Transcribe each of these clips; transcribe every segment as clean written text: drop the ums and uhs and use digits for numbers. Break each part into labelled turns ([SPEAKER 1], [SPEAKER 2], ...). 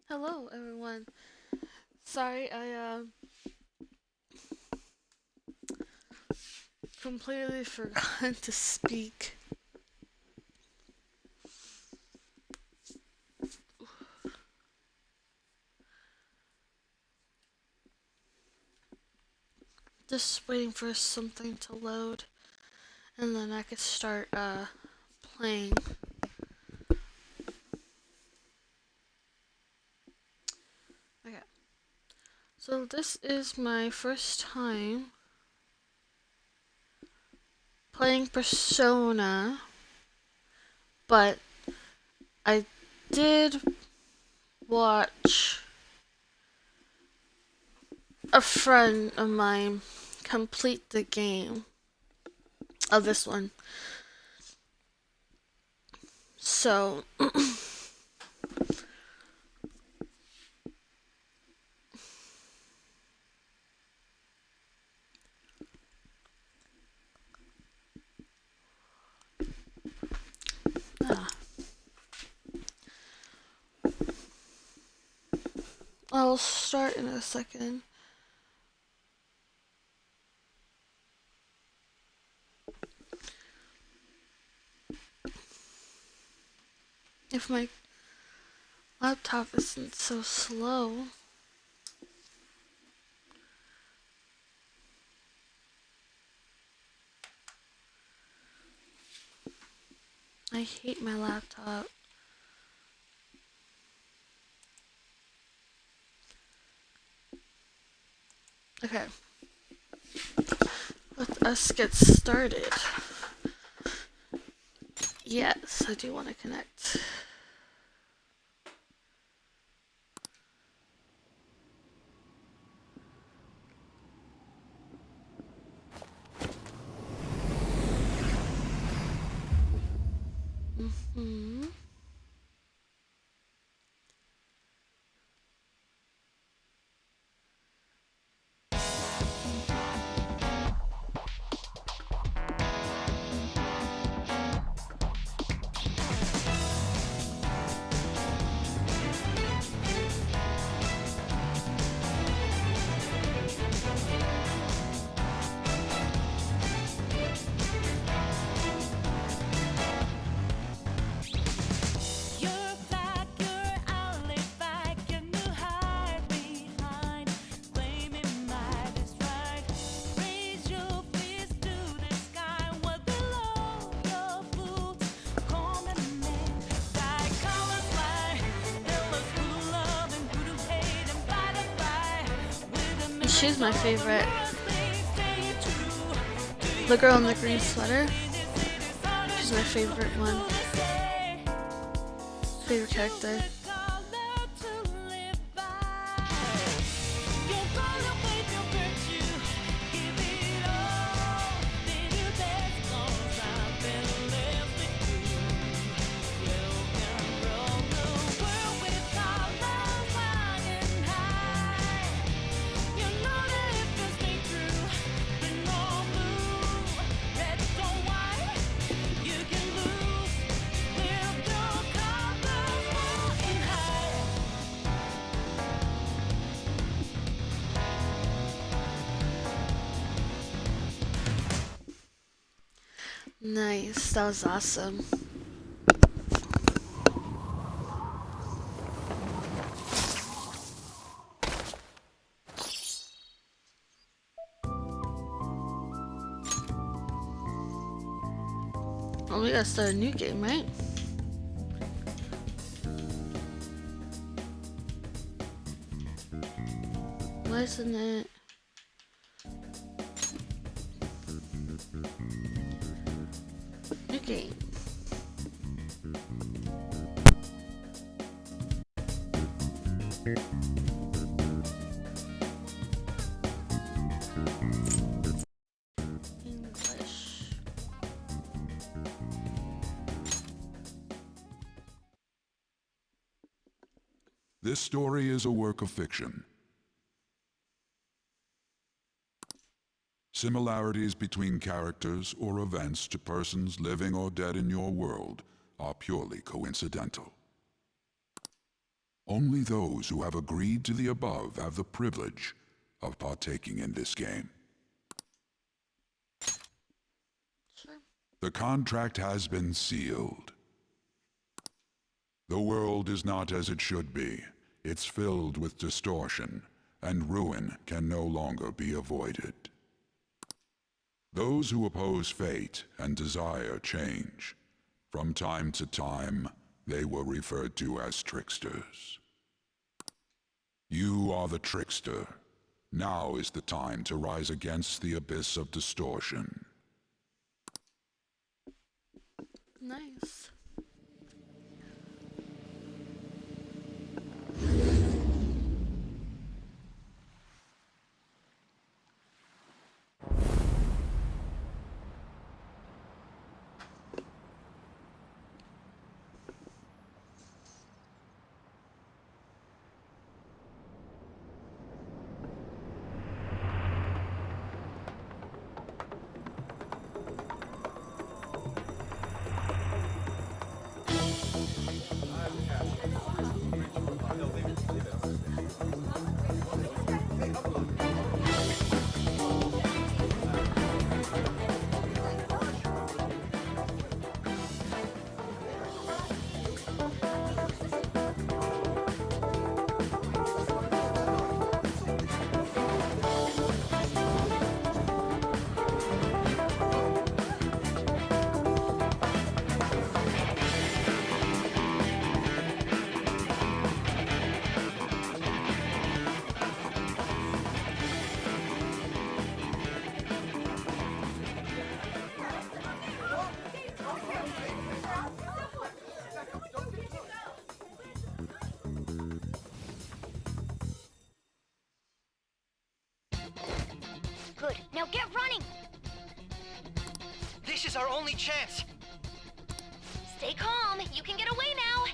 [SPEAKER 1] Hello, everyone. Sorry, I completely forgot to speak. Just waiting for something to load, and then I could start playing. Okay. So this is my first time playing Persona, but I did watch a friend of mine complete the game of this one. So ah, I'll start in a second. If my laptop isn't so slow. I hate my laptop. Okay, let us get started. Yes, I do want to connect. Hmm. She's my favorite. The girl in the green sweater. She's my favorite one. Favorite character. Nice, that was awesome. Well, we gotta start a new game, right? Why isn't it? New game. English.
[SPEAKER 2] This story is a work of fiction. Similarities between characters or events to persons living or dead in your world are purely coincidental. Only those who have agreed to the above have the privilege of partaking in this game.
[SPEAKER 1] Sure.
[SPEAKER 2] The contract has been sealed. The world is not as it should be. It's filled with distortion, and ruin can no longer be avoided. Those who oppose fate and desire change. From time to time, they were referred to as tricksters. You are the trickster. Now is the time to rise against the abyss of distortion.
[SPEAKER 1] Nice.
[SPEAKER 3] Good. Now get running!
[SPEAKER 4] This is our only chance!
[SPEAKER 3] Stay calm. You can get away now.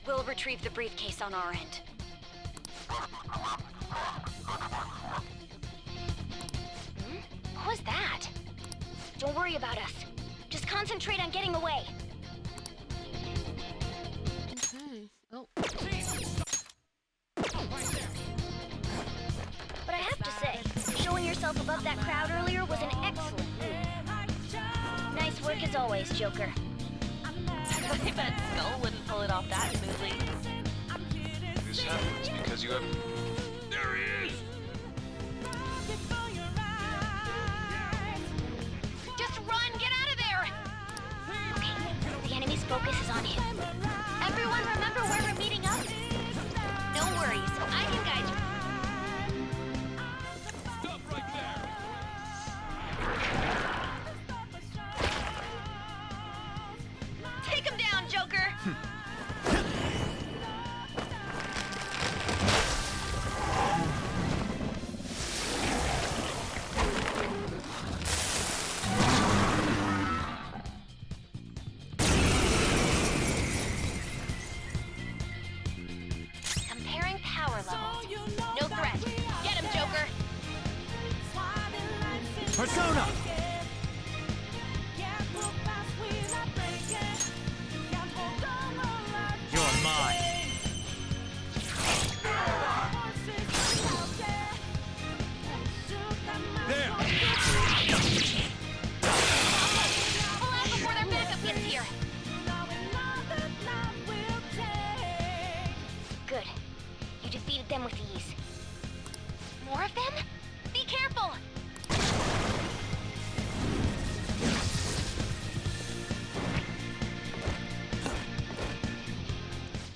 [SPEAKER 3] We'll retrieve the briefcase on our end. What was that? Don't worry about us. Just concentrate on getting away.
[SPEAKER 1] Okay. Oh.
[SPEAKER 3] But I have to say, showing yourself above that crowd earlier was an excellent move. Nice work as always, Joker.
[SPEAKER 5] I bet Skull wouldn't pull it off that smoothly.
[SPEAKER 4] This happens because you have... There he is!
[SPEAKER 3] Just run! Get out of there! Okay, the enemy's focus is on him. Everyone remember where we're meeting up? No worries, I can guide you.
[SPEAKER 4] Stop right there!
[SPEAKER 3] Take him down, Joker! Comparing power levels. No threat. Get him, Joker!
[SPEAKER 4] Persona! You're mine! There!
[SPEAKER 3] Pull out before their backup gets here! Good. You defeated them with ease. More of them? Be careful!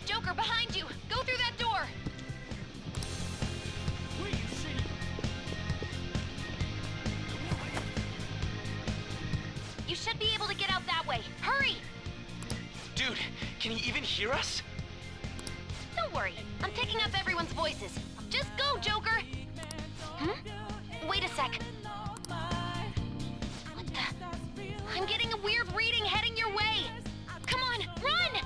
[SPEAKER 3] Joker, behind you! Go through that door! You should be able to get out that way. Hurry!
[SPEAKER 4] Dude, can he even hear us?
[SPEAKER 3] Don't worry. I'm picking up everyone's voices. Just go, Joker! Wait a sec. What the? I'm getting a weird reading heading your way! Come on, run!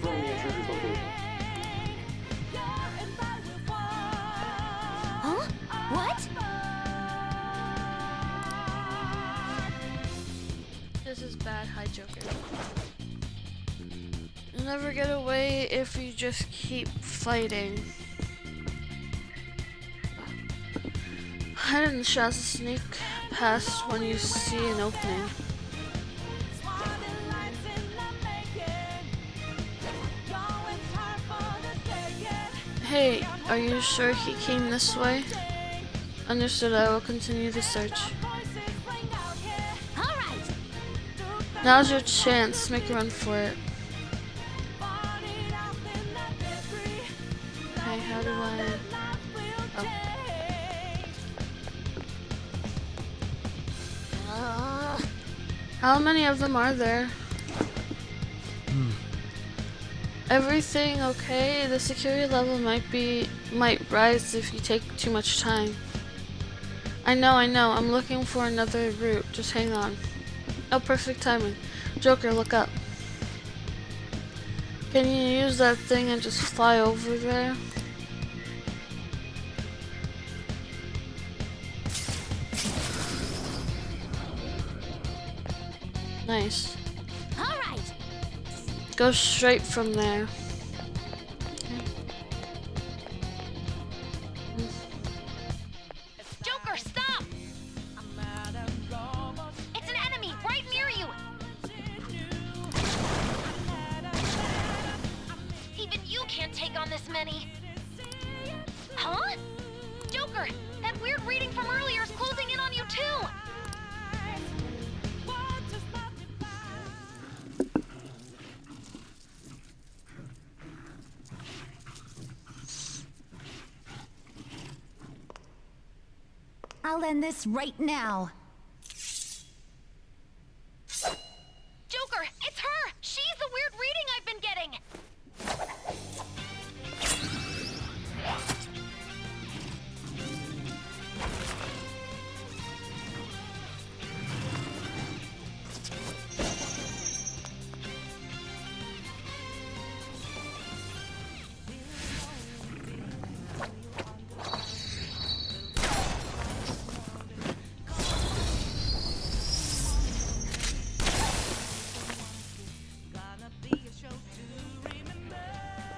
[SPEAKER 6] confirm the intruder's location.
[SPEAKER 3] Huh? What?
[SPEAKER 1] This is bad. Hi, Joker. You'll never get away if you just keep fighting. Hide in the shadows, sneak past when you see an opening. Hey, are you sure he came this way? Understood, I will continue the search.
[SPEAKER 3] Alright!
[SPEAKER 1] Now's your chance, make a run for it. Okay, how do I... Oh. How many of them are there? Everything okay? The security level might rise if you take too much time. I know. I'm looking for another route. Just hang on. Oh, perfect timing. Joker, look up. Can you use that thing and just fly over there? Nice.
[SPEAKER 3] Alright!
[SPEAKER 1] Go straight from there.
[SPEAKER 3] Joker, stop! It's an enemy right near you! Even you can't take on this many. Huh? Joker, that weird reading from earlier is closing in on you too! I'll end this right now. Joker, it's her! She's the weird reading I've been getting!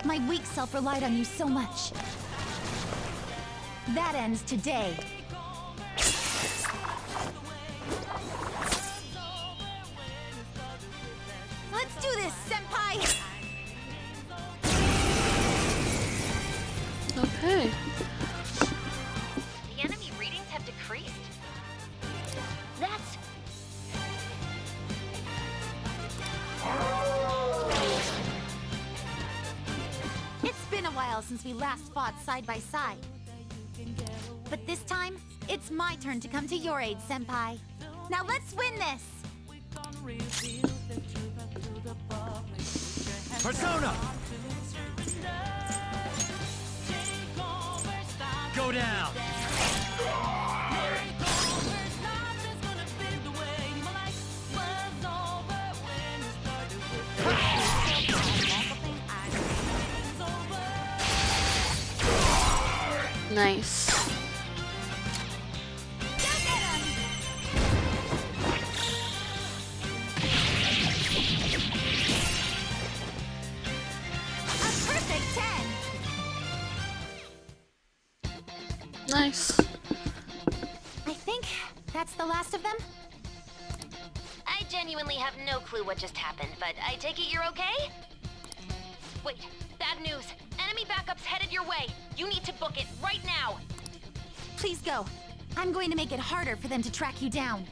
[SPEAKER 3] My weak self relied on you so much. That ends today. Let's do this, Senpai!
[SPEAKER 1] Okay.
[SPEAKER 3] The enemy readings have decreased? That's... It's been a while since we last fought side by side. But this time, it's my turn to come to your aid, Senpai. Now let's win this!
[SPEAKER 7] Persona! Go down!
[SPEAKER 1] Nice.
[SPEAKER 3] Perfect 10!
[SPEAKER 1] Nice.
[SPEAKER 3] I think that's the last of them. I genuinely have no clue what just happened, but I take it you're okay? Wait, bad news. Enemy backup's headed your way. You need to book it right now. Please go. I'm going to make it harder for them to track you down.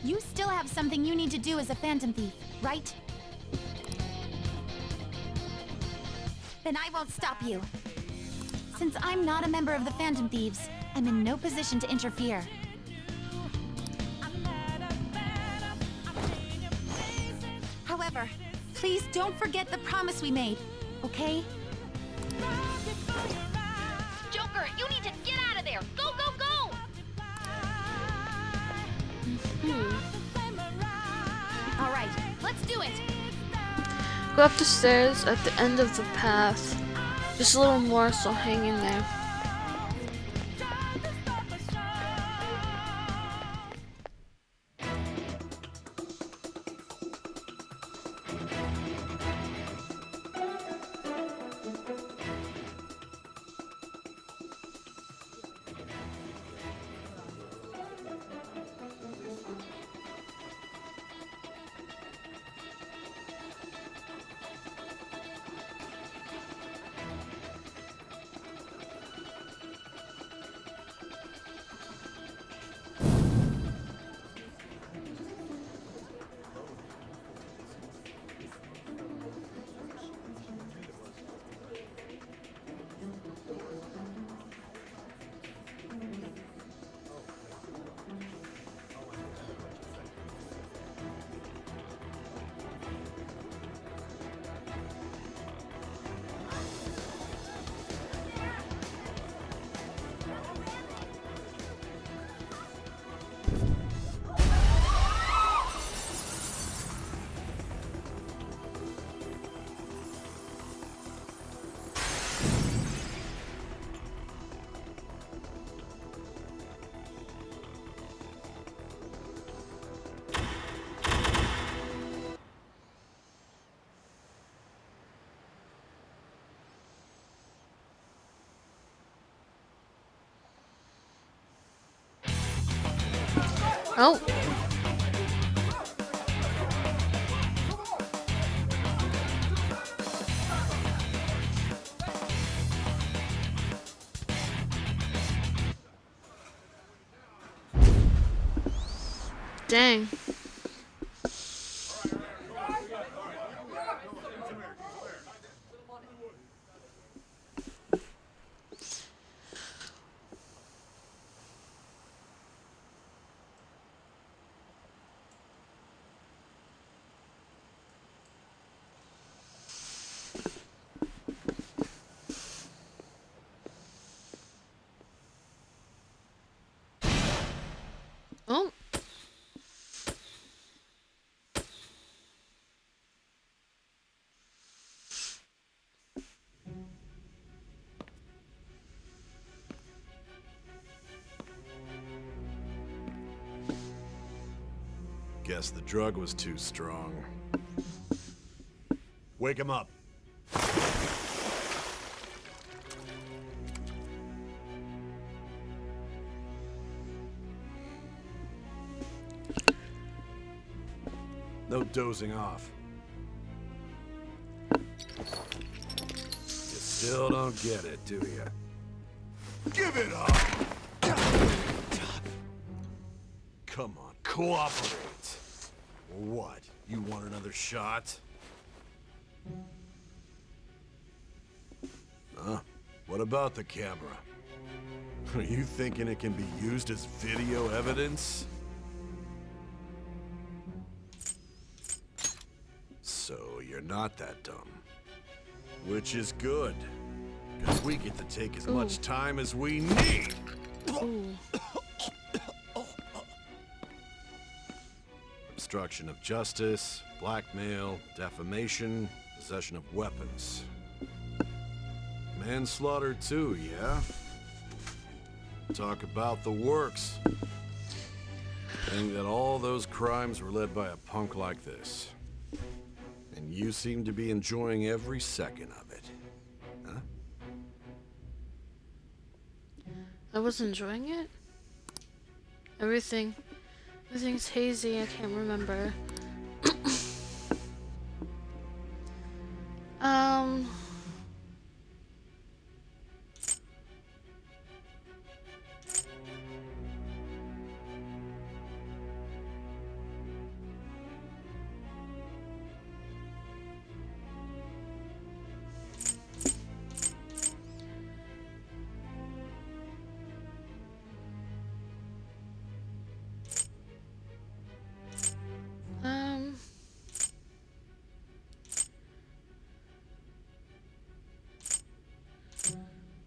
[SPEAKER 3] You still have something you need to do as a Phantom Thief, right? Then I won't stop you. Since I'm not a member of the Phantom Thieves, I'm in no position to interfere. However, please don't forget the promise we made, okay? Joker, you need to get out of there! Go, go, go! All right, let's do it!
[SPEAKER 1] Go up the stairs at the end of the path. Just a little more, so hang in there. Oh. Dang. Oh.
[SPEAKER 6] Guess the drug was too strong. Wake him up. No dozing off. You still don't get it, do you? Give it up! Come on, cooperate. What? You want another shot? Huh? What about the camera? Are you thinking it can be used as video evidence? So you're not that dumb. Which is good. Because we get to take as much time as we need.
[SPEAKER 1] Ooh.
[SPEAKER 6] Obstruction of justice, blackmail, defamation, possession of weapons. Manslaughter too, yeah? Talk about the works. Think that all those crimes were led by a punk like this. And you seem to be enjoying every second of it. Huh?
[SPEAKER 1] I was enjoying it. Everything's hazy. I can't remember.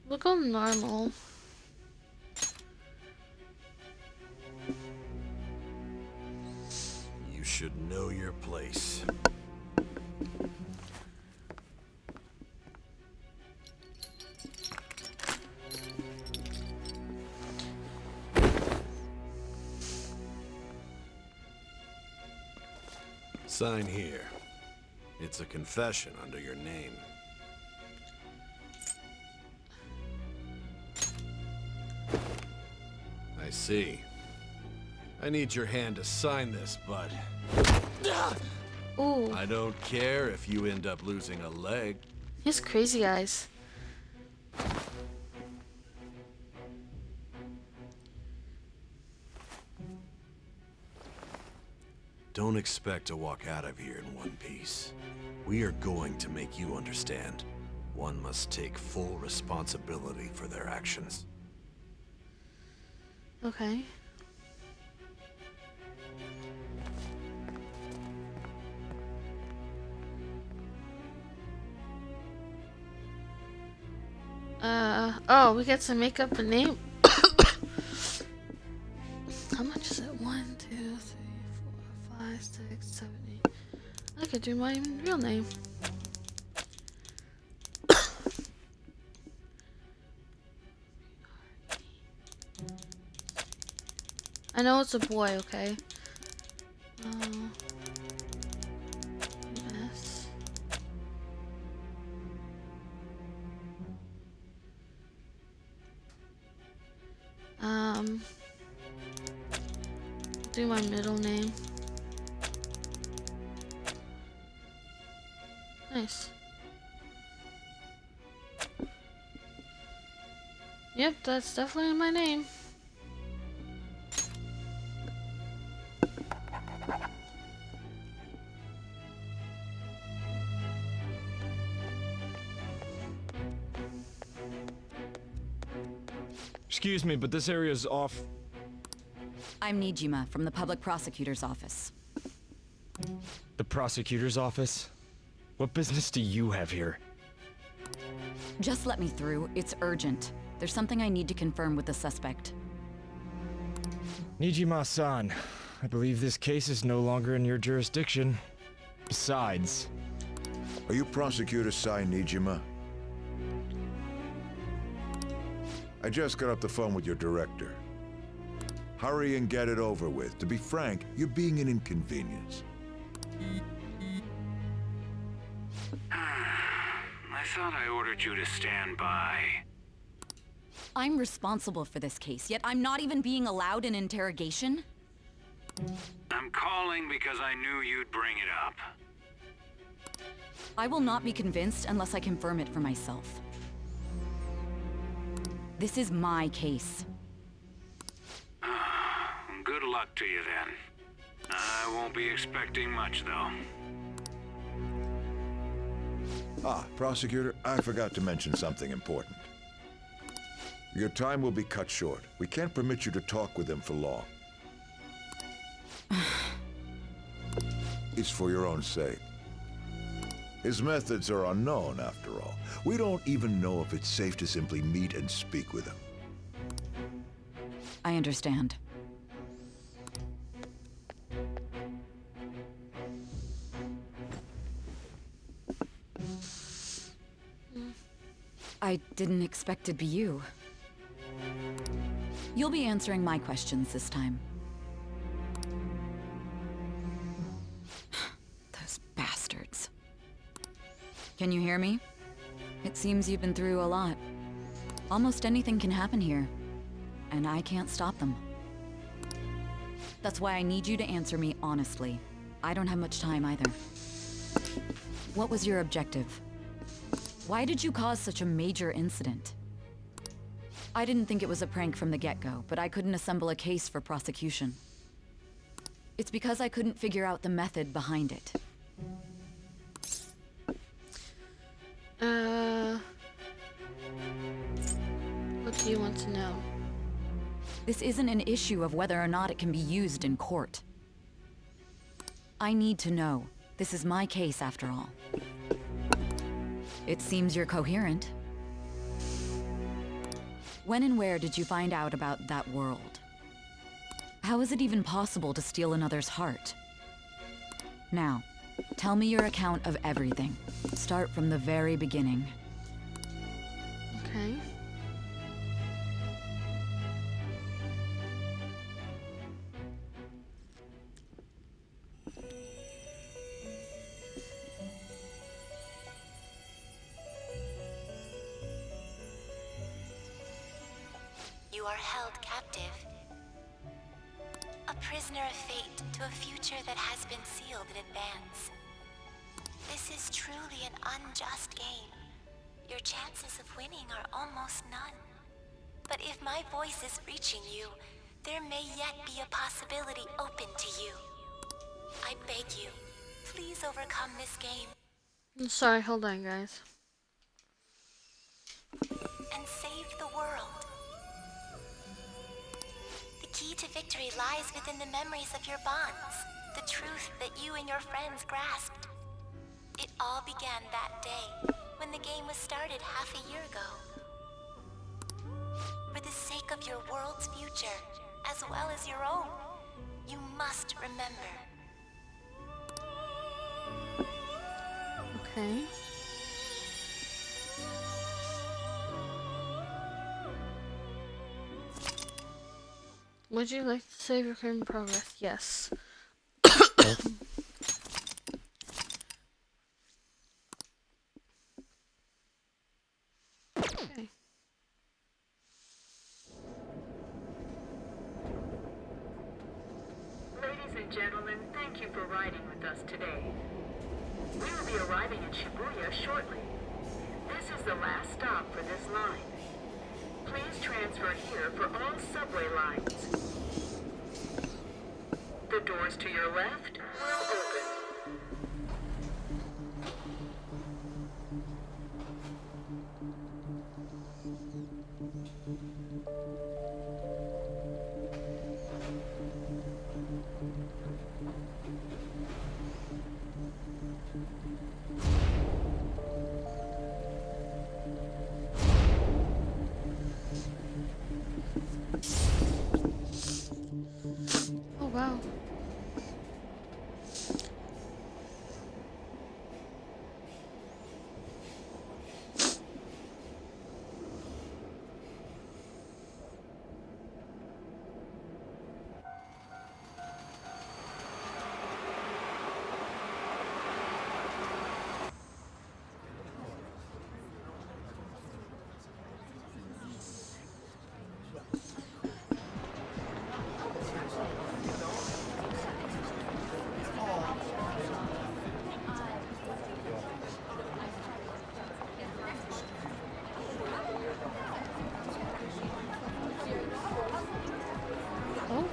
[SPEAKER 1] We'll go normal.
[SPEAKER 6] You should know your place. Sign here. It's a confession under your name. I see. I need your hand to sign this, bud.
[SPEAKER 1] Ooh,
[SPEAKER 6] I don't care if you end up losing a leg.
[SPEAKER 1] he has crazy eyes.
[SPEAKER 6] Don't expect to walk out of here in one piece. We are going to make you understand. One must take full responsibility for their actions.
[SPEAKER 1] Okay. Oh, we get to make up a name. How much is it? 1, 2, 3, 4, 5, 6, 7, 8. I could do my real name. I know it's a boy, okay? Yes. Do my middle name. Nice. Yep, that's definitely my name.
[SPEAKER 7] Excuse me, but this area's off.
[SPEAKER 8] I'm Nijima from the Public Prosecutor's Office.
[SPEAKER 7] The prosecutor's office? What business do you have here?
[SPEAKER 8] Just let me through. It's urgent. There's something I need to confirm with the suspect.
[SPEAKER 7] Nijima-san, I believe this case is no longer in your jurisdiction. Besides...
[SPEAKER 9] Are you Prosecutor Sai Nijima? I just got off the phone with your director. Hurry and get it over with. To be frank, you're being an inconvenience.
[SPEAKER 10] I thought I ordered you to stand by.
[SPEAKER 8] I'm responsible for this case, yet I'm not even being allowed an interrogation?
[SPEAKER 10] I'm calling because I knew you'd bring it up.
[SPEAKER 8] I will not be convinced unless I confirm it for myself. This is my case.
[SPEAKER 10] Good luck to you then. I won't be expecting much though.
[SPEAKER 9] Ah, Prosecutor, I forgot to mention something important. Your time will be cut short. We can't permit you to talk with him for long. It's for your own sake. His methods are unknown, after all. We don't even know if it's safe to simply meet and speak with him.
[SPEAKER 8] I understand. I didn't expect to be you. You'll be answering my questions this time. Those bastards. Can you hear me? It seems you've been through a lot. Almost anything can happen here, and I can't stop them. That's why I need you to answer me honestly. I don't have much time either. What was your objective? Why did you cause such a major incident? I didn't think it was a prank from the get-go, but I couldn't assemble a case for prosecution. It's because I couldn't figure out the method behind it.
[SPEAKER 1] What do you want to know?
[SPEAKER 8] This isn't an issue of whether or not it can be used in court. I need to know. This is my case, after all. It seems you're coherent. When and where did you find out about that world? How is it even possible to steal another's heart? Now, tell me your account of everything. Start from the very beginning.
[SPEAKER 1] Okay.
[SPEAKER 11] you are held captive. A prisoner of fate to a future that has been sealed in advance. This is truly an unjust game. Your chances of winning are almost none. But if my voice is reaching you, there may yet be a possibility open to you. I beg you, please overcome this game.
[SPEAKER 1] I'm sorry, hold on, guys.
[SPEAKER 11] And save the world. The key to victory lies within the memories of your bonds, the truth that you and your friends grasped. It all began that day, when the game was started half a year ago. For the sake of your world's future, as well as your own, you must remember.
[SPEAKER 1] Okay. Would you like to save your current progress? Yes. Okay.
[SPEAKER 12] Ladies and gentlemen, thank you for riding with us today. We will be arriving in Shibuya shortly. This is the last stop for this line. Please transfer here for all subway lines. The doors to your left will open.
[SPEAKER 1] Oh, wow. Oh.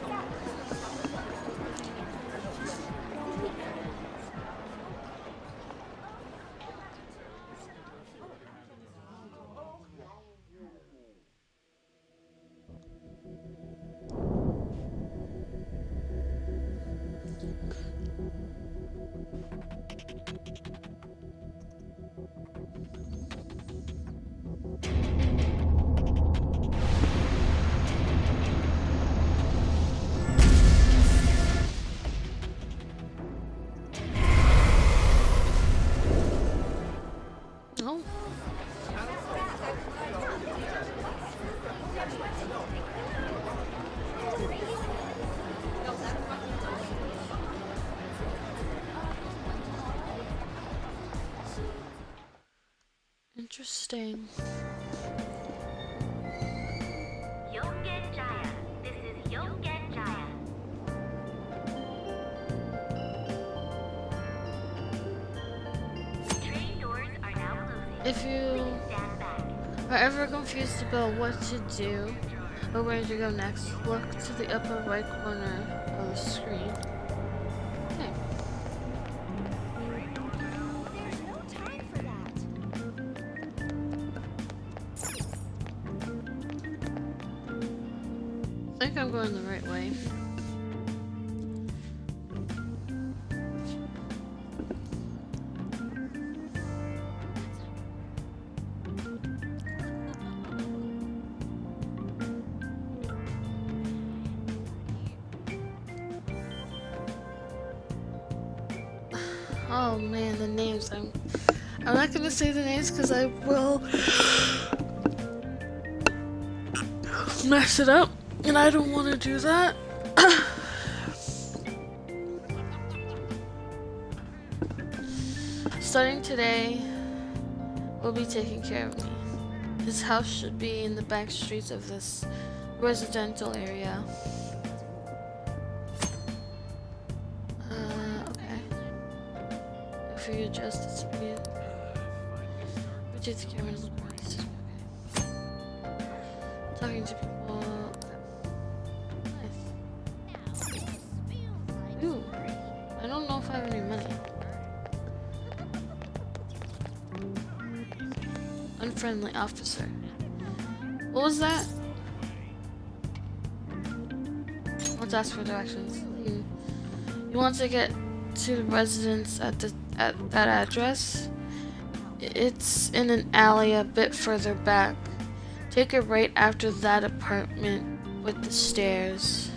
[SPEAKER 1] Interesting.
[SPEAKER 3] Yogen Jaya. This is Yogen Jaya. Train doors are now closing.
[SPEAKER 1] If you
[SPEAKER 3] Stand back.
[SPEAKER 1] are ever confused about what to do or where to go next, look to the upper right corner of the screen. Okay.
[SPEAKER 11] There's no time for that.
[SPEAKER 1] I think I'm going the right way. Oh man, the names. I'm not gonna say the names because I will mess it up, and I don't want to do that. Starting today, will be taking care of me. His house should be in the back streets of this residential area. Okay. If you adjust the speed, reduce the camera's voice. Okay. Talking to people. Nice. Ooh. I don't know if I have any money. Unfriendly officer. What was that? Let's ask for directions. You want to get to the residence at that address? It's in an alley a bit further back. Take a right after that apartment with the stairs.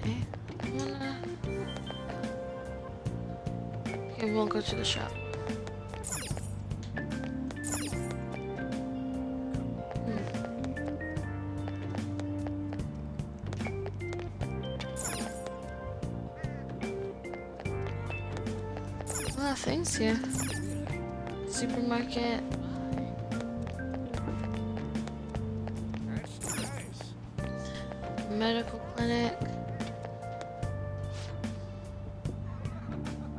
[SPEAKER 1] Okay. Okay, we'll go to the shop. A lot of things here. Supermarket. Medical clinic.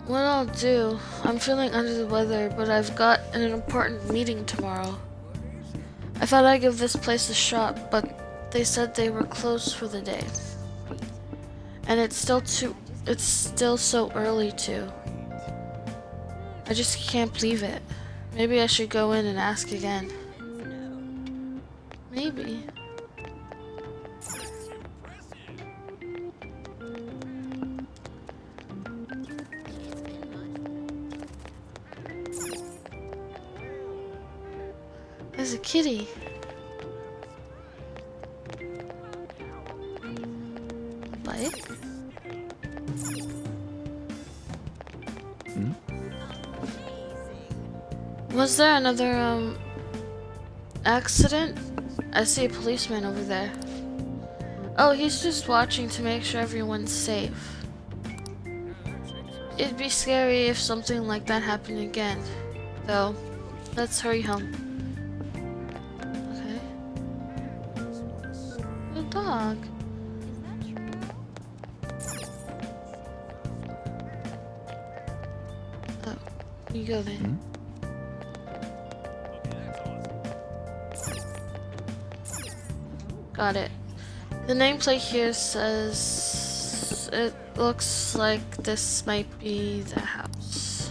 [SPEAKER 1] What I'll do, I'm feeling under the weather, but I've got an important meeting tomorrow. I thought I'd give this place a shot, but they said they were closed for the day. And it's still so early too. I just can't believe it. Maybe I should go in and ask again. Maybe. There's a kitty. A bike? Was there another, accident? I see a policeman over there. Oh, he's just watching to make sure everyone's safe. It'd be scary if something like that happened again, though. Let's hurry home. Okay. The dog. Oh, you go then. Got it. The nameplate here says it looks like this might be the house.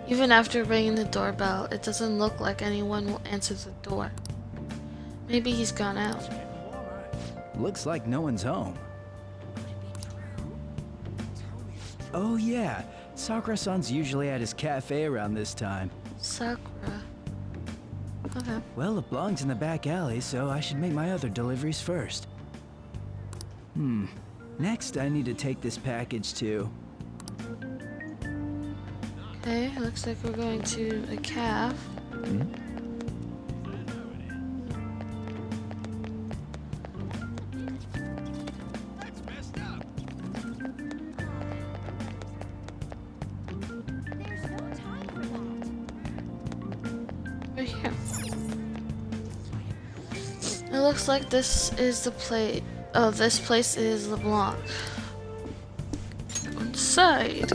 [SPEAKER 1] Even after ringing the doorbell, it doesn't look like anyone will answer the door. Maybe he's gone out.
[SPEAKER 13] Looks like no one's home. Oh yeah, Sakura-san's usually at his cafe around this time.
[SPEAKER 1] Sakura. Okay.
[SPEAKER 13] Well, it belongs in the back alley, so I should make my other deliveries first. Next, I need to take this package to...
[SPEAKER 1] Okay, looks like we're going to a calf. Right here. It looks like this is the plate. Oh, this place is LeBlanc. Go inside.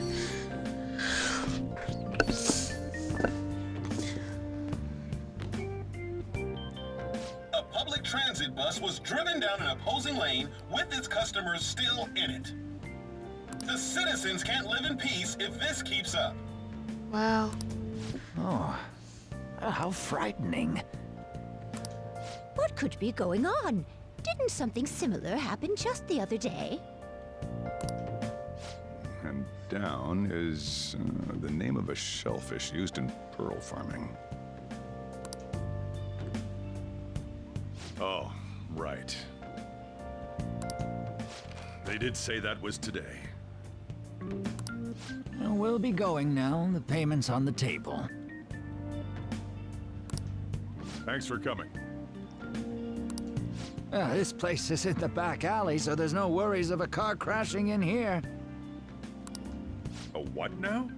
[SPEAKER 14] A public transit bus was driven down an opposing lane with its customers still in it. The citizens can't live in peace if this keeps up.
[SPEAKER 1] Wow.
[SPEAKER 15] Oh, how frightening.
[SPEAKER 16] What could be going on? Didn't something similar happen just the other day?
[SPEAKER 17] And down is the name of a shellfish used in pearl farming.
[SPEAKER 18] Oh, right. They did say that was today.
[SPEAKER 15] Well, we'll be going now. The payment's on the table.
[SPEAKER 18] Thanks for coming.
[SPEAKER 15] This place is in the back alley, so there's no worries of a car crashing in here.
[SPEAKER 18] A what now?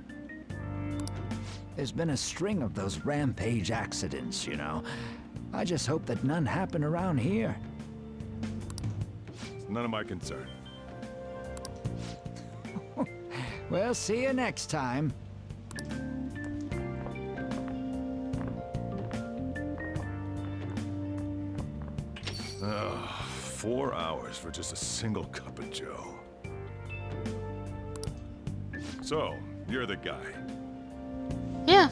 [SPEAKER 15] There's been a string of those rampage accidents, you know. I just hope that none happen around here.
[SPEAKER 18] It's none of my concern.
[SPEAKER 15] Well, see you next time.
[SPEAKER 18] Ugh, 4 hours for just a single cup of joe. So, you're the guy.
[SPEAKER 1] Yeah.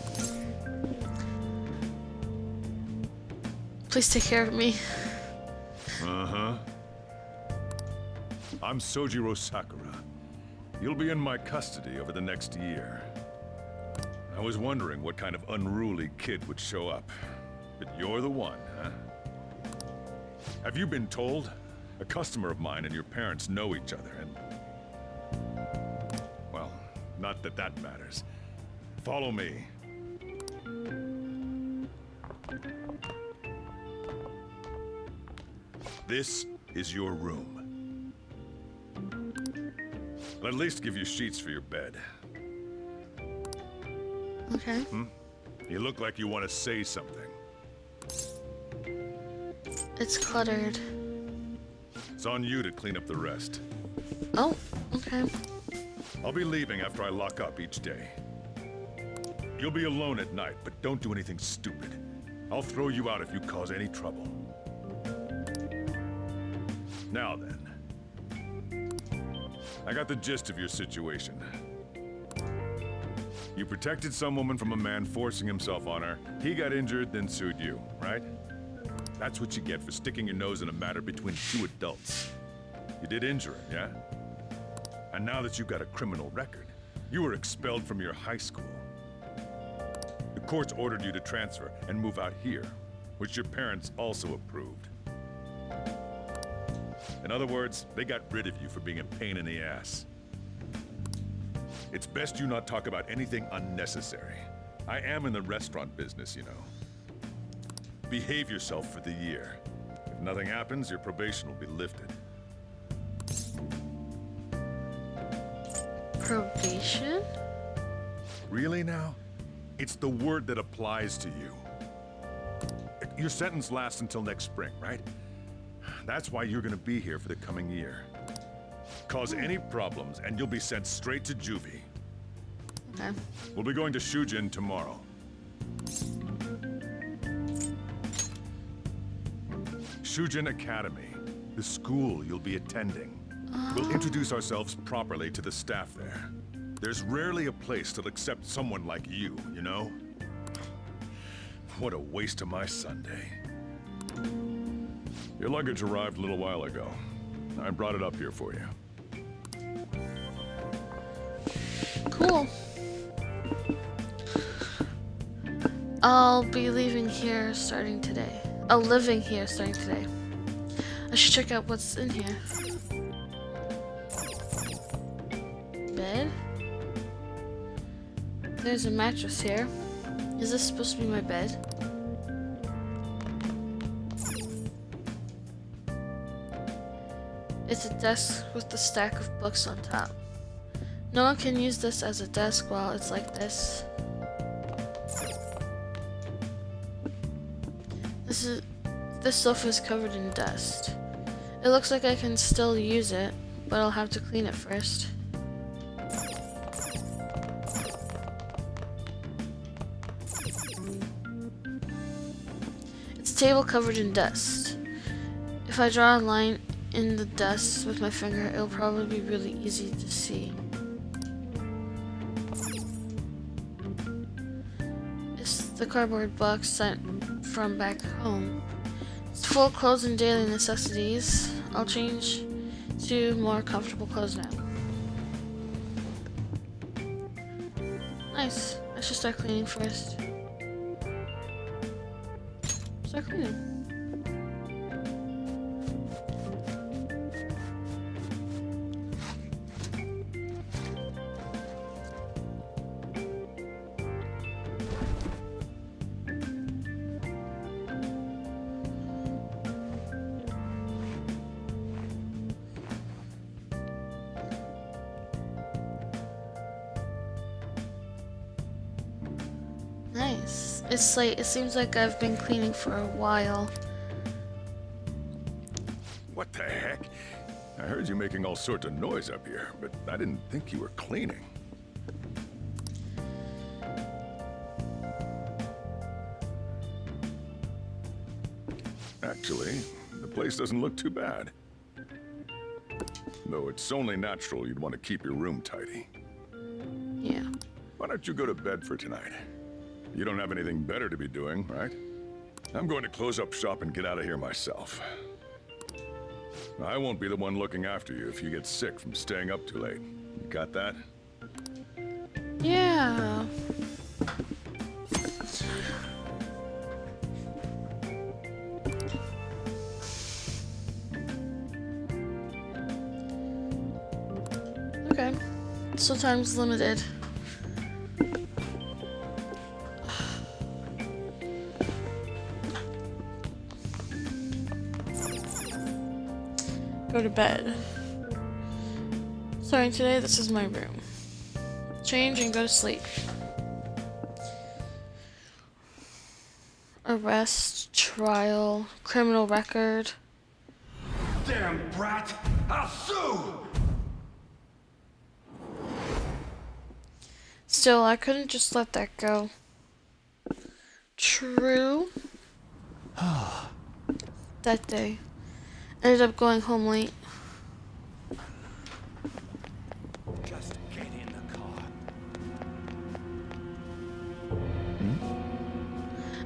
[SPEAKER 1] Please take care of me.
[SPEAKER 18] Uh-huh. I'm Sojiro Sakura. You'll be in my custody over the next year. I was wondering what kind of unruly kid would show up. But you're the one, huh? Have you been told? A customer of mine and your parents know each other, and... well, not that that matters. Follow me. This is your room. I'll at least give you sheets for your bed.
[SPEAKER 1] Okay.
[SPEAKER 18] You look like you want to say something.
[SPEAKER 1] It's cluttered.
[SPEAKER 18] It's on you to clean up the rest.
[SPEAKER 1] Oh, okay.
[SPEAKER 18] I'll be leaving after I lock up each day. You'll be alone at night, but don't do anything stupid. I'll throw you out if you cause any trouble. Now then. I got the gist of your situation. You protected some woman from a man forcing himself on her. He got injured, then sued you, right? That's what you get for sticking your nose in a matter between two adults. You did injure him, yeah? And now that you've got a criminal record, you were expelled from your high school. The courts ordered you to transfer and move out here, which your parents also approved. In other words, they got rid of you for being a pain in the ass. It's best you not talk about anything unnecessary. I am in the restaurant business, you know. Behave yourself for the year. If nothing happens, your probation will be lifted.
[SPEAKER 1] Probation?
[SPEAKER 18] Really now? It's the word that applies to you. Your sentence lasts until next spring, right? That's why you're gonna be here for the coming year. Cause any problems, and you'll be sent straight to juvie.
[SPEAKER 1] Okay.
[SPEAKER 18] We'll be going to Shujin tomorrow. Shujin Academy, the school you'll be attending. We'll introduce ourselves properly to the staff there. There's rarely a place that'll accept someone like you, you know? What a waste of my Sunday. Your luggage arrived a little while ago. I brought it up here for you.
[SPEAKER 1] Cool. I'll be leaving here starting today. Living here starting today. I should check out what's in here. Bed. There's a mattress here. Is this supposed to be my bed? It's a desk with a stack of books on top. No one can use this as a desk while it's like this. This sofa is covered in dust. It looks like I can still use it, but I'll have to clean it first. It's a table covered in dust. If I draw a line in the dust with my finger, it'll probably be really easy to see. It's the cardboard box sent from back home. It's full of clothes and daily necessities. I'll change to more comfortable clothes now. Nice. I should start cleaning first. Start cleaning. It's late. It seems like I've been cleaning for a while.
[SPEAKER 18] What the heck? I heard you making all sorts of noise up here, but I didn't think you were cleaning. Actually, the place doesn't look too bad. Though it's only natural you'd want to keep your room tidy.
[SPEAKER 1] Yeah.
[SPEAKER 18] Why don't you go to bed for tonight? You don't have anything better to be doing, right? I'm going to close up shop and get out of here myself. I won't be the one looking after you if you get sick from staying up too late. You got that?
[SPEAKER 1] Yeah. Okay. So time's limited. Go to bed. Starting today, this is my room. Change and go to sleep. Arrest, trial, criminal record.
[SPEAKER 19] Damn brat! I'll sue!
[SPEAKER 1] Still, I couldn't just let that go. True. That day. Ended up going home late.
[SPEAKER 19] Just get in the car.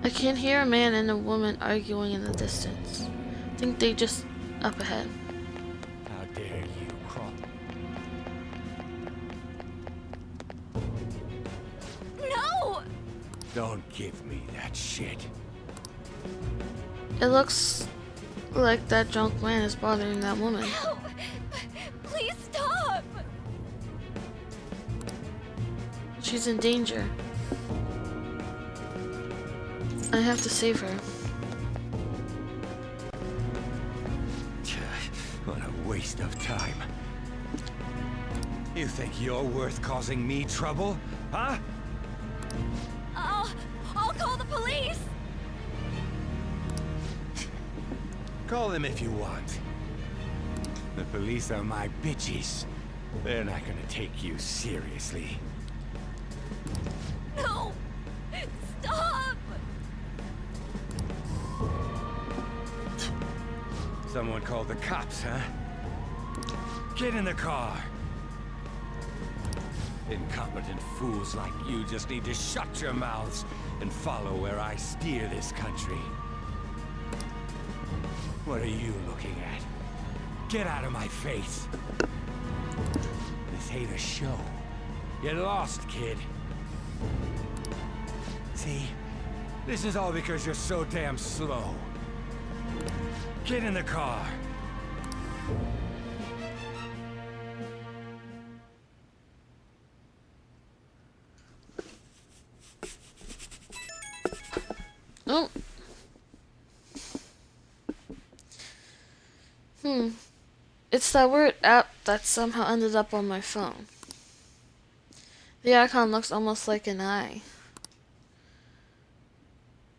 [SPEAKER 1] I can hear a man and a woman arguing in the distance. Think they just up ahead.
[SPEAKER 19] How dare you crawl?
[SPEAKER 3] No!
[SPEAKER 19] Don't give me that shit.
[SPEAKER 1] It looks like that drunk man is bothering that woman.
[SPEAKER 3] Help! Please stop!
[SPEAKER 1] She's in danger. I have to save her.
[SPEAKER 19] What a waste of time. You think you're worth causing me trouble, huh?
[SPEAKER 3] I'll call the police!
[SPEAKER 19] Call them if you want. The police are my bitches. They're not gonna take you seriously.
[SPEAKER 3] No! Stop!
[SPEAKER 19] Someone called the cops, huh? Get in the car! Incompetent fools like you just need to shut your mouths and follow where I steer this country. What are you looking at? Get out of my face! This ain't a show. Get lost, kid. See? This is all because you're so damn slow. Get in the car!
[SPEAKER 1] Oh. It's that weird app that somehow ended up on my phone. The icon looks almost like an eye.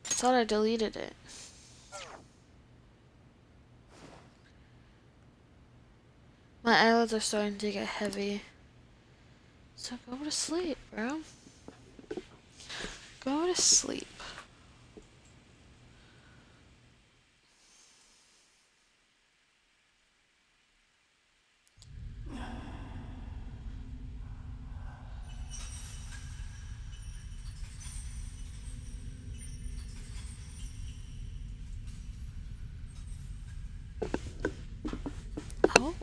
[SPEAKER 1] I thought I deleted it. My eyelids are starting to get heavy. So go to sleep, bro. Go to sleep. Oh.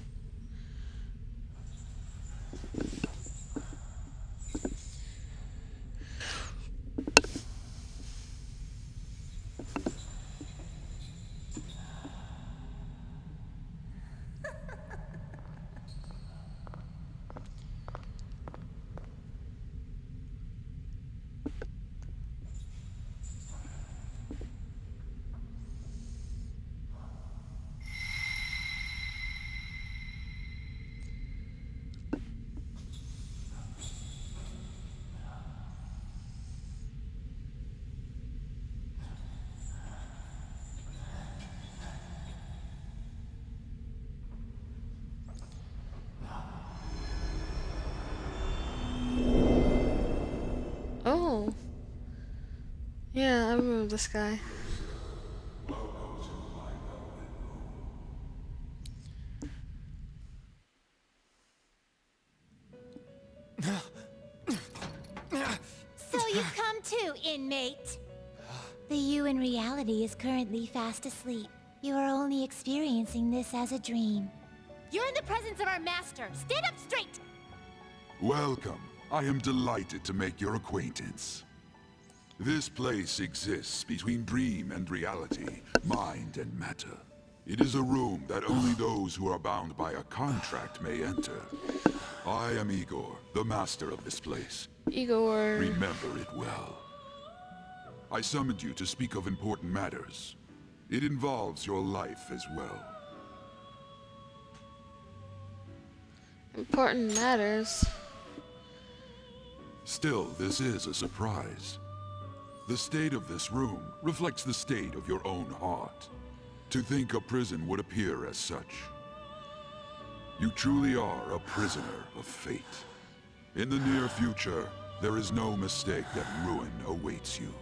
[SPEAKER 1] Yeah, I removed this guy.
[SPEAKER 16] So you've come too, inmate. The you in reality is currently fast asleep. You are only experiencing this as a dream. You're in the presence of our master. Stand up straight!
[SPEAKER 2] Welcome. I am delighted to make your acquaintance. This place exists between dream and reality, mind and matter. It is a room that only those who are bound by a contract may enter. I am Igor, the master of this place.
[SPEAKER 1] Igor.
[SPEAKER 2] Remember it well. I summoned you to speak of important matters. It involves your life as well.
[SPEAKER 1] Important matters.
[SPEAKER 2] Still, this is a surprise. The state of this room reflects the state of your own heart. To think a prison would appear as such. You truly are a prisoner of fate. In the near future, there is no mistake that ruin awaits you.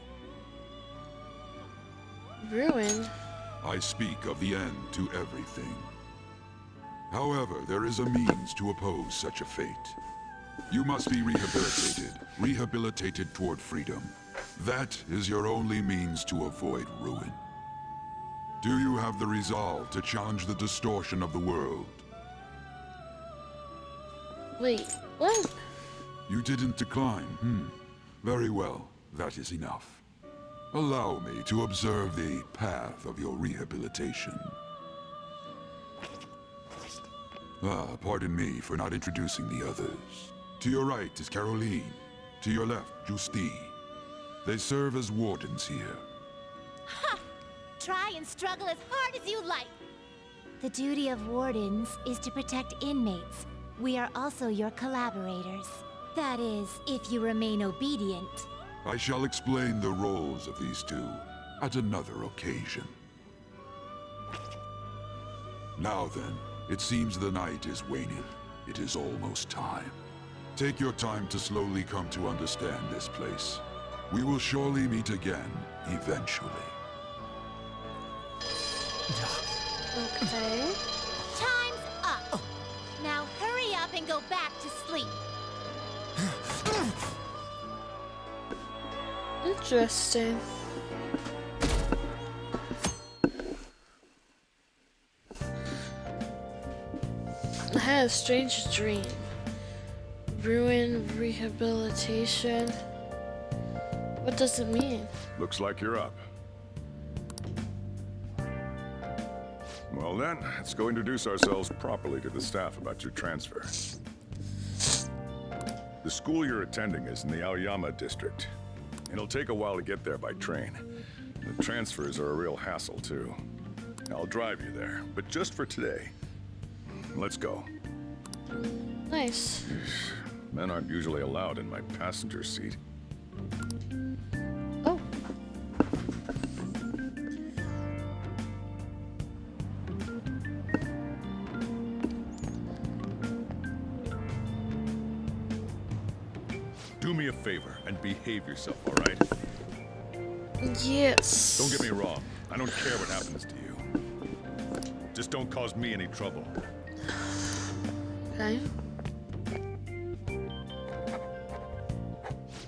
[SPEAKER 1] Ruin?
[SPEAKER 2] I speak of the end to everything. However, there is a means to oppose such a fate. You must be rehabilitated toward freedom. That is your only means to avoid ruin. Do you have the resolve to challenge the distortion of the world?
[SPEAKER 1] Wait, what?
[SPEAKER 2] You didn't decline, Very well, that is enough. Allow me to observe the path of your rehabilitation. Pardon me for not introducing the others. To your right is Caroline. To your left, Justi. They serve as wardens here.
[SPEAKER 16] Ha! Try and struggle as hard as you like. The duty of wardens is to protect inmates. We are also your collaborators. That is, if you remain obedient.
[SPEAKER 2] I shall explain the roles of these two at another occasion. Now then, it seems the night is waning. It is almost time. Take your time to slowly come to understand this place. We will surely meet again, eventually.
[SPEAKER 1] Okay.
[SPEAKER 16] Time's up. Now hurry up and go back to sleep.
[SPEAKER 1] Interesting. I had a strange dream. Ruin, rehabilitation. What does it mean?
[SPEAKER 18] Looks like you're up. Well then, let's go introduce ourselves properly to the staff about your transfer. The school you're attending is in the Aoyama district. It'll take a while to get there by train. The transfers are a real hassle too. I'll drive you there, but just for today. Let's go.
[SPEAKER 1] Nice.
[SPEAKER 18] Men aren't usually allowed in my passenger seat.
[SPEAKER 1] Oh.
[SPEAKER 18] Do me a favor and behave yourself, all right?
[SPEAKER 1] Yes.
[SPEAKER 18] Don't get me wrong. I don't care what happens to you. Just don't cause me any trouble.
[SPEAKER 1] Okay.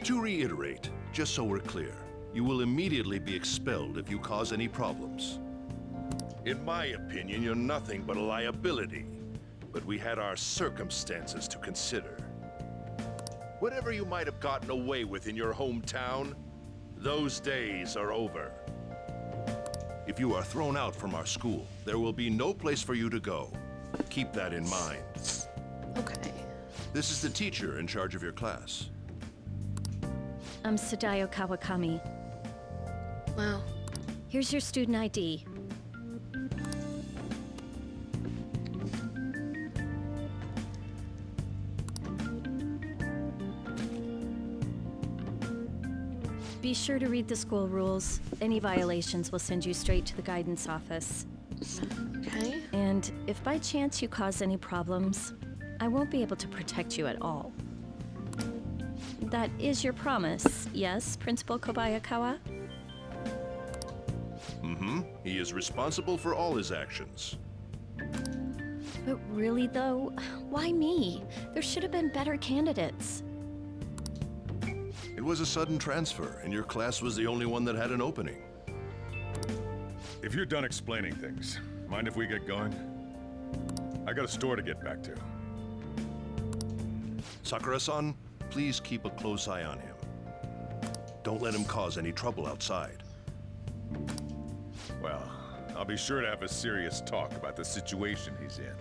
[SPEAKER 20] To reiterate, just so we're clear, you will immediately be expelled if you cause any problems. In my opinion, you're nothing but a liability, but we had our circumstances to consider. Whatever you might have gotten away with in your hometown, those days are over. If you are thrown out from our school, there will be no place for you to go. Keep that in mind.
[SPEAKER 1] Okay.
[SPEAKER 20] This is the teacher in charge of your class.
[SPEAKER 21] I'm Sadayo Kawakami.
[SPEAKER 1] Wow.
[SPEAKER 21] Here's your student ID. Be sure to read the school rules. Any violations will send you straight to the guidance office.
[SPEAKER 1] Okay.
[SPEAKER 21] And if by chance you cause any problems, I won't be able to protect you at all. That is your promise, yes, Principal Kobayakawa?
[SPEAKER 20] Mm-hmm. He is responsible for all his actions.
[SPEAKER 21] But really, though, why me? There should have been better candidates.
[SPEAKER 20] It was a sudden transfer, and your class was the only one that had an opening.
[SPEAKER 18] If you're done explaining things, mind if we get going? I got a store to get back to.
[SPEAKER 20] Sakura-san, please keep a close eye on him. Don't let him cause any trouble outside.
[SPEAKER 18] Well, I'll be sure to have a serious talk about the situation he's in.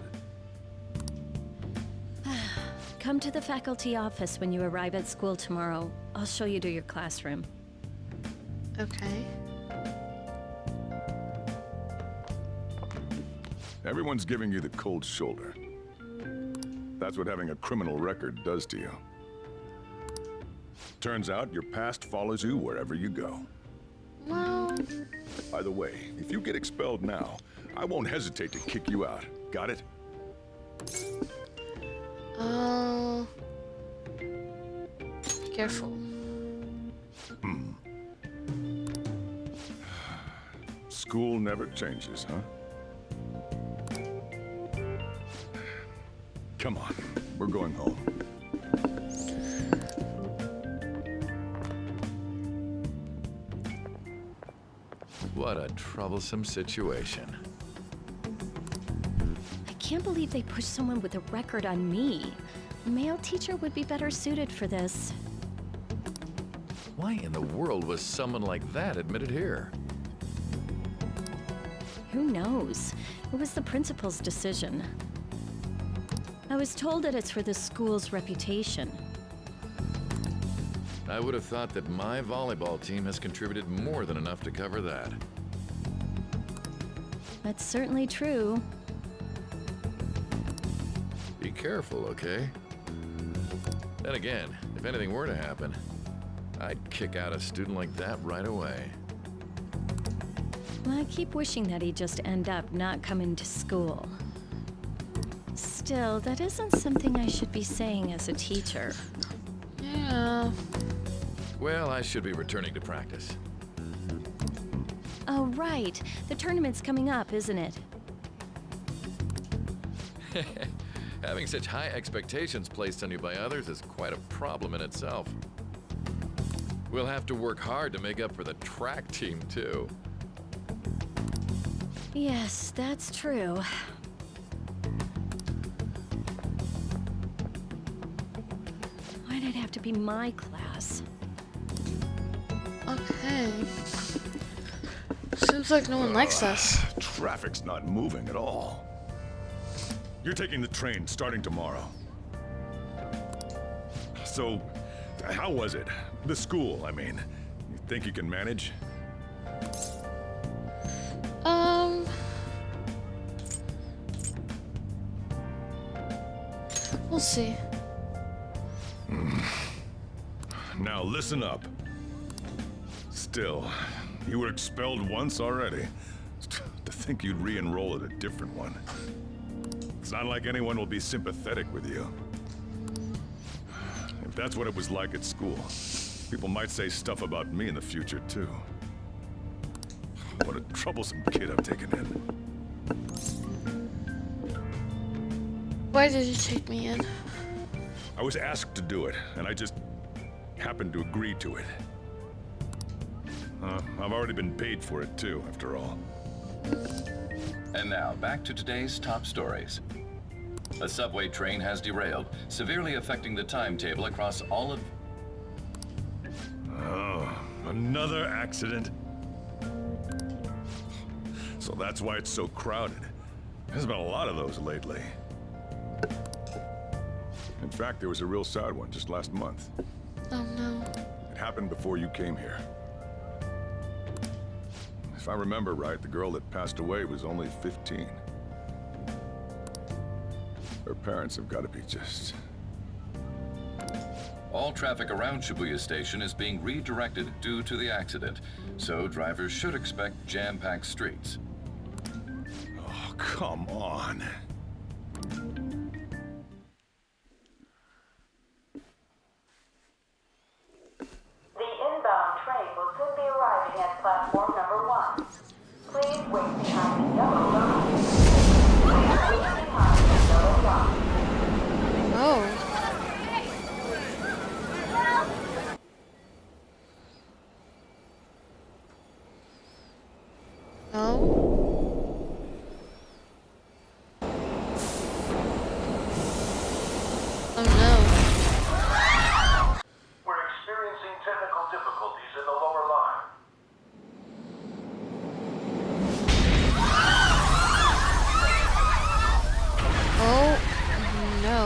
[SPEAKER 21] Come to the faculty office when you arrive at school tomorrow. I'll show you to your classroom.
[SPEAKER 1] Okay.
[SPEAKER 18] Everyone's giving you the cold shoulder. That's what having a criminal record does to you. Turns out your past follows you wherever you go.
[SPEAKER 1] Well...
[SPEAKER 18] By the way, if you get expelled now, I won't hesitate to kick you out. Got it?
[SPEAKER 1] Careful.
[SPEAKER 18] School never changes, huh? Come on, we're going home.
[SPEAKER 5] What a troublesome situation.
[SPEAKER 21] I can't believe they pushed someone with a record on me. A male teacher would be better suited for this.
[SPEAKER 5] Why in the world was someone like that admitted here?
[SPEAKER 21] Who knows? It was the principal's decision. I was told that it's for the school's reputation.
[SPEAKER 5] I would have thought that my volleyball team has contributed more than enough to cover that.
[SPEAKER 21] That's certainly true.
[SPEAKER 5] Be careful, okay? Then again, if anything were to happen, I'd kick out a student like that right away.
[SPEAKER 21] I keep wishing that he'd just end up not coming to school. Still, that isn't something I should be saying as a teacher.
[SPEAKER 1] Yeah.
[SPEAKER 5] Well, I should be returning to practice.
[SPEAKER 21] Oh, right. The tournament's coming up, isn't it?
[SPEAKER 5] Having such high expectations placed on you by others is quite a problem in itself. We'll have to work hard to make up for the track team, too.
[SPEAKER 21] Yes, that's true. Why'd it have to be my class?
[SPEAKER 1] Okay. Seems like no one likes us.
[SPEAKER 18] Traffic's not moving at all. You're taking the train starting tomorrow. So, how was it? The school, I mean. You think you can manage?
[SPEAKER 1] We'll see.
[SPEAKER 18] Now listen up. Still, you were expelled once already. To think you'd re-enroll at a different one. It's not like anyone will be sympathetic with you. If that's what it was like at school, people might say stuff about me in the future, too. What a troublesome kid I've taken in.
[SPEAKER 1] Why did you take me in?
[SPEAKER 18] I was asked to do it, and I just happened to agree to it. I've already been paid for it, too, after all.
[SPEAKER 22] And now, back to today's top stories. A subway train has derailed, severely affecting the timetable across all of...
[SPEAKER 18] Oh, another accident? So that's why it's so crowded. There's been a lot of those lately. In fact, there was a real sad one just last month.
[SPEAKER 1] Oh no.
[SPEAKER 18] It happened before you came here. If I remember right, the girl that passed away was only 15. Her parents have got to be just...
[SPEAKER 22] All traffic around Shibuya Station is being redirected due to the accident, so drivers should expect jam-packed streets.
[SPEAKER 18] Oh, come on.
[SPEAKER 12] The inbound train will soon be arriving at platform number 1.
[SPEAKER 1] Oh. No. Oh no.
[SPEAKER 4] We're experiencing technical difficulties in the lower line.
[SPEAKER 1] Oh no.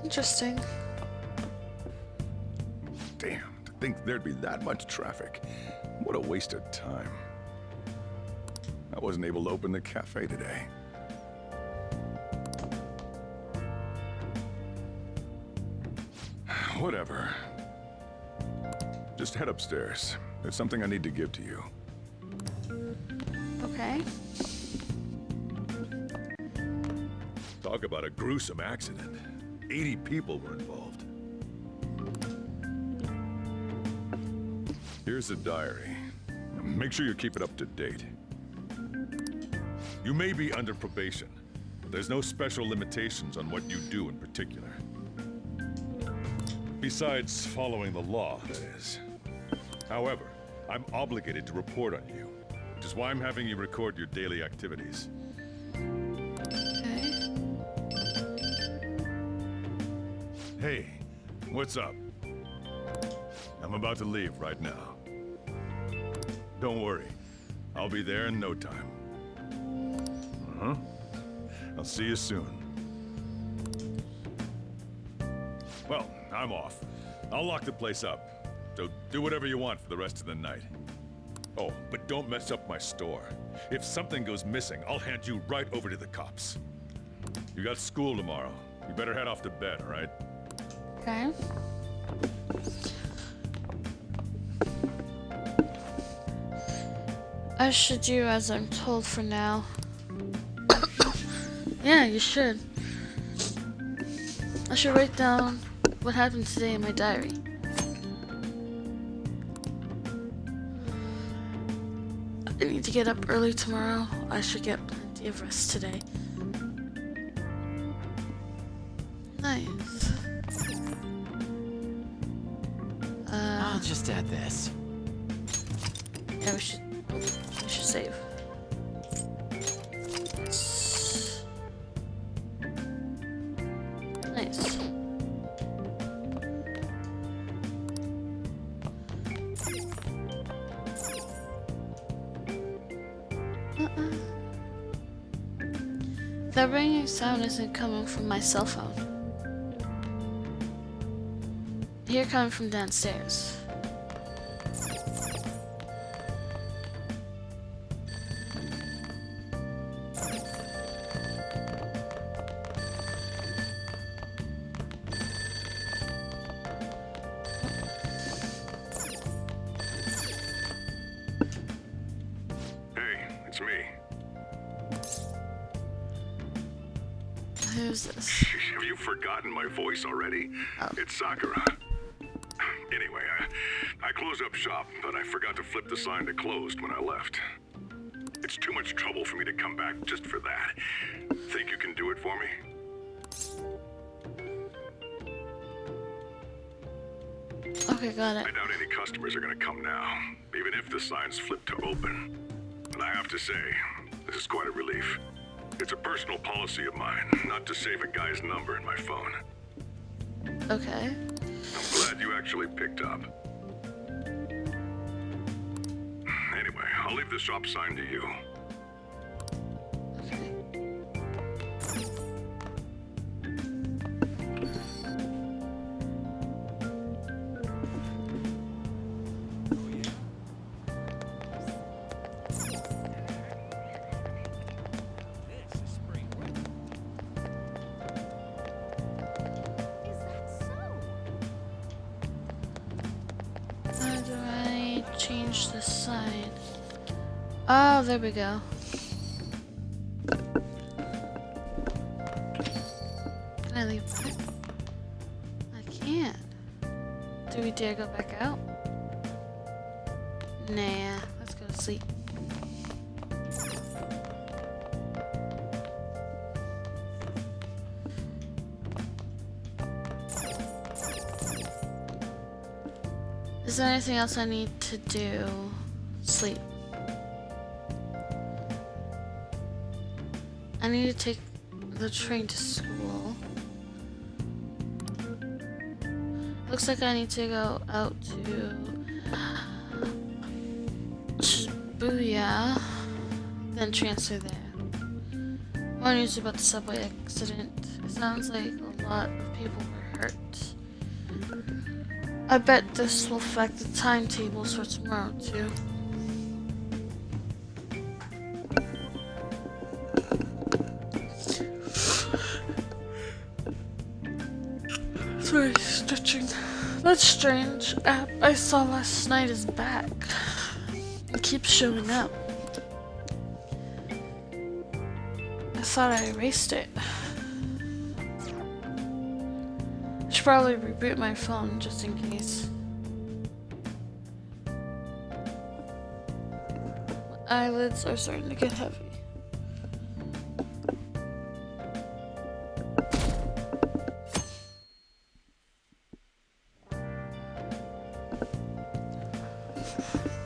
[SPEAKER 1] Interesting.
[SPEAKER 17] Damn, to think there'd be that much traffic. What a waste of time. I wasn't able to open the cafe today. Whatever. Just head upstairs. There's something I need to give to you.
[SPEAKER 1] Okay.
[SPEAKER 18] Talk about a gruesome accident. 80 people were involved. Here's a diary. Make sure you keep it up to date. You may be under probation, but there's no special limitations on what you do in particular. Besides following the law, that is. However, I'm obligated to report on you, which is why I'm having you record your daily activities. Hey, what's up? I'm about to leave right now. Don't worry, I'll be there in no time. I'll see you soon. Well, I'm off. I'll lock the place up, so do whatever you want for the rest of the night. Oh, but don't mess up my store. If something goes missing, I'll hand you right over to the cops. You got school tomorrow. You better head off to bed, all right?
[SPEAKER 1] Okay. I should do as I'm told for now. Yeah, you should. I should write down what happened today in my diary. I need to get up early tomorrow. I should get plenty of rest today. Nice.
[SPEAKER 13] I'll just add this.
[SPEAKER 1] Yeah, we should save. Nice. That ringing sound isn't coming from my cell phone. Here coming from downstairs.
[SPEAKER 17] It's me.
[SPEAKER 1] Who's this?
[SPEAKER 17] Have you forgotten my voice already?
[SPEAKER 1] Oh.
[SPEAKER 17] It's Sakura. Anyway, I closed up shop, but I forgot to flip the sign to closed when I left. It's too much trouble for me to come back just for that. Think you can do it for me?
[SPEAKER 1] Okay, got it.
[SPEAKER 17] I doubt any customers are gonna come now, even if the sign's flipped to open. And I have to say, this is quite a relief. It's a personal policy of mine, not to save a guy's number in my phone.
[SPEAKER 1] Okay.
[SPEAKER 17] I'm glad you actually picked up. Anyway, I'll leave the shop sign to you.
[SPEAKER 1] How do I change the sign? Oh, there we go. Can I leave? I can't. Do we dare go back out? Nah, let's go to sleep. Is there anything else I need to do? Sleep. I need to take the train to school. Looks like I need to go out to Shibuya, then transfer there. More news about the subway accident. It sounds like a lot of people were hurt. I bet this will affect the timetables for tomorrow too. Sorry, stretching. That strange app I saw last night is back. It keeps showing up. I thought I erased it. I should probably reboot my phone just in case. My eyelids are starting to get heavy.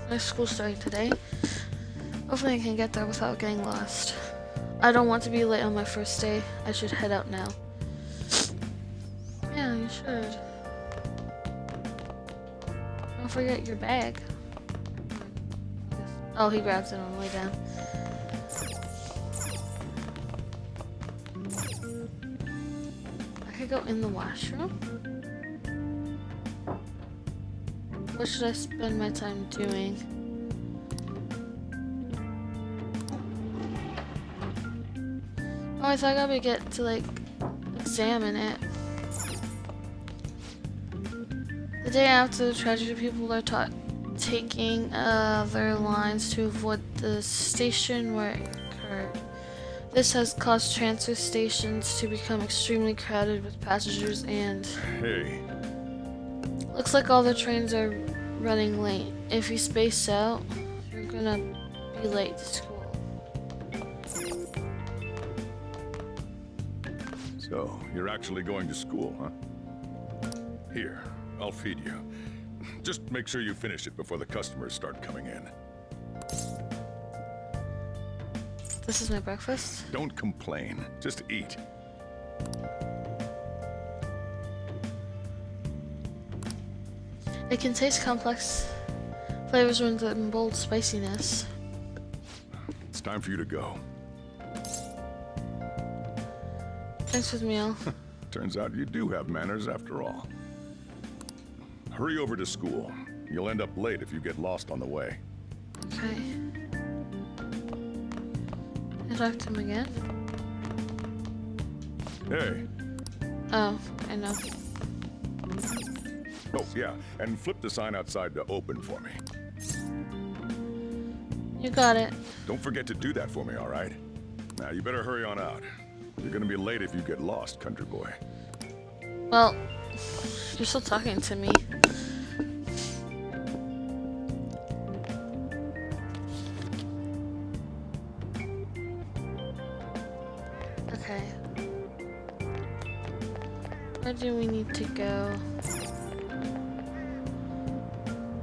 [SPEAKER 1] My school's starting today. Hopefully I can get there without getting lost. I don't want to be late on my first day. I should head out now. Yeah, you should. Don't forget your bag. Oh, he grabs it on the way down. I could go in the washroom. What should I spend my time doing? Oh, I thought I would get to like examine it. The day after the tragedy, people are taking their lines to avoid the station where it occurred. This has caused transfer stations to become extremely crowded with passengers and...
[SPEAKER 17] Hey.
[SPEAKER 1] Looks like all the trains are running late. If you space out, you're gonna be late to school.
[SPEAKER 17] So, you're actually going to school, huh? Here, I'll feed you. Just make sure you finish it before the customers start coming in.
[SPEAKER 1] This is my breakfast?
[SPEAKER 17] Don't complain. Just eat.
[SPEAKER 1] It can taste complex flavors with a bold spiciness.
[SPEAKER 17] It's time for you to go.
[SPEAKER 1] Thanks for the meal.
[SPEAKER 18] Turns out you do have manners after all. Hurry over to school. You'll end up late if you get lost on the way.
[SPEAKER 1] Okay. I talked to him again.
[SPEAKER 18] Hey.
[SPEAKER 1] Oh, I know.
[SPEAKER 18] Oh, yeah, and flip the sign outside to open for me.
[SPEAKER 1] You got it.
[SPEAKER 18] Don't forget to do that for me, all right? Now, you better hurry on out. You're gonna be late if you get lost, country boy.
[SPEAKER 1] Well, you're still talking to me. Okay. Where do we need to go?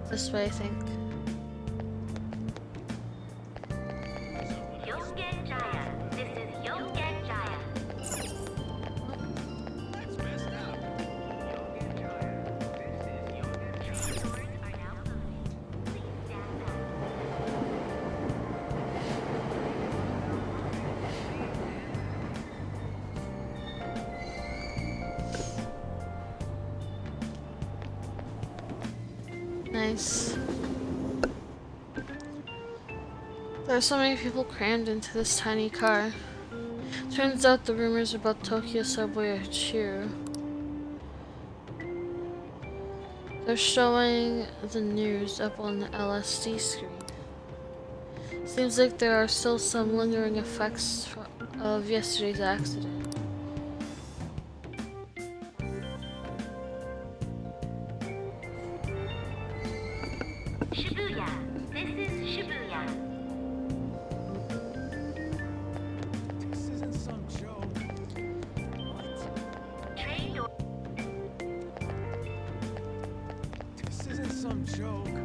[SPEAKER 1] This way, I think. Nice. There are so many people crammed into this tiny car. Turns out the rumors about Tokyo subway are true. They're showing the news up on the LSD screen. Seems like there are still some lingering effects of yesterday's accident.
[SPEAKER 3] Shibuya. This is Shibuya.
[SPEAKER 19] This isn't some joke. What?
[SPEAKER 3] Train door.
[SPEAKER 19] This isn't some joke.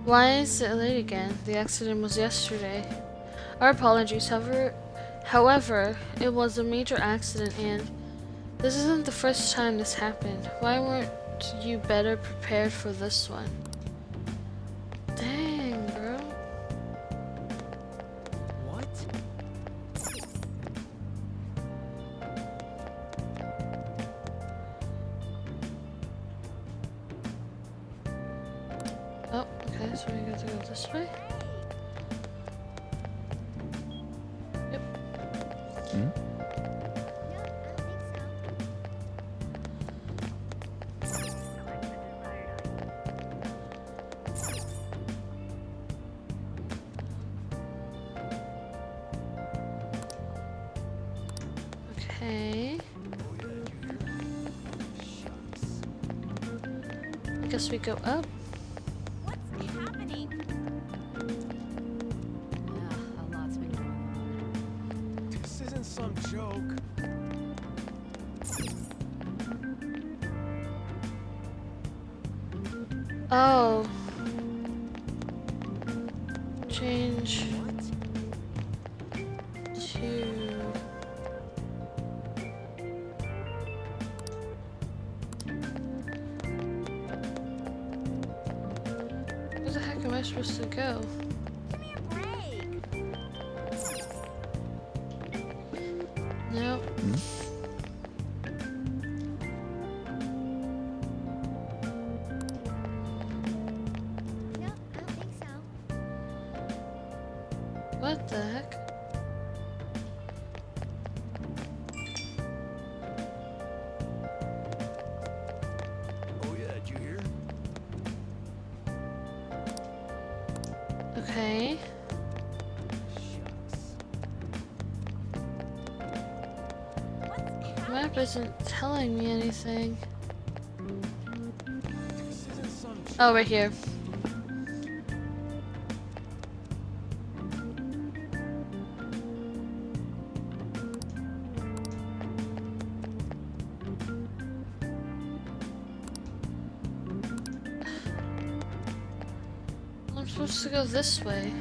[SPEAKER 1] Why is it late again? The accident was yesterday. Our apologies, however, it was a major accident and this isn't the first time this happened. Why weren't you better prepared for this one? Dang, bro.
[SPEAKER 19] What?
[SPEAKER 1] Oh, okay, so we got to go this way. Yep. Okay. I guess we go up.
[SPEAKER 11] What's happening?
[SPEAKER 8] Yeah, a lot's been going on.
[SPEAKER 19] This isn't some joke.
[SPEAKER 1] Oh. Change to... Where the heck am I supposed to go?
[SPEAKER 11] Give me a break.
[SPEAKER 1] No.
[SPEAKER 16] No, I don't think so.
[SPEAKER 1] What the heck?
[SPEAKER 9] Oh yeah, did you hear?
[SPEAKER 1] Okay. The map isn't telling me anything.
[SPEAKER 19] This isn't some joke.
[SPEAKER 1] Oh, right here. I'm supposed to go this way.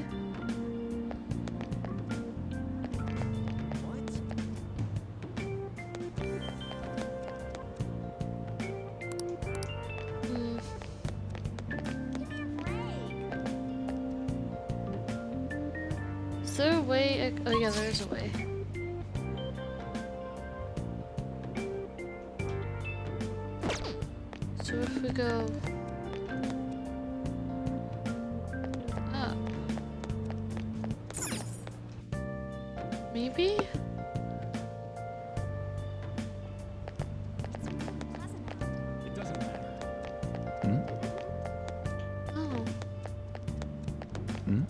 [SPEAKER 1] Hmm. Is there a way? Oh yeah, there is a way. So if we go up, maybe?
[SPEAKER 13] It doesn't matter.
[SPEAKER 1] Oh.
[SPEAKER 15] Hmm?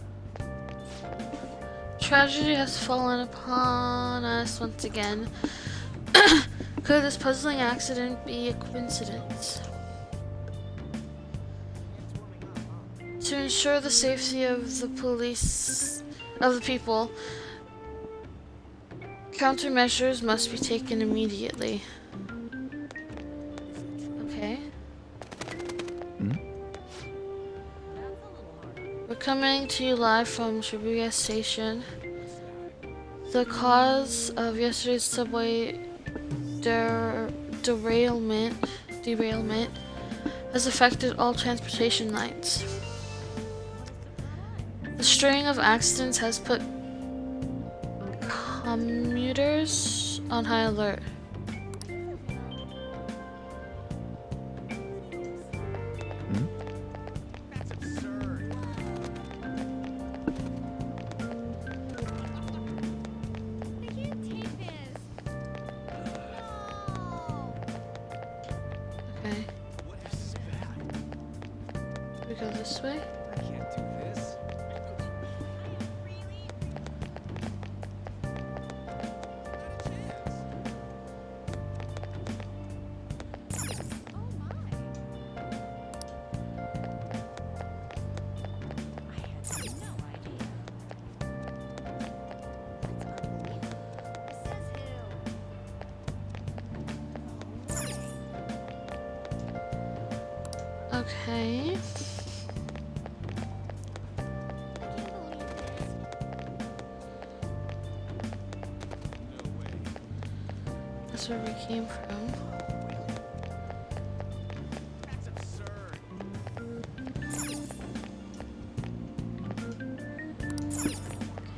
[SPEAKER 1] Tragedy has fallen upon us once again. Could this puzzling accident be a coincidence? To ensure the safety of the people, countermeasures must be taken immediately. Okay. We're coming to you live from Shibuya Station. The cause of yesterday's subway derailment has affected all transportation lines. The string of accidents has put commuters on high alert. Okay. We go this way?
[SPEAKER 13] I can't do this.
[SPEAKER 1] Okay. That's where we came from.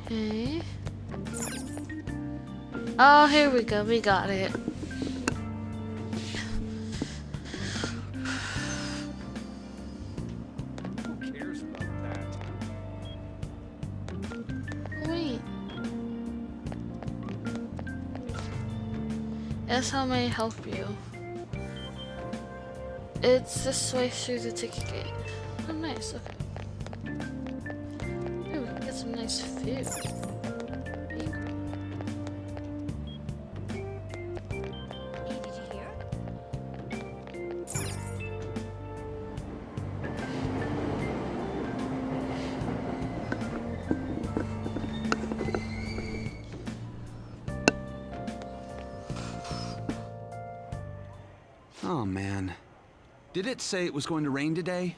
[SPEAKER 1] Okay. Oh, here we go. We got it.
[SPEAKER 13] Who cares about that?
[SPEAKER 1] Wait. Yes, how may I help you? It's this way through the ticket gate. Oh, nice. Okay. Ooh, we can get some nice food.
[SPEAKER 6] Oh man. Did it say it was going to rain today?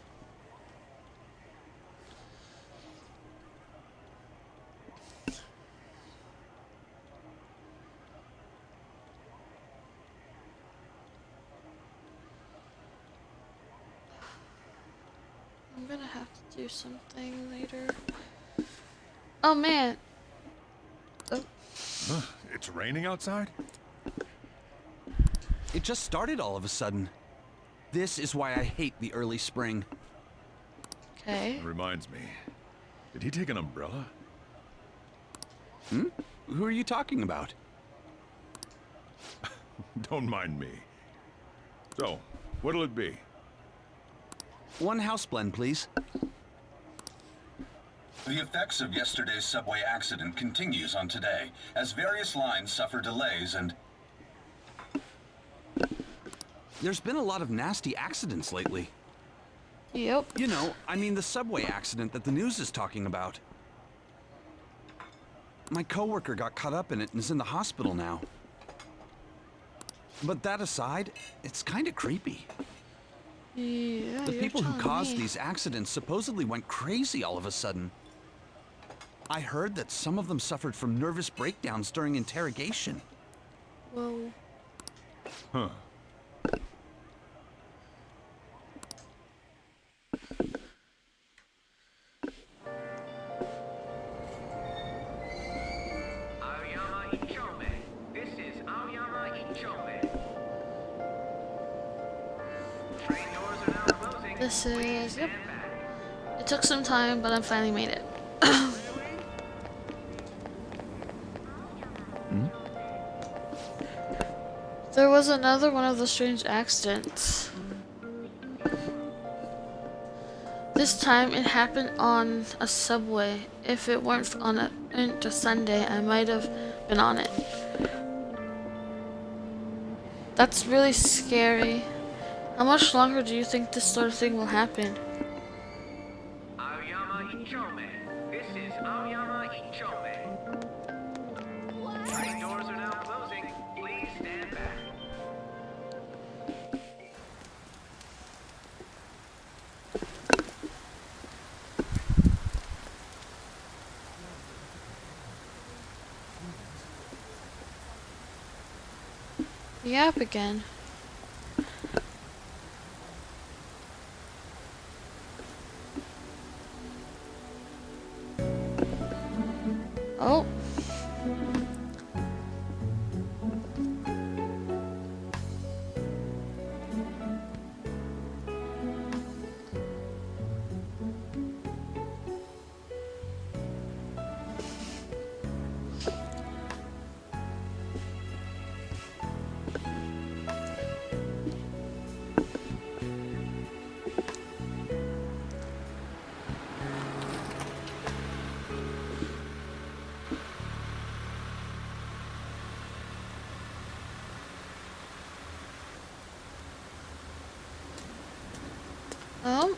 [SPEAKER 1] I'm gonna have to do something later. Oh man. Oh.
[SPEAKER 18] It's raining outside?
[SPEAKER 6] It just started all of a sudden. This is why I hate the early spring.
[SPEAKER 1] Okay.
[SPEAKER 18] It reminds me. Did he take an umbrella?
[SPEAKER 6] Hmm? Who are you talking about?
[SPEAKER 18] Don't mind me. So, what'll it be?
[SPEAKER 6] One house blend, please.
[SPEAKER 22] The effects of yesterday's subway accident continues on today, as various lines suffer delays and...
[SPEAKER 6] There's been a lot of nasty accidents lately.
[SPEAKER 1] Yep.
[SPEAKER 6] You know, I mean the subway accident that the news is talking about. My coworker got caught up in it and is in the hospital now. But that aside, it's kind of creepy.
[SPEAKER 1] Yeah,
[SPEAKER 6] The people who
[SPEAKER 1] telling
[SPEAKER 6] caused
[SPEAKER 1] me.
[SPEAKER 6] these accidents supposedly went crazy all of a sudden. I heard that some of them suffered from nervous breakdowns during interrogation.
[SPEAKER 1] Whoa.
[SPEAKER 18] Huh.
[SPEAKER 1] This is, yep. It took some time, but I finally made it. There was another one of the strange accidents. This time it happened on a subway. If it weren't on a Sunday, I might have been on it. That's really scary. How much longer do you think this sort of thing will happen?
[SPEAKER 4] This is Aoyama Ichome. Train doors are now closing. Please stand back.
[SPEAKER 1] The app again. Oh. Oh.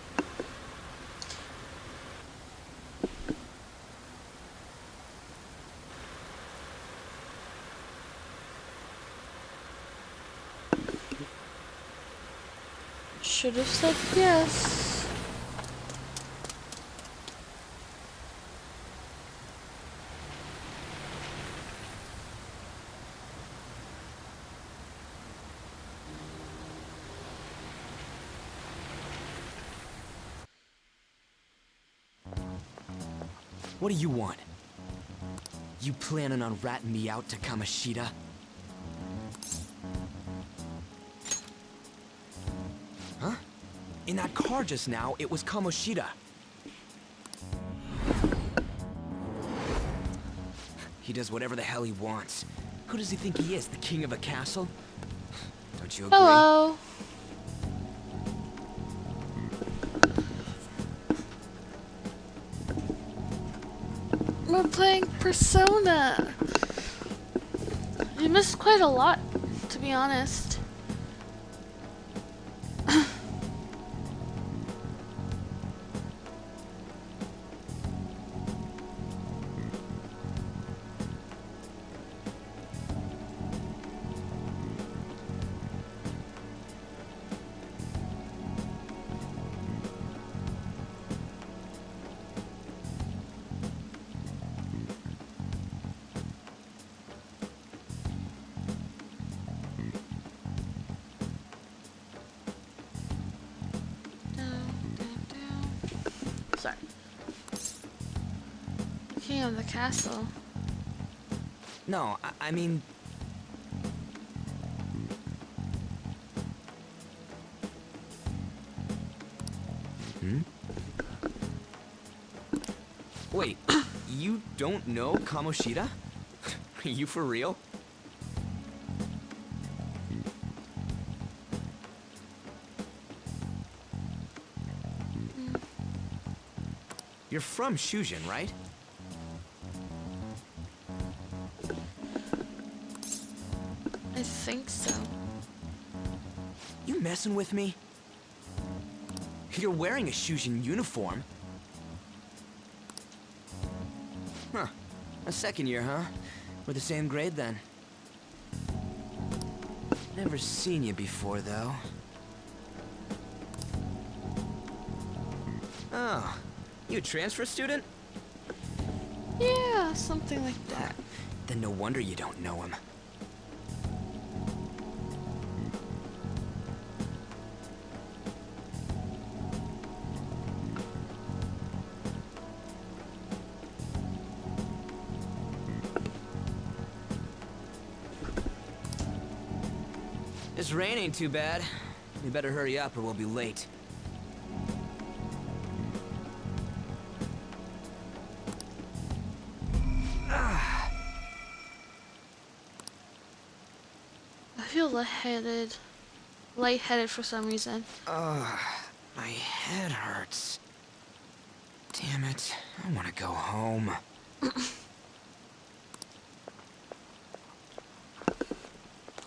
[SPEAKER 1] Should have said yes.
[SPEAKER 7] What do you want? You planning on ratting me out to Kamoshida? Huh? In that car just now, it was Kamoshida. He does whatever the hell he wants. Who does he think he is, the king of a castle? Don't you agree?
[SPEAKER 1] Hello. We're playing Persona. You missed quite a lot, to be honest. Sorry. King of the castle.
[SPEAKER 7] No, I mean... Wait, you don't know Kamoshida? Are you for real? You're from Shujin, right?
[SPEAKER 1] I think so.
[SPEAKER 7] You messing with me? You're wearing a Shujin uniform. Huh. A second year, huh? We're the same grade then. Never seen you before, though. Oh. You a transfer student?
[SPEAKER 1] Yeah, something like that.
[SPEAKER 7] Then no wonder you don't know him. This rain ain't too bad. We better hurry up or we'll be late.
[SPEAKER 1] lightheaded for some reason.
[SPEAKER 7] Ugh, my head hurts. Damn it, I want to go home.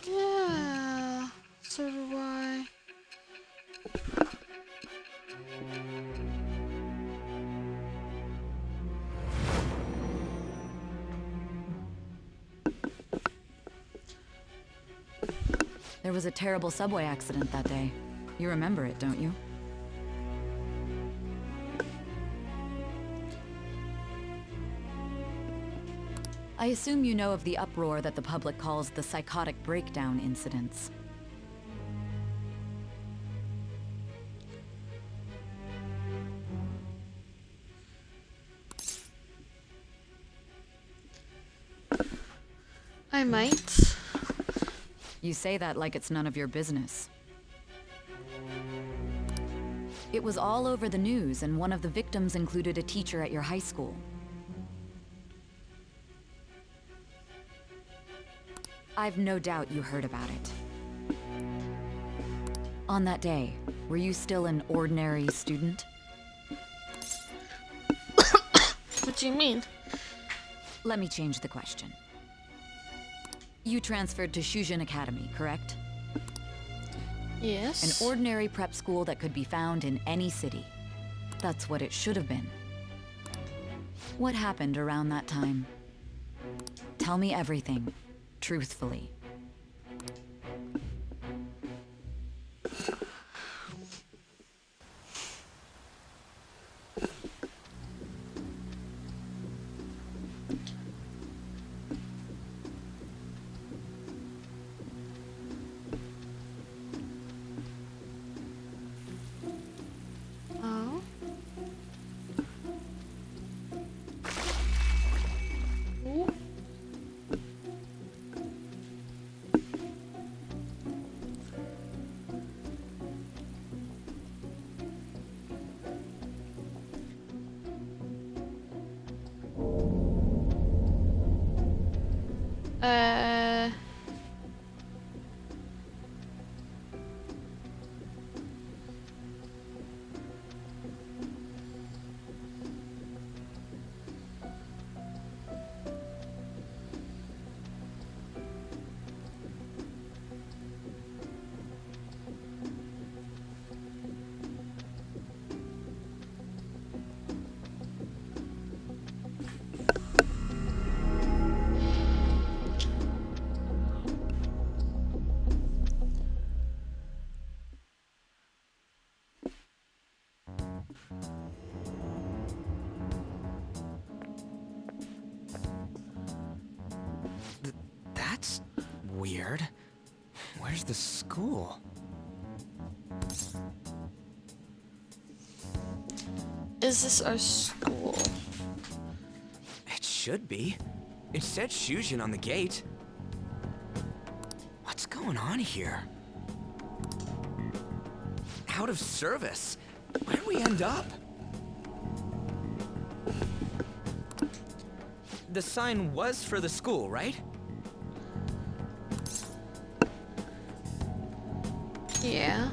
[SPEAKER 1] Yeah, so do I.
[SPEAKER 8] There was a terrible subway accident that day. You remember it, don't you? I assume you know of the uproar that the public calls the psychotic breakdown incidents.
[SPEAKER 1] I might.
[SPEAKER 8] You say that like it's none of your business. It was all over the news, and one of the victims included a teacher at your high school. I've no doubt you heard about it. On that day, were you still an ordinary student?
[SPEAKER 1] What do you mean?
[SPEAKER 8] Let me change the question. You transferred to Shujin Academy, correct?
[SPEAKER 1] Yes.
[SPEAKER 8] An ordinary prep school that could be found in any city. That's what it should have been. What happened around that time? Tell me everything, truthfully.
[SPEAKER 7] That's weird. Where's the school?
[SPEAKER 1] Is this our school?
[SPEAKER 7] It should be. It said Shujin on the gate. What's going on here? Out of service? Where'd we end up? The sign was for the school, right?
[SPEAKER 1] Yeah.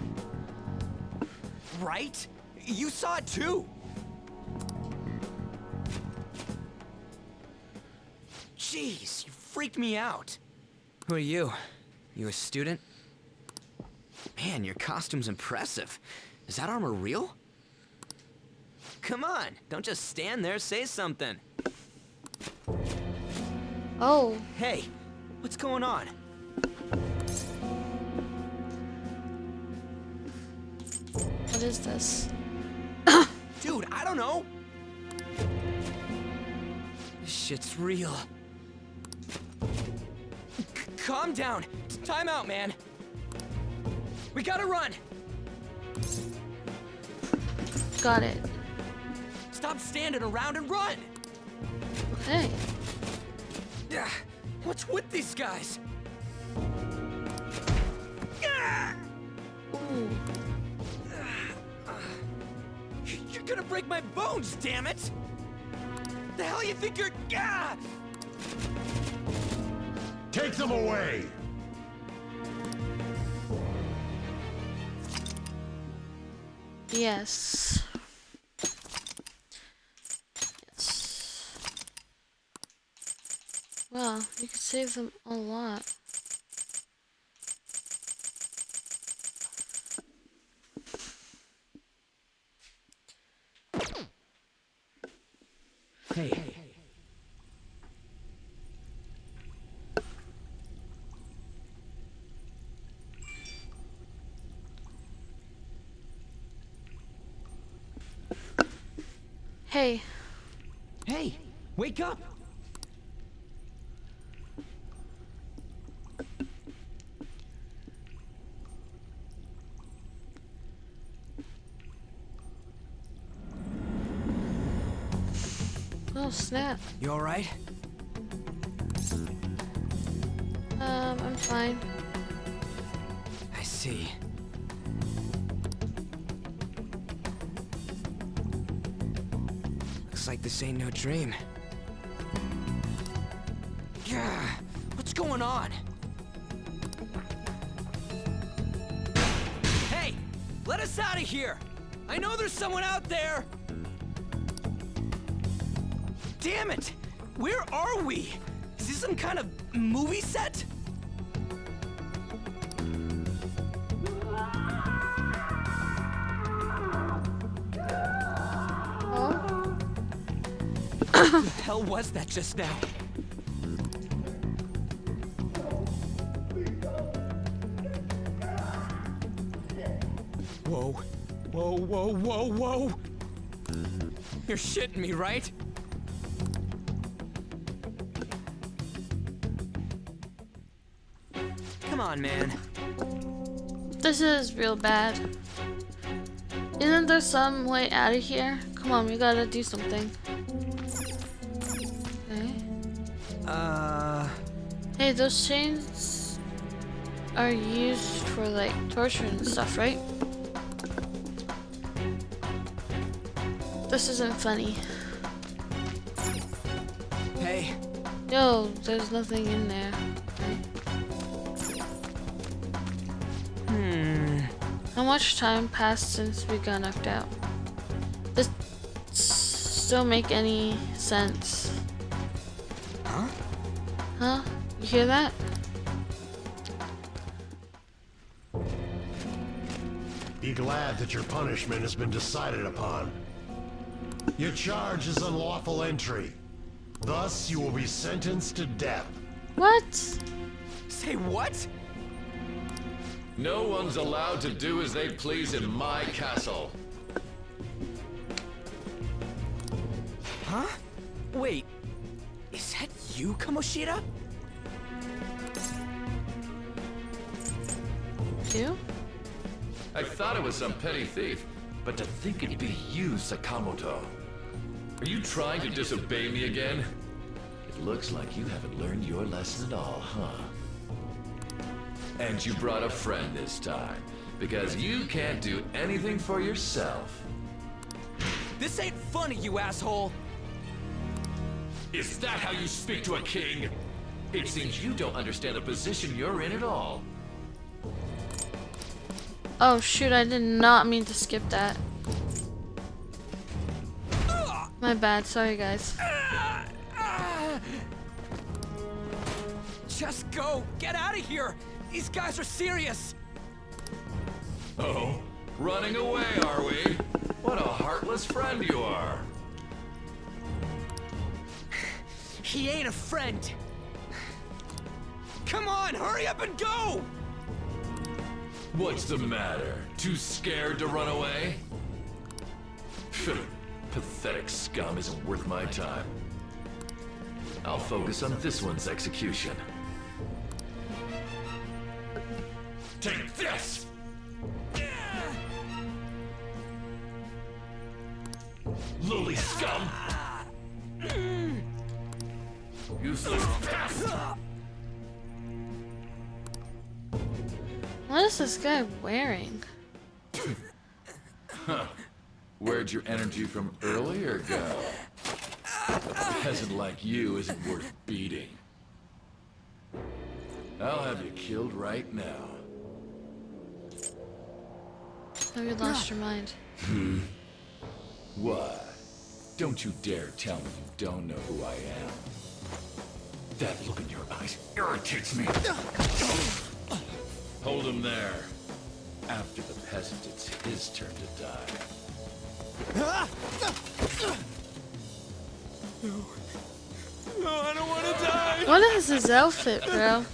[SPEAKER 7] Right? You saw it too! Jeez, you freaked me out. Who are you? You a student? Man, your costume's impressive. Is that armor real? Come on, don't just stand there, say something.
[SPEAKER 1] Oh.
[SPEAKER 7] Hey, what's going on?
[SPEAKER 1] What is this?
[SPEAKER 7] Dude, I don't know. This shit's real. Calm down. Time out, man. We gotta run.
[SPEAKER 1] Got it.
[SPEAKER 7] Stop standing around and run.
[SPEAKER 1] Okay.
[SPEAKER 7] Yeah. What's with these guys?
[SPEAKER 1] Ooh.
[SPEAKER 7] You're gonna break my bones, damn it! The hell you think you're...
[SPEAKER 9] Take them away!
[SPEAKER 1] Yes. Wow, you could save them a lot.
[SPEAKER 13] Hey.
[SPEAKER 1] Hey.
[SPEAKER 13] Hey, wake up!
[SPEAKER 1] Oh, snap.
[SPEAKER 7] You alright?
[SPEAKER 1] I'm fine.
[SPEAKER 7] I see. Looks like this ain't no dream. Yeah, what's going on? Hey, let us out of here! I know there's someone out there! Damn it! Where are we? Is this some kind of movie set? What the hell was that just now? Whoa. Whoa, whoa, whoa, whoa! You're shitting me, right? Come on, man.
[SPEAKER 1] This is real bad. Isn't there some way out of here? Come on, we gotta do something. Okay. Hey, those chains are used for like torture and stuff, right? This isn't funny.
[SPEAKER 7] Hey.
[SPEAKER 1] Yo, there's nothing in there. How much time passed since we got knocked out? This don't make any sense.
[SPEAKER 7] Huh?
[SPEAKER 1] Huh? You hear that?
[SPEAKER 10] Be glad that your punishment has been decided upon. Your charge is unlawful entry. Thus, you will be sentenced to death.
[SPEAKER 1] What?
[SPEAKER 7] Say what?
[SPEAKER 5] No one's allowed to do as they please in my castle.
[SPEAKER 7] Huh? Wait, is that you, Kamoshida?
[SPEAKER 1] You?
[SPEAKER 5] I thought it was some petty thief, but to think it'd be you, Sakamoto. Are you trying to disobey me again? It looks like you haven't learned your lesson at all, huh? And you brought a friend this time, because you can't do anything for yourself.
[SPEAKER 7] This ain't funny, you asshole!
[SPEAKER 5] Is that how you speak to a king? It seems you don't understand the position you're in at all.
[SPEAKER 1] Oh shoot, I did not mean to skip that. My bad, sorry guys.
[SPEAKER 7] Just go! Get out of here! These guys are serious!
[SPEAKER 5] Oh, running away, are we? What a heartless friend you are.
[SPEAKER 7] He ain't a friend! Come on, hurry up and go!
[SPEAKER 5] What's the matter? Too scared to run away? Pathetic scum isn't worth my time. I'll focus on this one's execution. Take this! Lily scum! Useless pest!
[SPEAKER 1] What is this guy wearing?
[SPEAKER 5] Huh. Where'd your energy from earlier go? A peasant like you isn't worth beating. I'll have you killed right now.
[SPEAKER 1] Have you lost your mind?
[SPEAKER 5] What? Don't you dare tell me you don't know who I am. That look in your eyes irritates me. Hold him there. After the peasant, it's his turn to die.
[SPEAKER 19] No, I don't want to die!
[SPEAKER 1] What is his outfit, bro?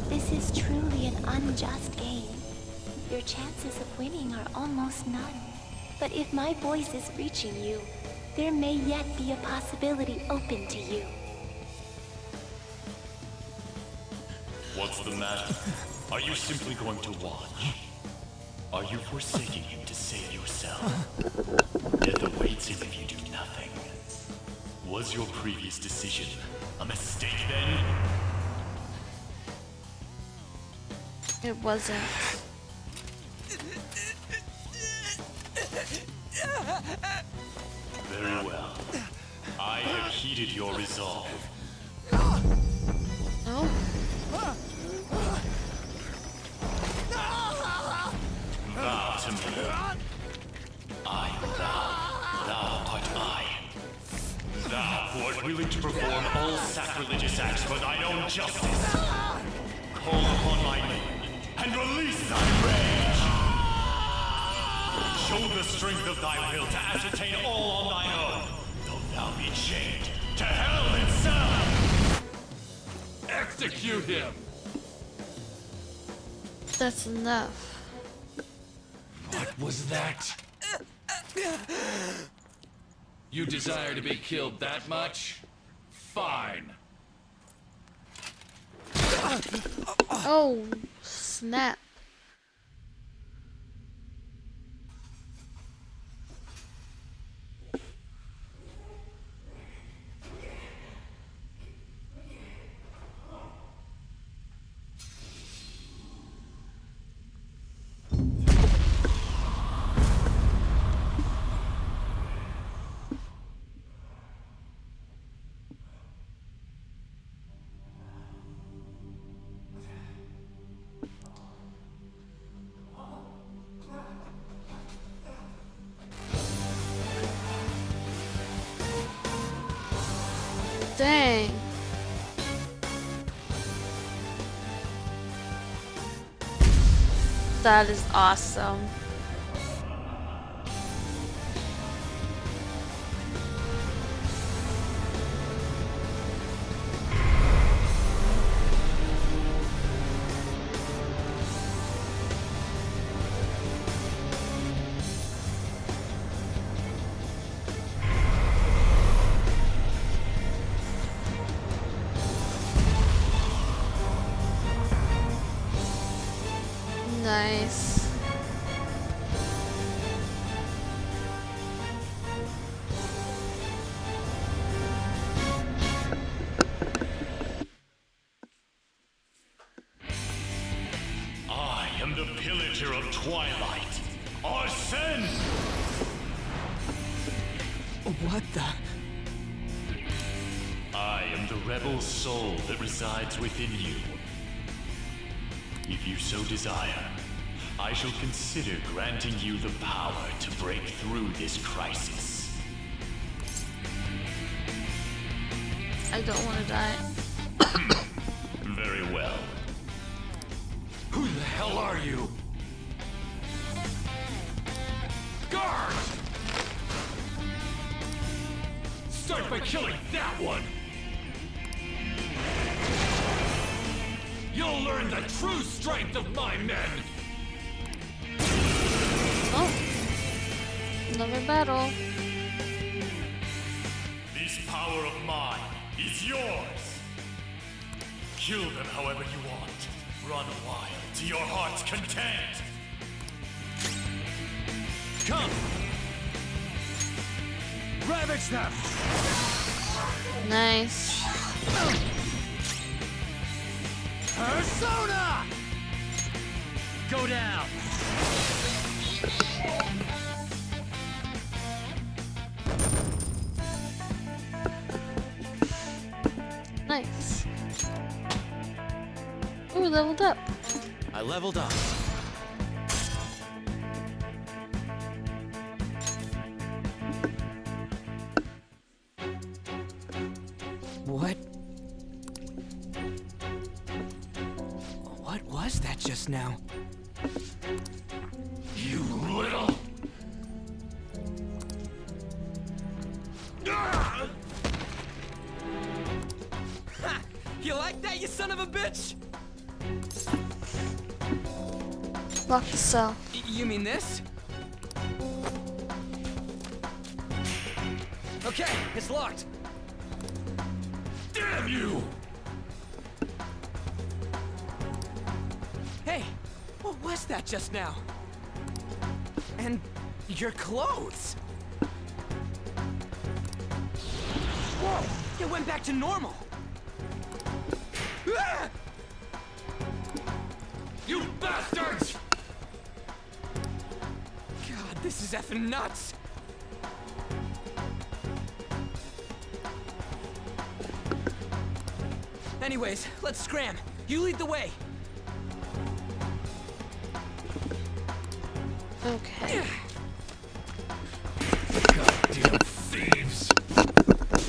[SPEAKER 11] This is truly an unjust game. Your chances of winning are almost none. But if my voice is reaching you, there may yet be a possibility open to you.
[SPEAKER 2] What's the matter? Are you simply going to watch? Are you forsaking him to save yourself? Death awaits him if you do nothing. Was your previous decision a mistake then?
[SPEAKER 1] It wasn't.
[SPEAKER 2] Very well. I have heeded your resolve.
[SPEAKER 1] Oh.
[SPEAKER 2] Vow to me. I am thou. Thou art I. Thou who art willing to perform all sacrilegious acts for thine own justice. Call upon my name and release thy rage. Show the strength of thy will to ascertain all on thine own, though thou be chained to hell itself.
[SPEAKER 5] Execute him!
[SPEAKER 1] That's enough.
[SPEAKER 5] What was that? You desire to be killed that much? Fine.
[SPEAKER 1] Oh, snap. Dang. That is awesome. Nice.
[SPEAKER 2] I am the pillager of Twilight, Arsene!
[SPEAKER 7] What the?
[SPEAKER 2] I am the rebel soul that resides within you. If you so desire, I shall consider granting you the power to break through this crisis.
[SPEAKER 1] I don't want to die.
[SPEAKER 2] Very well.
[SPEAKER 5] Who the hell are you? Guard! Start by killing that one! You'll learn the true strength of my men!
[SPEAKER 1] Oh. Another battle.
[SPEAKER 2] This power of mine is yours. Kill them however you want. Run wild to your heart's content.
[SPEAKER 19] Come! Ravage them!
[SPEAKER 1] Nice.
[SPEAKER 19] Persona! Go down!
[SPEAKER 1] Nice. Ooh, leveled up.
[SPEAKER 7] I leveled up. What? What was that just now?
[SPEAKER 5] You little...
[SPEAKER 7] Ha! You like that, you son of a bitch?
[SPEAKER 1] Lock the cell.
[SPEAKER 7] You mean this? Okay, it's locked.
[SPEAKER 5] Damn you!
[SPEAKER 7] Hey, what was that just now? And your clothes. Whoa, it went back to normal. Ah!
[SPEAKER 5] You bastards!
[SPEAKER 7] God, this is effing nuts. Anyways, let's scram. You lead the way.
[SPEAKER 1] Okay.
[SPEAKER 5] Goddamn thieves!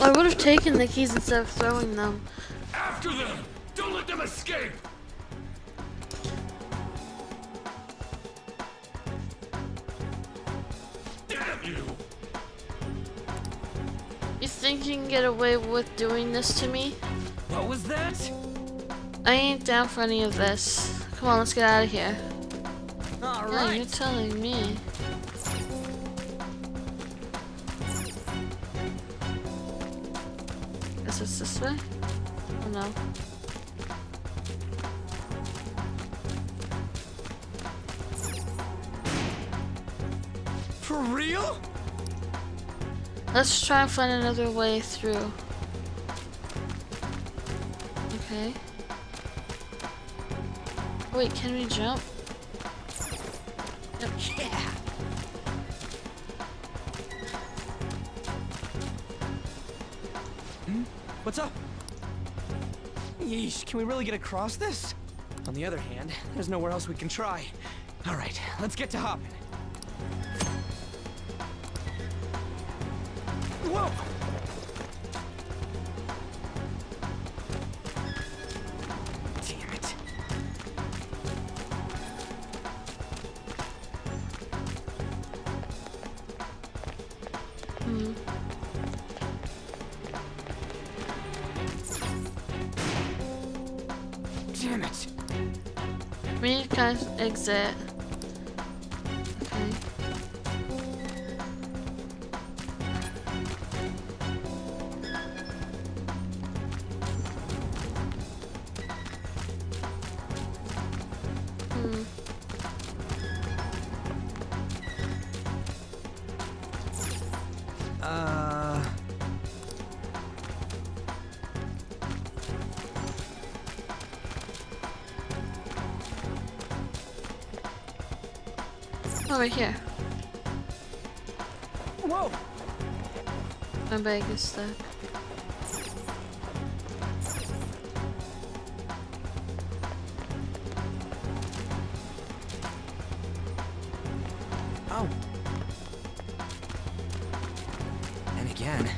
[SPEAKER 1] I would have taken the keys instead of throwing them.
[SPEAKER 5] After them! Don't let them escape! Damn you!
[SPEAKER 1] You think you can get away with doing this to me?
[SPEAKER 7] What was that?
[SPEAKER 1] I ain't down for any of this. Come on, let's get out of here.
[SPEAKER 7] All
[SPEAKER 1] Yeah,
[SPEAKER 7] right.
[SPEAKER 1] you're telling me. Guess it's this way? Oh no.
[SPEAKER 7] For real?
[SPEAKER 1] Let's try and find another way through. Okay. Wait, can we jump? Yep.
[SPEAKER 7] Yeah. What's up? Yeesh, can we really get across this? On the other hand, there's nowhere else we can try. All right, let's get to hopping. Whoa! Damn it. Damn it.
[SPEAKER 1] We can exit. Okay. Over here.
[SPEAKER 7] Whoa!
[SPEAKER 1] My bag is stuck.
[SPEAKER 7] Oh. And again.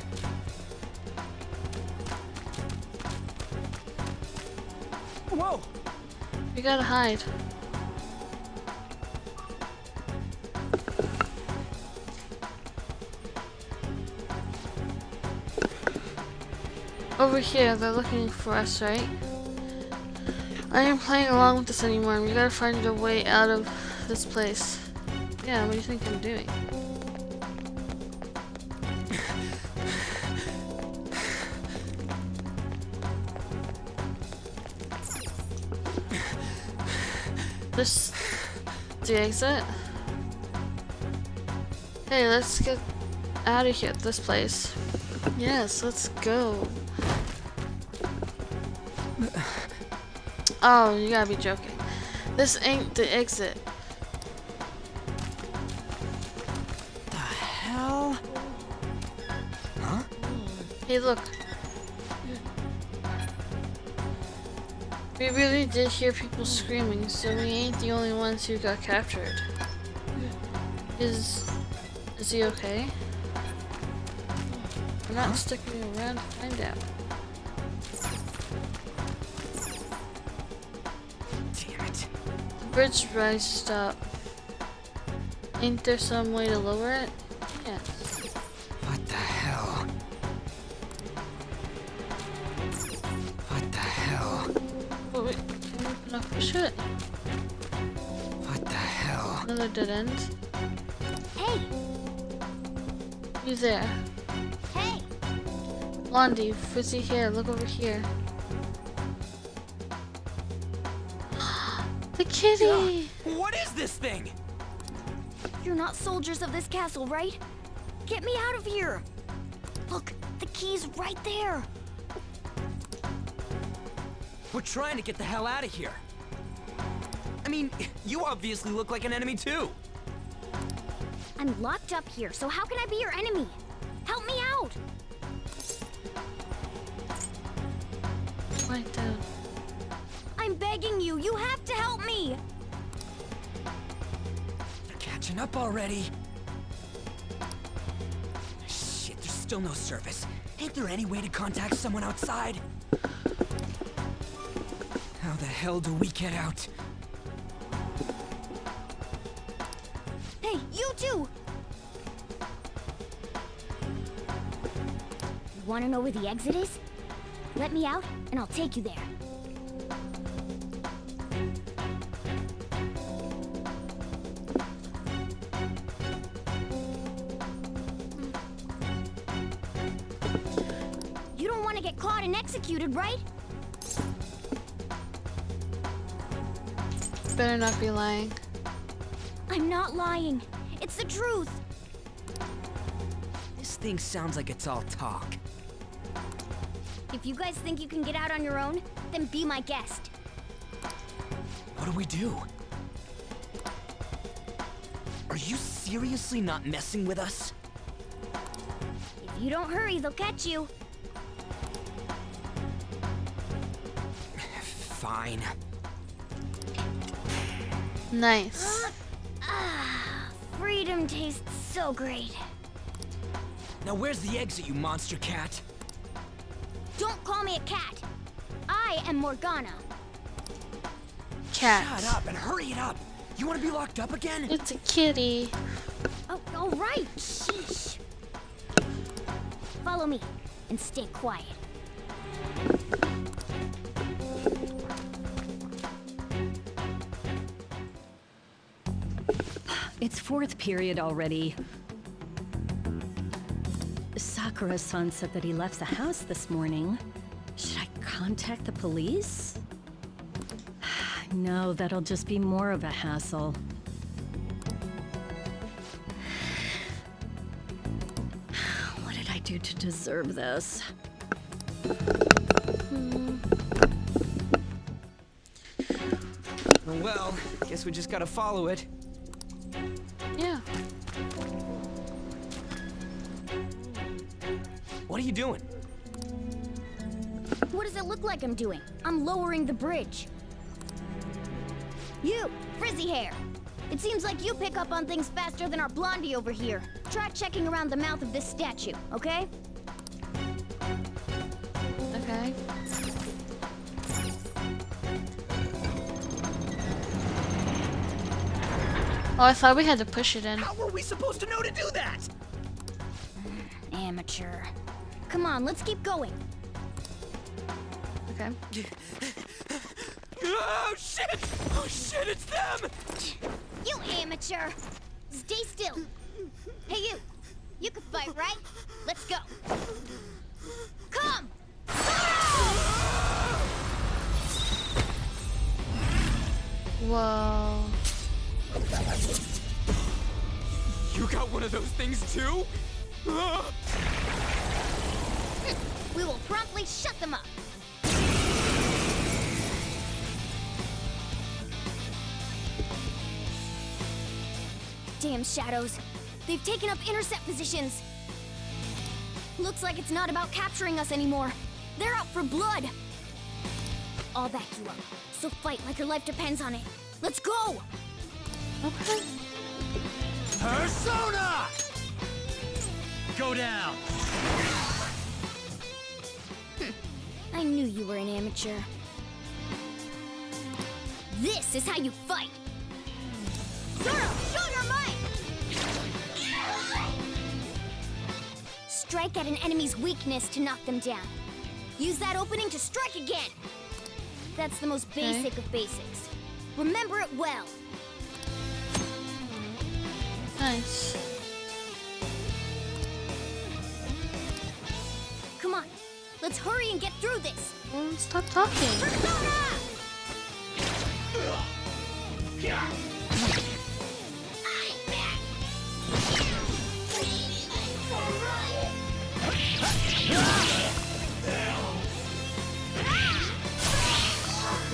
[SPEAKER 7] Whoa!
[SPEAKER 1] We gotta hide. Over here, they're looking for us, right? I ain't playing along with this anymore. We gotta find a way out of this place. Yeah, what do you think I'm doing? This the exit? Hey, let's get out of here, this place. Yes, let's go. Oh, you gotta be joking. This ain't the exit.
[SPEAKER 7] The hell? Huh?
[SPEAKER 1] Hey, look. We really did hear people screaming, so we ain't the only ones who got captured. Is he okay? We're not sticking around to find out. bridge raised up. Ain't there some way to lower it? Yes.
[SPEAKER 7] What the hell? What the hell?
[SPEAKER 1] Oh, wait, can you open up? Push it.
[SPEAKER 7] What the hell?
[SPEAKER 1] Another dead end.
[SPEAKER 3] Hey!
[SPEAKER 1] You there?
[SPEAKER 3] Hey!
[SPEAKER 1] Blondie, frizzy hair, look over here. The kitty!
[SPEAKER 7] What is this thing?
[SPEAKER 21] You're not soldiers of this castle, right? Get me out of here! Look, the key's right there!
[SPEAKER 7] We're trying to get the hell out of here. I mean, you obviously look like an enemy too.
[SPEAKER 21] I'm locked up here, so how can I be your enemy? Help me out!
[SPEAKER 1] Right down.
[SPEAKER 21] I'm begging you, you have to help me!
[SPEAKER 7] They're catching up already. Shit, there's still no service. Ain't there any way to contact someone outside? How the hell do we get out?
[SPEAKER 21] Hey, you too!
[SPEAKER 3] You wanna know where the exit is? Let me out, and I'll take you there.
[SPEAKER 21] You don't want to get caught and executed, right?
[SPEAKER 1] Better not be lying.
[SPEAKER 21] I'm not lying. It's the truth.
[SPEAKER 7] This thing sounds like it's all talk.
[SPEAKER 3] If you guys think you can get out on your own, then be my guest.
[SPEAKER 7] What do we do? Are you seriously not messing with us?
[SPEAKER 3] If you don't hurry, they'll catch you.
[SPEAKER 7] Fine.
[SPEAKER 1] Nice.
[SPEAKER 3] Freedom tastes so great.
[SPEAKER 7] Now where's the exit, you monster cat?
[SPEAKER 3] Don't call me a cat. I am Morgana.
[SPEAKER 1] Cat.
[SPEAKER 7] Shut up and hurry it up. You want to be locked up again?
[SPEAKER 1] It's a kitty.
[SPEAKER 3] Oh, all right. Sheesh. Follow me and stay quiet.
[SPEAKER 21] It's fourth period already. Sakura-san said that he left the house this morning. Should I contact the police? No, that'll just be more of a hassle. What did I do to deserve this?
[SPEAKER 7] Well, guess we just gotta follow it.
[SPEAKER 1] Yeah.
[SPEAKER 7] What are you doing?
[SPEAKER 3] What does it look like I'm doing? I'm lowering the bridge. You, frizzy hair. It seems like you pick up on things faster than our blondie over here. Try checking around the mouth of this statue, okay?
[SPEAKER 1] Okay. Oh, I thought we had to push it in.
[SPEAKER 7] How were we supposed to know to do that?
[SPEAKER 3] Amateur. Come on, let's keep going.
[SPEAKER 1] Okay.
[SPEAKER 7] Oh shit! Oh shit, it's them!
[SPEAKER 3] You amateur! Stay still. Hey you! You can fight, right? Let's go. Come!
[SPEAKER 1] Whoa.
[SPEAKER 7] You got one of those things too?
[SPEAKER 3] We will promptly shut them up. Damn shadows. They've taken up intercept positions. Looks like it's not about capturing us anymore. They're out for blood. I'll back you up. So fight like your life depends on it. Let's go!
[SPEAKER 1] Okay.
[SPEAKER 14] Persona! Go down!
[SPEAKER 3] I knew you were an amateur. This is how you fight!
[SPEAKER 12] strike at an enemy's weakness to knock them down. Use that opening to strike again. That's the most basic of basics. Remember it well.
[SPEAKER 1] Nice.
[SPEAKER 12] Come on, let's hurry and get through this.
[SPEAKER 1] Stop talking.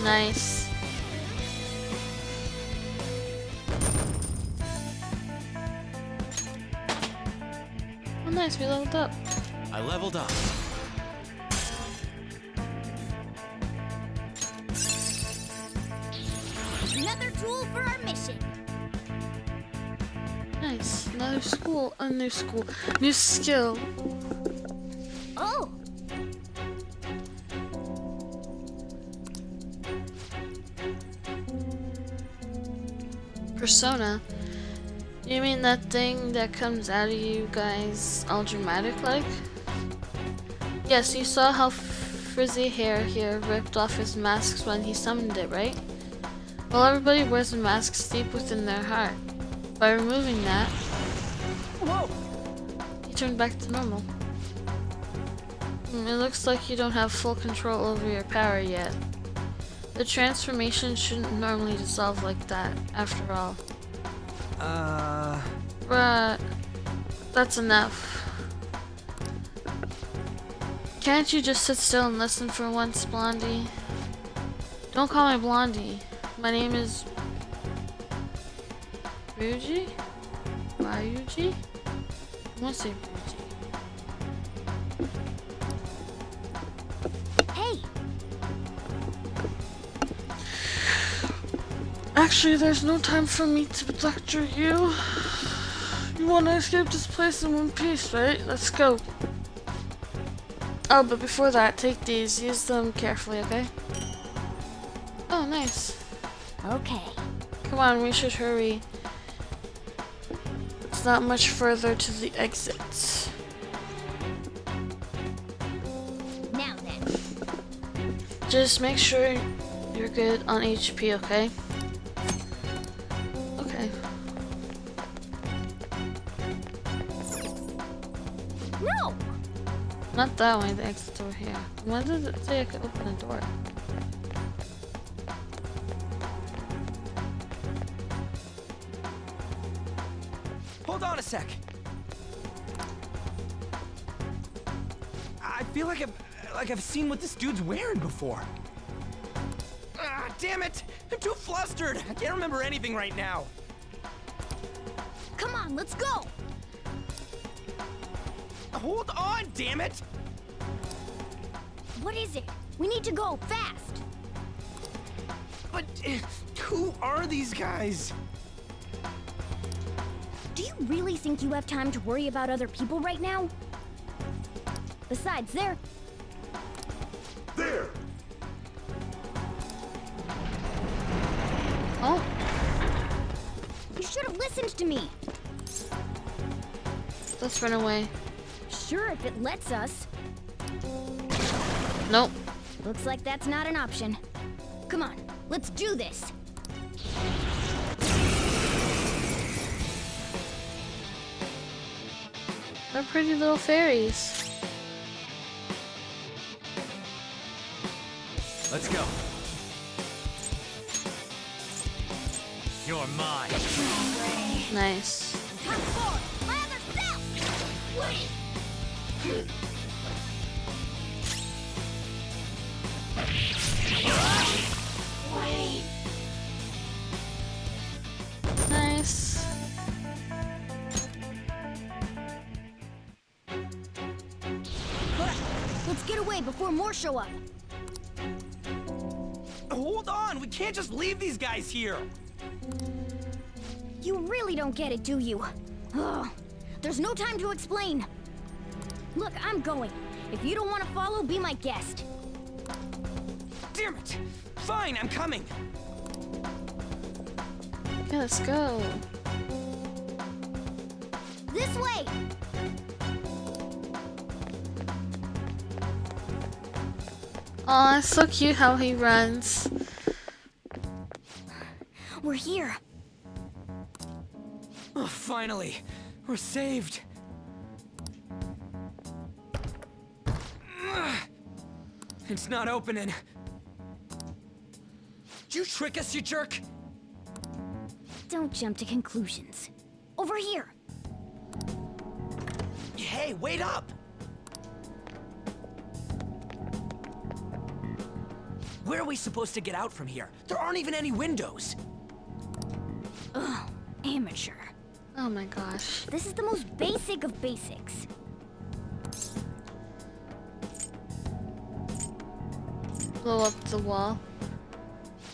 [SPEAKER 1] Nice. Oh, nice. We leveled up.
[SPEAKER 7] I leveled up.
[SPEAKER 12] Another tool for our mission.
[SPEAKER 1] Nice. Another school. A new school. New skill.
[SPEAKER 12] Oh.
[SPEAKER 1] Persona? You mean that thing that comes out of you guys all dramatic like? Yes, you saw how frizzy hair here ripped off his masks when he summoned it, right? Well, everybody wears masks deep within their heart. By removing that,
[SPEAKER 7] Whoa!
[SPEAKER 1] he turned back to normal. It looks like you don't have full control over your power yet. The transformation shouldn't normally dissolve like that, after all. Right. That's enough. Can't you just sit still and listen for once, Blondie? Don't call me Blondie. My name is... Ryuji? Ryuji? I want to say Ryuji.
[SPEAKER 12] Hey!
[SPEAKER 1] Actually, there's no time for me to lecture you. You want to escape this place in one piece, right? Let's go. Oh, but before that, take these. Use them carefully, okay? Oh, nice.
[SPEAKER 12] Okay.
[SPEAKER 1] Come on, we should hurry. It's not much further to the exit.
[SPEAKER 12] Now then.
[SPEAKER 1] Just make sure you're good on HP, okay? Okay.
[SPEAKER 12] No!
[SPEAKER 1] Not that way, the exit's over here. Why does it say I could open a door?
[SPEAKER 7] Hold on a sec. I feel like I've seen what this dude's wearing before. Ah, damn it! I'm too flustered. I can't remember anything right now.
[SPEAKER 12] Come on, let's go!
[SPEAKER 7] Hold on, damn it!
[SPEAKER 12] What is it? We need to go, fast!
[SPEAKER 7] But who are these guys?
[SPEAKER 12] Do you really think you have time to worry about other people right now? Besides, they're...
[SPEAKER 10] There!
[SPEAKER 1] Oh.
[SPEAKER 12] You should have listened to me!
[SPEAKER 1] Let's run away.
[SPEAKER 12] Sure, if it lets us.
[SPEAKER 1] Nope.
[SPEAKER 12] Looks like that's not an option. Come on, let's do this!
[SPEAKER 1] They're pretty little fairies.
[SPEAKER 14] Let's go. You're mine.
[SPEAKER 1] Nice.
[SPEAKER 12] Come forward! My other self! Wait! Wait!
[SPEAKER 1] Nice.
[SPEAKER 12] Let's get away before more show up.
[SPEAKER 7] Hold on, we can't just leave these guys here.
[SPEAKER 12] You really don't get it, do you? Ugh. There's no time to explain. Look, I'm going. If you don't want to follow, be my guest.
[SPEAKER 7] Damn it! Fine, I'm coming.
[SPEAKER 1] Yeah, let's go.
[SPEAKER 12] This way!
[SPEAKER 1] Aw, it's so cute how he runs.
[SPEAKER 12] We're here.
[SPEAKER 7] Oh, finally! We're saved! It's not opening. Did you trick us, you jerk?
[SPEAKER 12] Don't jump to conclusions. Over here.
[SPEAKER 7] Hey, wait up! Where are we supposed to get out from here? There aren't even any windows.
[SPEAKER 12] Ugh, amateur.
[SPEAKER 1] Oh my gosh.
[SPEAKER 12] This is the most basic of basics.
[SPEAKER 1] Blow up the wall.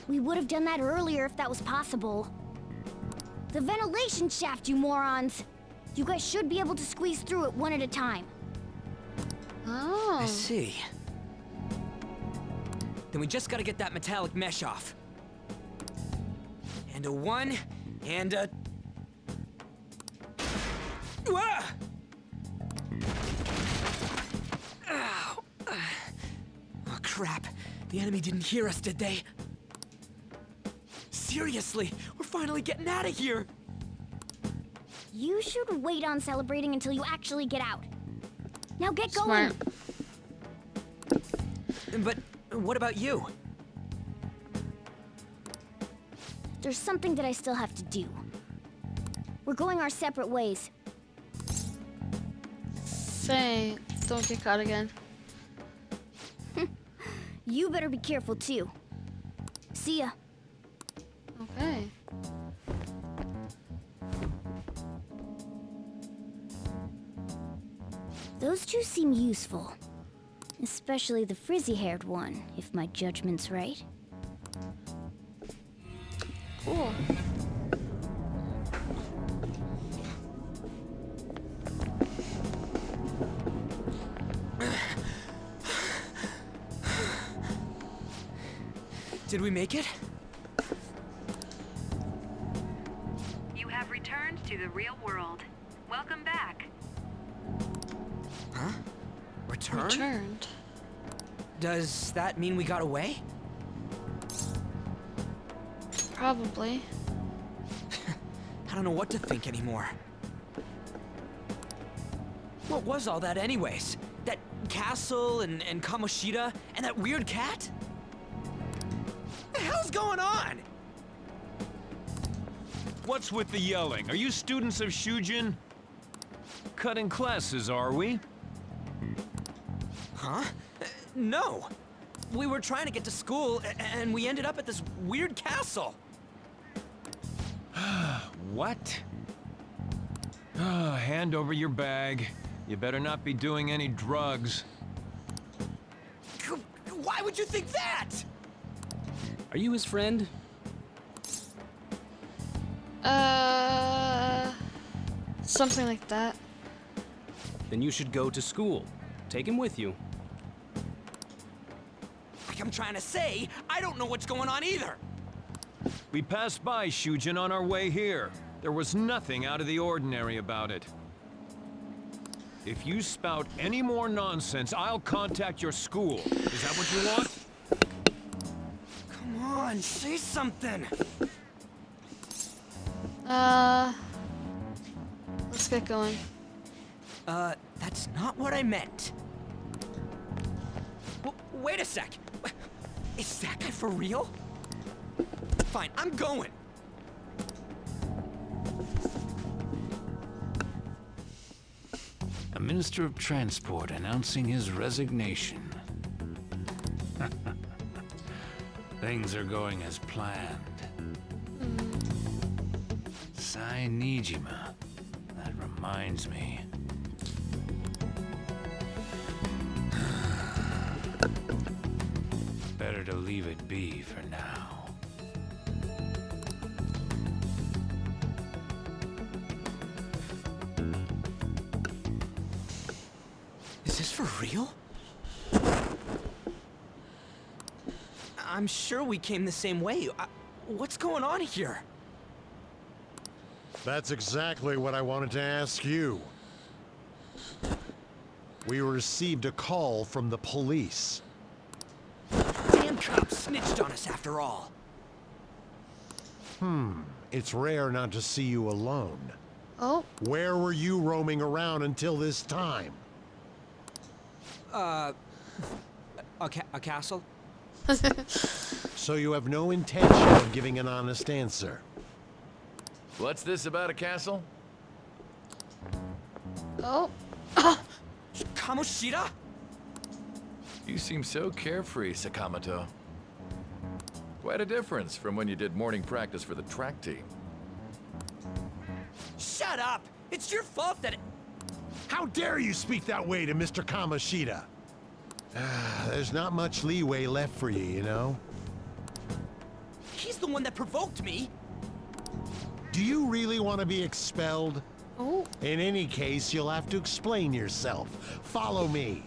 [SPEAKER 12] We would have done that earlier if that was possible. The ventilation shaft, you morons! You guys should be able to squeeze through it one at a time.
[SPEAKER 1] Oh.
[SPEAKER 7] I see. Then we just gotta get that metallic mesh off. And a 1, and a... Ah! Ow. Oh, crap. The enemy didn't hear us, did they? Seriously, we're finally getting out of here!
[SPEAKER 12] You should wait on celebrating until you actually get out. Now get
[SPEAKER 1] Smart.
[SPEAKER 12] going!
[SPEAKER 7] But what about you?
[SPEAKER 12] There's something that I still have to do. We're going our separate ways.
[SPEAKER 1] Say, don't get caught again.
[SPEAKER 12] You better be careful too. See ya.
[SPEAKER 1] Okay.
[SPEAKER 12] Those two seem useful. Especially the frizzy-haired one, if my judgment's right.
[SPEAKER 1] Cool.
[SPEAKER 7] Did we make it?
[SPEAKER 17] You have returned to the real world. Welcome back.
[SPEAKER 7] Huh? Return?
[SPEAKER 1] Returned.
[SPEAKER 7] Does that mean we got away?
[SPEAKER 1] Probably.
[SPEAKER 7] I don't know what to think anymore. What was all that anyways? That castle and Kamoshida and that weird cat? What the hell's going on?
[SPEAKER 20] What's with the yelling? Are you students of Shujin? Cutting classes, are we?
[SPEAKER 7] Huh? No. We were trying to get to school and we ended up at this weird castle.
[SPEAKER 20] What? Hand over your bag. You better not be doing any drugs.
[SPEAKER 7] Why would you think that?
[SPEAKER 23] Are you his friend?
[SPEAKER 1] Something like that.
[SPEAKER 23] Then you should go to school. Take him with you.
[SPEAKER 7] Like I'm trying to say, I don't know what's going on either.
[SPEAKER 20] We passed by Shujin on our way here. There was nothing out of the ordinary about it. If you spout any more nonsense, I'll contact your school. Is that what you want?
[SPEAKER 7] Come on, say something.
[SPEAKER 1] Let's get going.
[SPEAKER 7] That's not what I meant. Wait a sec. Is that guy for real? Fine, I'm going.
[SPEAKER 19] A Minister of Transport announcing his resignation. Things are going as planned. Sai Nijima. That reminds me. Better to leave it be for now.
[SPEAKER 7] Is this for real? I'm sure we came the same way. What's going on here?
[SPEAKER 10] That's exactly what I wanted to ask you. We received a call from the police.
[SPEAKER 7] cops snitched on us after all.
[SPEAKER 10] It's rare not to see you alone.
[SPEAKER 1] Oh.
[SPEAKER 10] Where were you roaming around until this time?
[SPEAKER 7] A castle?
[SPEAKER 10] So you have no intention of giving an honest answer.
[SPEAKER 5] What's this about a castle?
[SPEAKER 1] Oh.
[SPEAKER 7] Kamoshida?
[SPEAKER 5] You seem so carefree, Sakamoto. Quite a difference from when you did morning practice for the track team.
[SPEAKER 7] Shut up! It's your fault that
[SPEAKER 10] How dare you speak that way to Mr. Kamoshida? There's not much leeway left for you, you know?
[SPEAKER 7] He's the one that provoked me!
[SPEAKER 10] Do you really want to be expelled?
[SPEAKER 1] Oh.
[SPEAKER 10] In any case, you'll have to explain yourself. Follow me.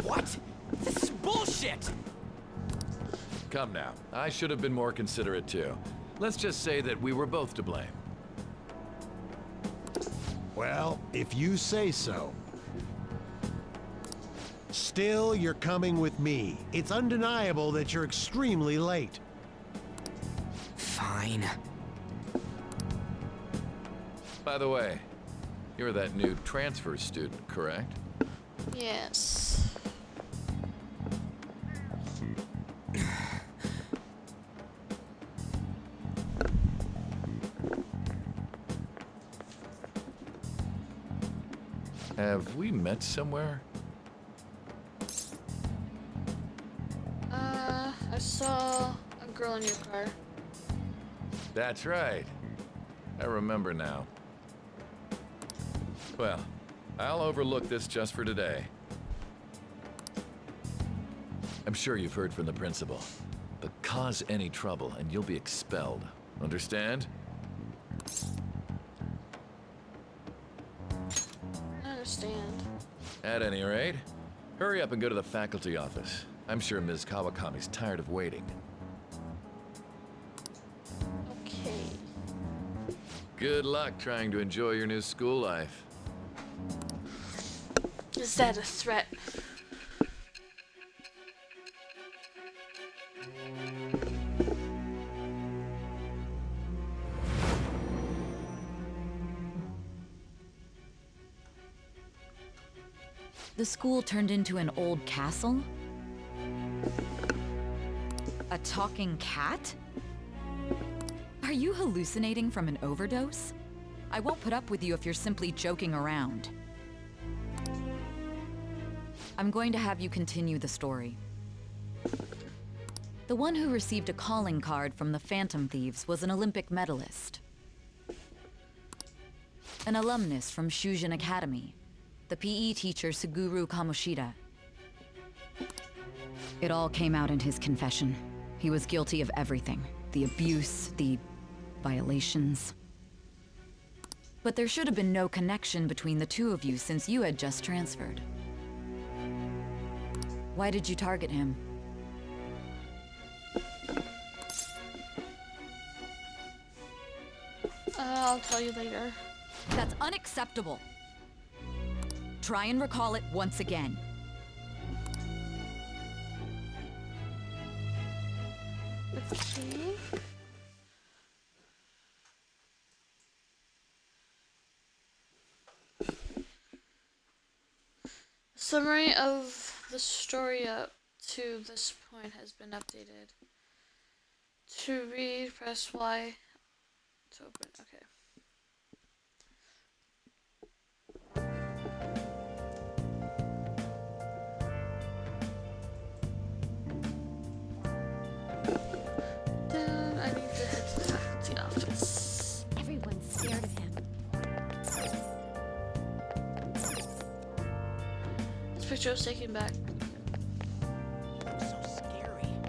[SPEAKER 7] What? This is bullshit!
[SPEAKER 5] Come now, I should have been more considerate too. Let's just say that we were both to blame.
[SPEAKER 10] Well, if you say so. Still, you're coming with me. It's undeniable that you're extremely late.
[SPEAKER 7] Fine.
[SPEAKER 5] By the way, you're that new transfer student, correct?
[SPEAKER 1] Yes.
[SPEAKER 5] Have we met somewhere?
[SPEAKER 1] I saw a girl in your car.
[SPEAKER 5] That's right. I remember now. Well, I'll overlook this just for today. I'm sure you've heard from the principal. But cause any trouble and you'll be expelled. Understand?
[SPEAKER 1] I understand.
[SPEAKER 5] At any rate, hurry up and go to the faculty office. I'm sure Ms. Kawakami's tired of waiting.
[SPEAKER 1] Okay.
[SPEAKER 5] Good luck trying to enjoy your new school life.
[SPEAKER 1] Is that a threat?
[SPEAKER 8] The school turned into an old castle? A talking cat? Are you hallucinating from an overdose? I won't put up with you if you're simply joking around. I'm going to have you continue the story. The one who received a calling card from the Phantom Thieves was an Olympic medalist. An alumnus from Shujin Academy. The PE teacher Suguru Kamoshida. It all came out in his confession. He was guilty of everything. The abuse, the violations. But there should have been no connection between the two of you since you had just transferred. Why did you target him?
[SPEAKER 1] I'll tell you later.
[SPEAKER 8] That's unacceptable. Try and recall it once again.
[SPEAKER 1] Okay. Summary of the story up to this point has been updated. To read, press Y to open. Okay. Then I need to head to the faculty office.
[SPEAKER 12] Everyone's scared of him.
[SPEAKER 1] This picture was taken back.
[SPEAKER 7] So scary.
[SPEAKER 8] You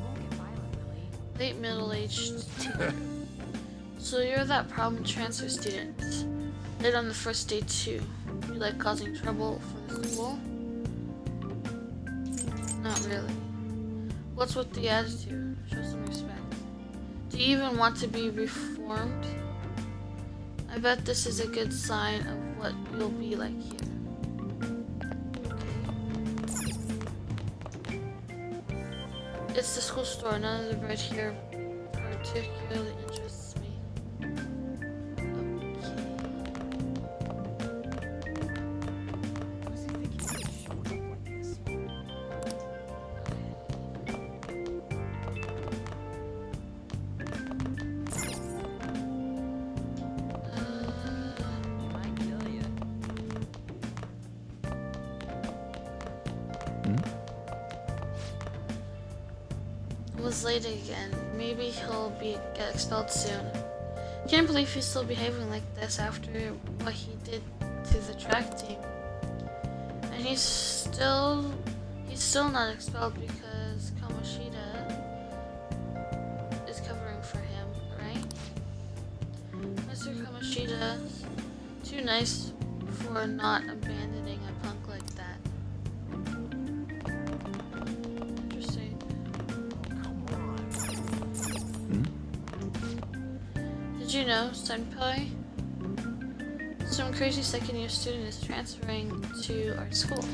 [SPEAKER 8] won't get violent, Willie.
[SPEAKER 1] Late middle-aged teen. So you're that problem transfer student. Late on the first day too. You like causing trouble for the school? Not really. What's with the attitude? Show some respect. Do you even want to be reformed? I bet this is a good sign of what you'll be like here. Okay. It's the school store. None of the bread here particularly interests me. Was late again. Maybe he'll get expelled soon. Can't believe he's still behaving like this after what he did to the track team. And he's still not expelled because Kamoshida is covering for him, right? Mr. Kamoshida's too nice for not abandoning a punk like that. Did you know, Senpai? Some crazy second-year student is transferring to our school.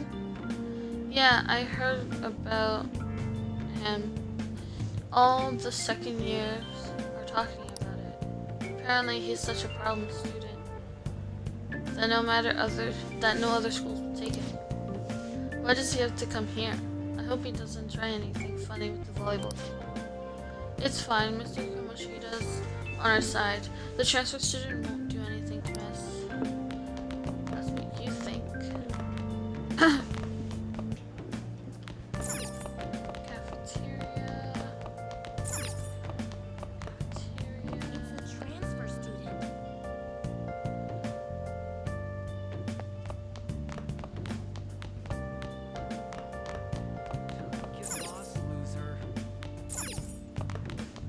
[SPEAKER 1] Yeah, I heard about him. All the second years are talking about it. Apparently, he's such a problem student that no other schools will take him. Why does he have to come here? I hope he doesn't try anything funny with the volleyball team. It's fine, Mr. Kamoshida's on our side. The transfer student won't do anything to us. That's what you think. Cafeteria.
[SPEAKER 12] It's a transfer student.
[SPEAKER 19] Get lost, loser.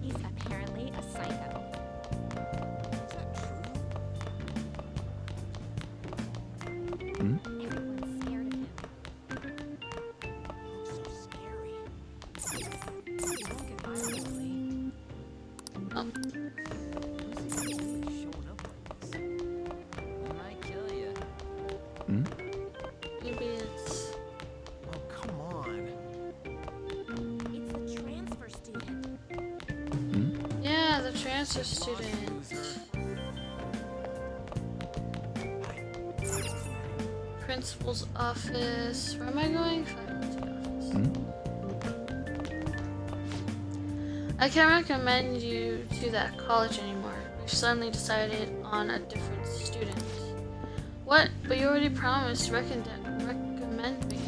[SPEAKER 11] He's apparently a psycho. Everyone's scared of him.
[SPEAKER 19] So scary.
[SPEAKER 11] Don't get violently.
[SPEAKER 19] Showing up like this. I might kill you.
[SPEAKER 1] Maybe it's...
[SPEAKER 19] Oh, come on.
[SPEAKER 11] It's the transfer student.
[SPEAKER 1] Yeah, the transfer student. Principal's office. Where am I going? Faculty office. I can't recommend you to that college anymore. We've suddenly decided on a different student. What? But you already promised to recommend me.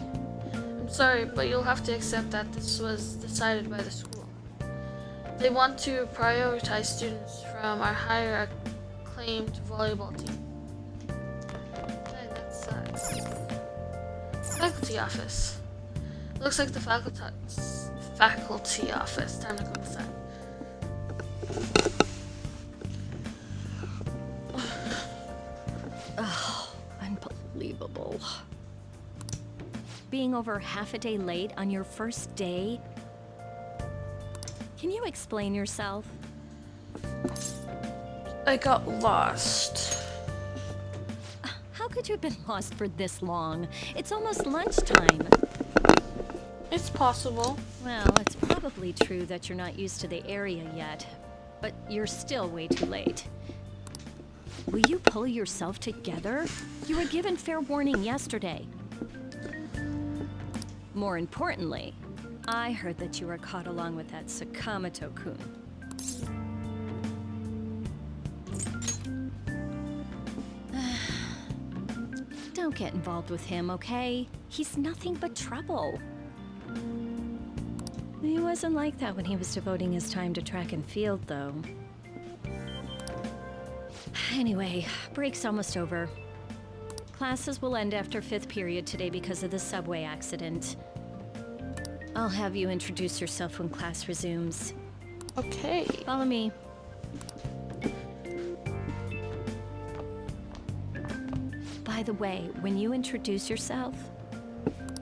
[SPEAKER 1] I'm sorry, but you'll have to accept that this was decided by the school. They want to prioritize students from our higher acclaimed volleyball team. Dang, that sucks. Faculty office. Looks like the faculty office. Time to go inside.
[SPEAKER 21] Oh, unbelievable. Being over half a day late on your first day? Can you explain yourself?
[SPEAKER 1] I got lost.
[SPEAKER 21] How could you have been lost for this long? It's almost lunchtime.
[SPEAKER 1] It's possible.
[SPEAKER 21] Well, it's probably true that you're not used to the area yet, but you're still way too late. Will you pull yourself together? You were given fair warning yesterday. More importantly, I heard that you were caught along with that Sakamoto-kun. Don't get involved with him, okay? He's nothing but trouble. He wasn't like that when he was devoting his time to track and field, though. Anyway, break's almost over. Classes will end after 5th period today because of the subway accident. I'll have you introduce yourself when class resumes.
[SPEAKER 1] Okay.
[SPEAKER 21] Follow me. By the way, when you introduce yourself,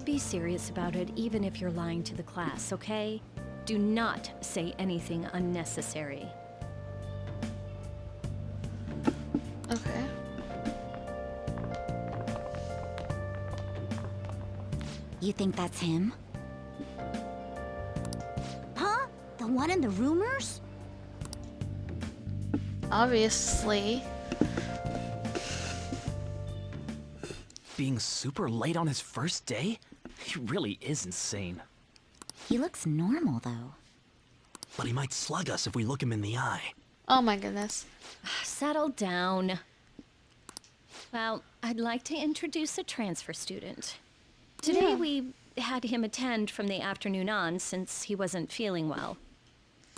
[SPEAKER 21] be serious about it even if you're lying to the class, okay? Do not say anything unnecessary.
[SPEAKER 1] Okay.
[SPEAKER 12] You think that's him? one in the rumors?
[SPEAKER 1] Obviously.
[SPEAKER 13] Being super late on his first day? He really is insane.
[SPEAKER 8] He looks normal, though.
[SPEAKER 13] But he might slug us if we look him in the eye.
[SPEAKER 1] Oh my goodness.
[SPEAKER 21] Settle down. Well, I'd like to introduce a transfer student. Today we had him attend from the afternoon on since he wasn't feeling well.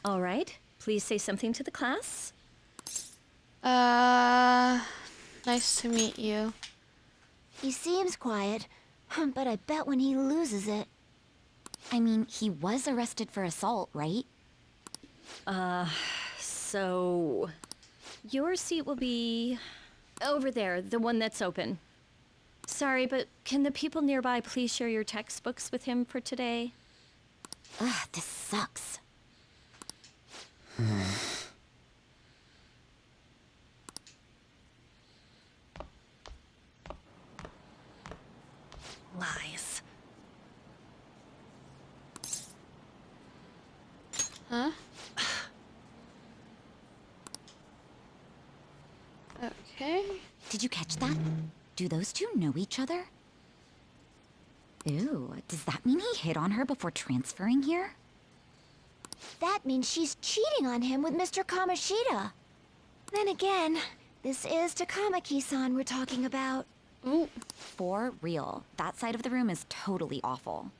[SPEAKER 21] All right, please say something to the class.
[SPEAKER 1] Nice to meet you.
[SPEAKER 12] He seems quiet, but I bet when he loses it...
[SPEAKER 8] I mean, he was arrested for assault, right?
[SPEAKER 21] So... Your seat will be... over there, the one that's open. Sorry, but can the people nearby please share your textbooks with him for today?
[SPEAKER 8] Ugh, this sucks.
[SPEAKER 21] Lies.
[SPEAKER 1] Huh? Okay.
[SPEAKER 8] Did you catch that? Do those two know each other? Ew, does that mean he hit on her before transferring here?
[SPEAKER 12] That means she's cheating on him with Mr. Kamoshida. Then again, this is Takamaki-san we're talking about.
[SPEAKER 1] Ooh.
[SPEAKER 8] For real, that side of the room is totally awful.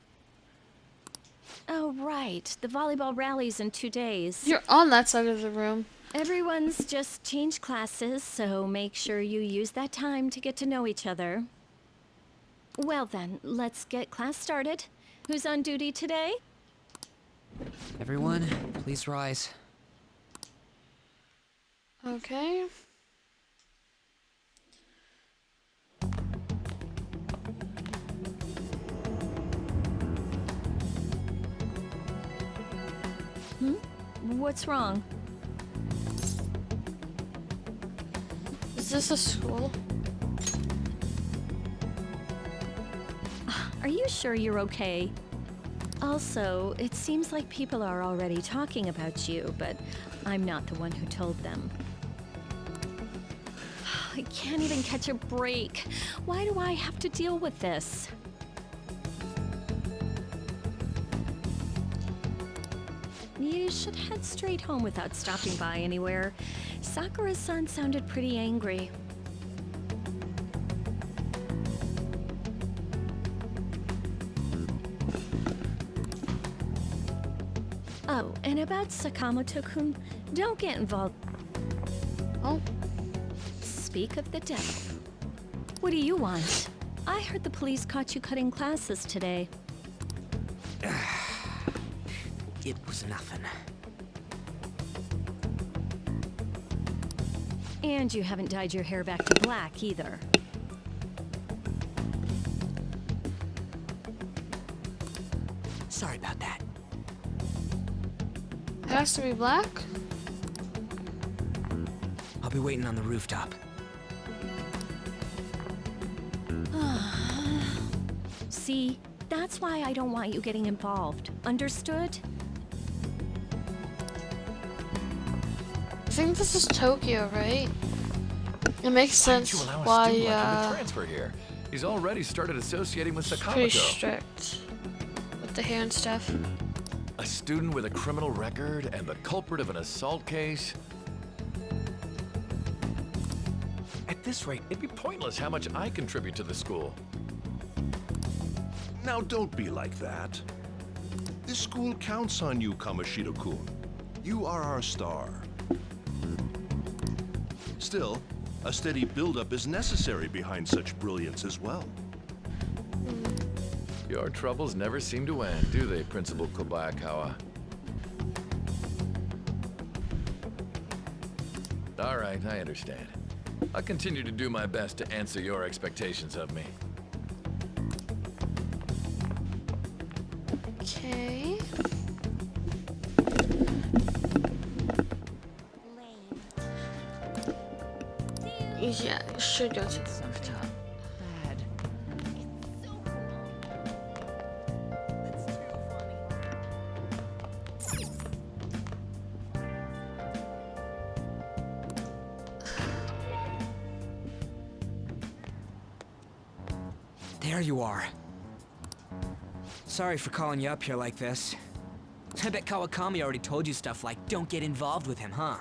[SPEAKER 21] Oh, right. The volleyball rally's in 2 days.
[SPEAKER 1] You're on that side of the room.
[SPEAKER 21] Everyone's just changed classes, so make sure you use that time to get to know each other. Well then, let's get class started. Who's on duty today?
[SPEAKER 7] Everyone, please rise.
[SPEAKER 1] Okay.
[SPEAKER 21] What's wrong?
[SPEAKER 1] Is this a school?
[SPEAKER 21] Are you sure you're okay? Also, it seems like people are already talking about you, but I'm not the one who told them. I can't even catch a break. Why do I have to deal with this? You should head straight home without stopping by anywhere. Sakura-san sounded pretty angry. Oh, and about Sakamoto-kun, don't get involved.
[SPEAKER 1] Oh.
[SPEAKER 21] Speak of the devil. What do you want? I heard the police caught you cutting classes today.
[SPEAKER 7] It was nothing.
[SPEAKER 21] And you haven't dyed your hair back to black either.
[SPEAKER 7] Sorry about that.
[SPEAKER 1] It has to be black?
[SPEAKER 7] I'll be waiting on the rooftop.
[SPEAKER 21] See, that's why I don't want you getting involved. Understood?
[SPEAKER 1] I think this is Tokyo, right? It makes sense
[SPEAKER 5] Why did you allow a
[SPEAKER 1] why,
[SPEAKER 5] student like him to transfer here? He's already started associating with
[SPEAKER 1] it's pretty
[SPEAKER 5] Sakamoto.
[SPEAKER 1] strict with the hair and stuff.
[SPEAKER 5] A student with a criminal record and the culprit of an assault case? At this rate, it'd be pointless how much I contribute to the school.
[SPEAKER 15] Now don't be like that. This school counts on you, Kamoshida-kun. You are our star. Still, a steady buildup is necessary behind such brilliance as well.
[SPEAKER 5] Your troubles never seem to end, do they, Principal Kobayakawa? All right, I understand. I'll continue to do my best to answer your expectations of me.
[SPEAKER 1] Okay. Yeah, you should go to the rooftop.
[SPEAKER 7] There you are. Sorry for calling you up here like this. I bet Kawakami already told you stuff like, don't get involved with him, huh?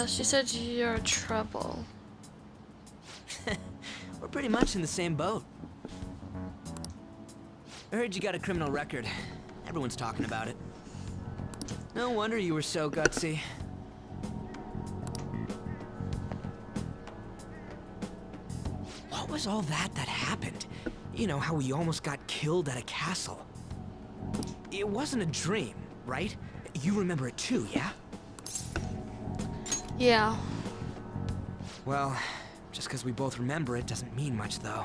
[SPEAKER 1] She said you're trouble.
[SPEAKER 7] We're pretty much in the same boat. I heard you got a criminal record. Everyone's talking about it. No wonder you were so gutsy. What was all that happened? You know, how we almost got killed at a castle. It wasn't a dream, right? You remember it too, yeah?
[SPEAKER 1] Yeah.
[SPEAKER 7] Well, just because we both remember it doesn't mean much, though.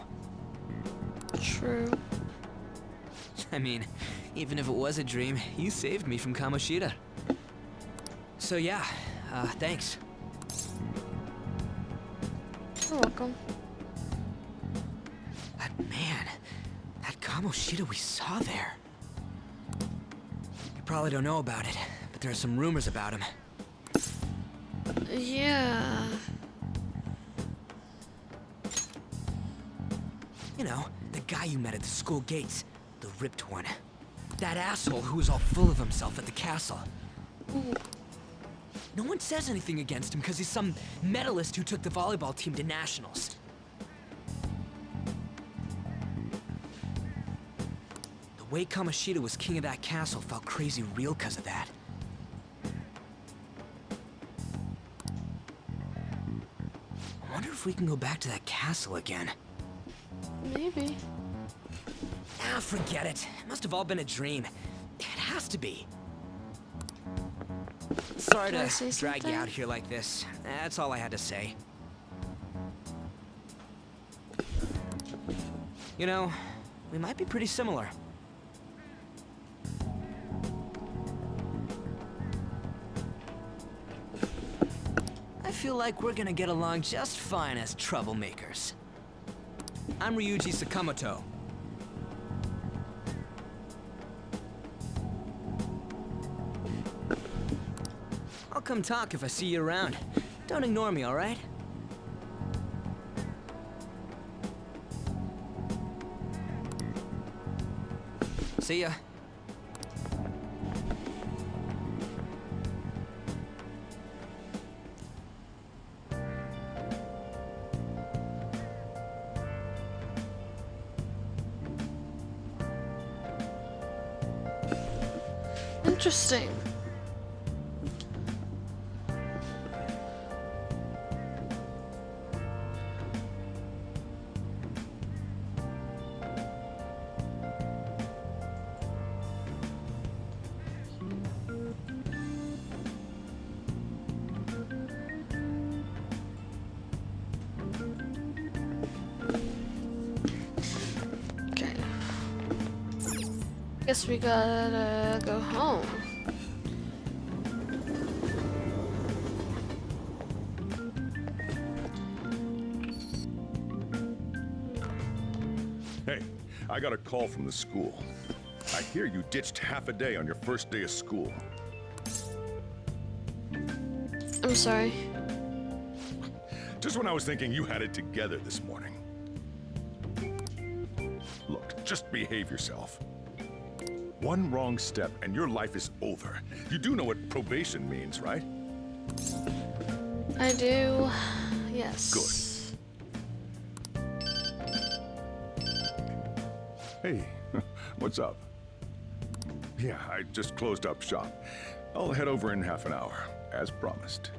[SPEAKER 1] True.
[SPEAKER 7] I mean, even if it was a dream, you saved me from Kamoshida. So yeah, thanks.
[SPEAKER 1] You're welcome.
[SPEAKER 7] But man, that Kamoshida we saw there. You probably don't know about it, but there are some rumors about him.
[SPEAKER 1] Yeah.
[SPEAKER 7] You know, the guy you met at the school gates. The ripped one. That asshole who was all full of himself at the castle.
[SPEAKER 1] Ooh.
[SPEAKER 7] No one says anything against him because he's some medalist who took the volleyball team to nationals. The way Kamoshida was king of that castle felt crazy real because of that. I wonder if we can go back to that castle again.
[SPEAKER 1] Maybe.
[SPEAKER 7] Ah, forget it. It must have all been a dream. It has to be. Sorry
[SPEAKER 1] Can I
[SPEAKER 7] to
[SPEAKER 1] say
[SPEAKER 7] drag you
[SPEAKER 1] something?
[SPEAKER 7] out here like this. That's all I had to say. You know, we might be pretty similar. I feel like we're gonna get along just fine as troublemakers. I'm Ryuji Sakamoto. I'll come talk if I see you around. Don't ignore me, all right? See ya.
[SPEAKER 1] Interesting. Okay. Guess we gotta go home.
[SPEAKER 18] Hey, I got a call from the school. I hear you ditched half a day on your first day of school.
[SPEAKER 1] I'm sorry.
[SPEAKER 18] Just when I was thinking you had it together this morning. Look, just behave yourself. One wrong step and your life is over. You do know what probation means, right?
[SPEAKER 1] I do. Yes.
[SPEAKER 18] Good. Hey, what's up? Yeah, I just closed up shop. I'll head over in half an hour, as promised.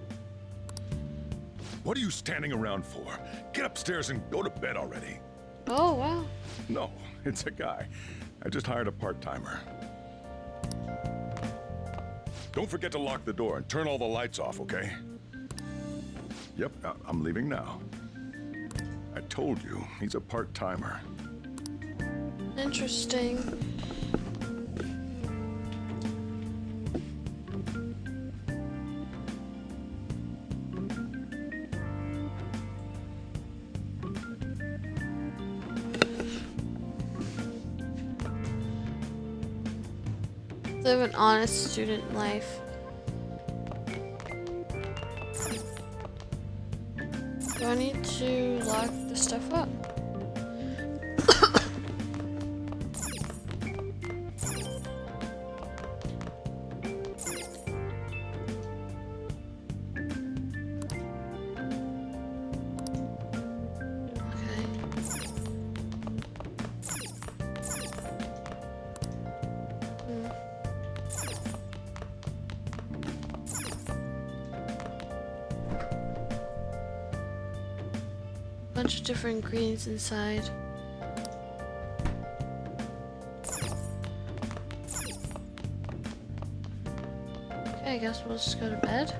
[SPEAKER 18] What are you standing around for? Get upstairs and go to bed already.
[SPEAKER 1] Oh, wow.
[SPEAKER 18] No, it's a guy. I just hired a part-timer. Don't forget to lock the door and turn all the lights off, okay? Yep, I'm leaving now. I told you, he's a part-timer.
[SPEAKER 1] Interesting. Live an honest student life. Do I need to lock the stuff up? Bunch of different greens inside. Okay, I guess we'll just go to bed.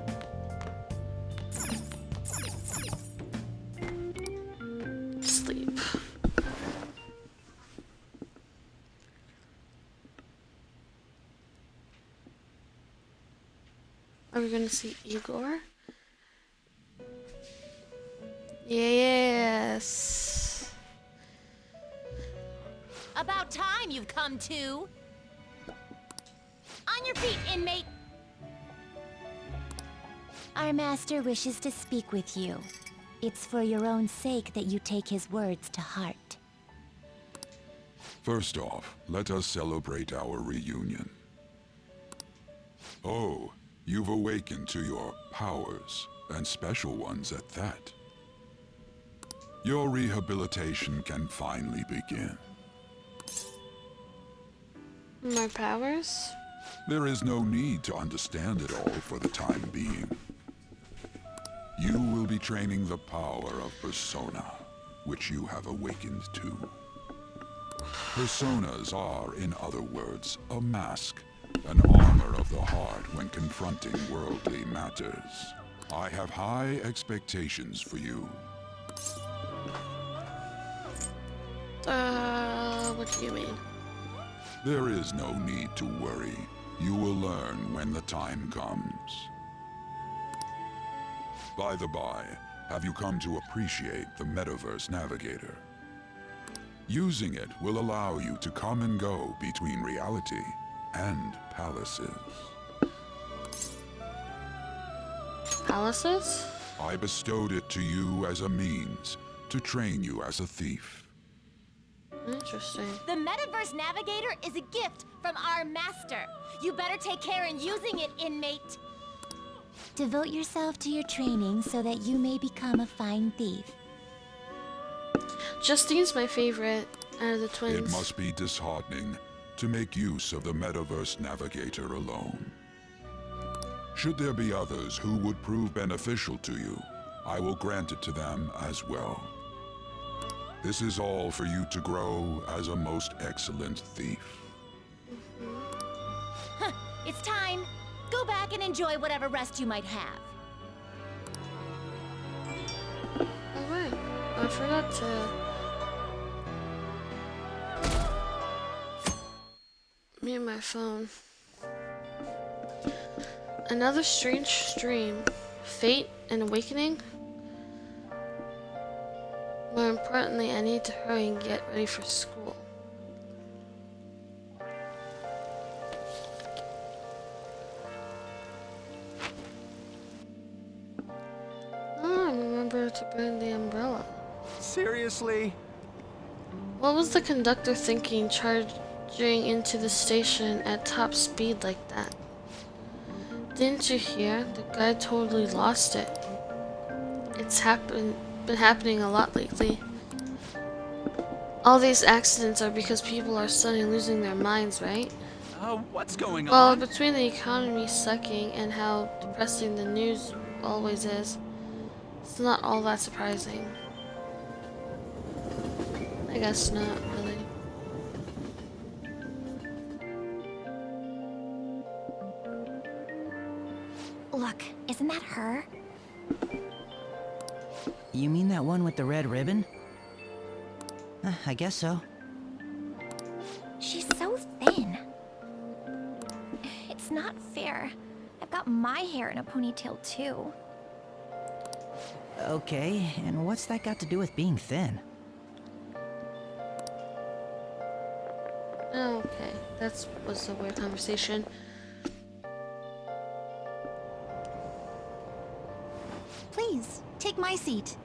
[SPEAKER 1] Sleep. Are we gonna see Igor? Yes.
[SPEAKER 11] About time you've come to. On your feet, inmate. Our master wishes to speak with you. It's for your own sake that you take his words to heart.
[SPEAKER 9] First off, let us celebrate our reunion. Oh, you've awakened to your powers, and special ones at that. Your rehabilitation can finally begin.
[SPEAKER 1] My powers?
[SPEAKER 9] There is no need to understand it all for the time being. You will be training the power of persona, which you have awakened to. Personas are, in other words, a mask, an armor of the heart when confronting worldly matters. I have high expectations for you.
[SPEAKER 1] What do you mean?
[SPEAKER 9] There is no need to worry. You will learn when the time comes. By the by, have you come to appreciate the Metaverse Navigator? Using it will allow you to come and go between reality and palaces.
[SPEAKER 1] Palaces?
[SPEAKER 9] I bestowed it to you as a means to train you as a thief.
[SPEAKER 1] Interesting.
[SPEAKER 11] The Metaverse Navigator is a gift from our master. You better take care in using it, inmate. Devote yourself to your training so that you may become a fine thief.
[SPEAKER 1] Justine's my favorite out of the twins.
[SPEAKER 9] It must be disheartening to make use of the Metaverse Navigator alone. Should there be others who would prove beneficial to you, I will grant it to them as well. This is all for you to grow as a most excellent thief.
[SPEAKER 11] Huh, it's time. Go back and enjoy whatever rest you might have.
[SPEAKER 1] Alright, I forgot to... mute my phone. Another strange stream. Fate and awakening? More importantly, I need to hurry and get ready for school. Oh, remember to bring the umbrella.
[SPEAKER 7] Seriously?
[SPEAKER 1] What was the conductor thinking charging into the station at top speed like that? Didn't you hear? The guy totally lost it. It's been happening a lot lately. All these accidents are because people are suddenly losing their minds, right?
[SPEAKER 7] What's going
[SPEAKER 1] Well,
[SPEAKER 7] on?
[SPEAKER 1] between the economy sucking and how depressing the news always is, it's not all that surprising. I guess not, really.
[SPEAKER 11] Look, isn't that her?
[SPEAKER 6] You mean that one with the red ribbon? I guess so.
[SPEAKER 11] She's so thin. It's not fair. I've got my hair in a ponytail too.
[SPEAKER 6] Okay, and what's that got to do with being thin?
[SPEAKER 1] Okay, that was a weird conversation.
[SPEAKER 11] Please, take my seat.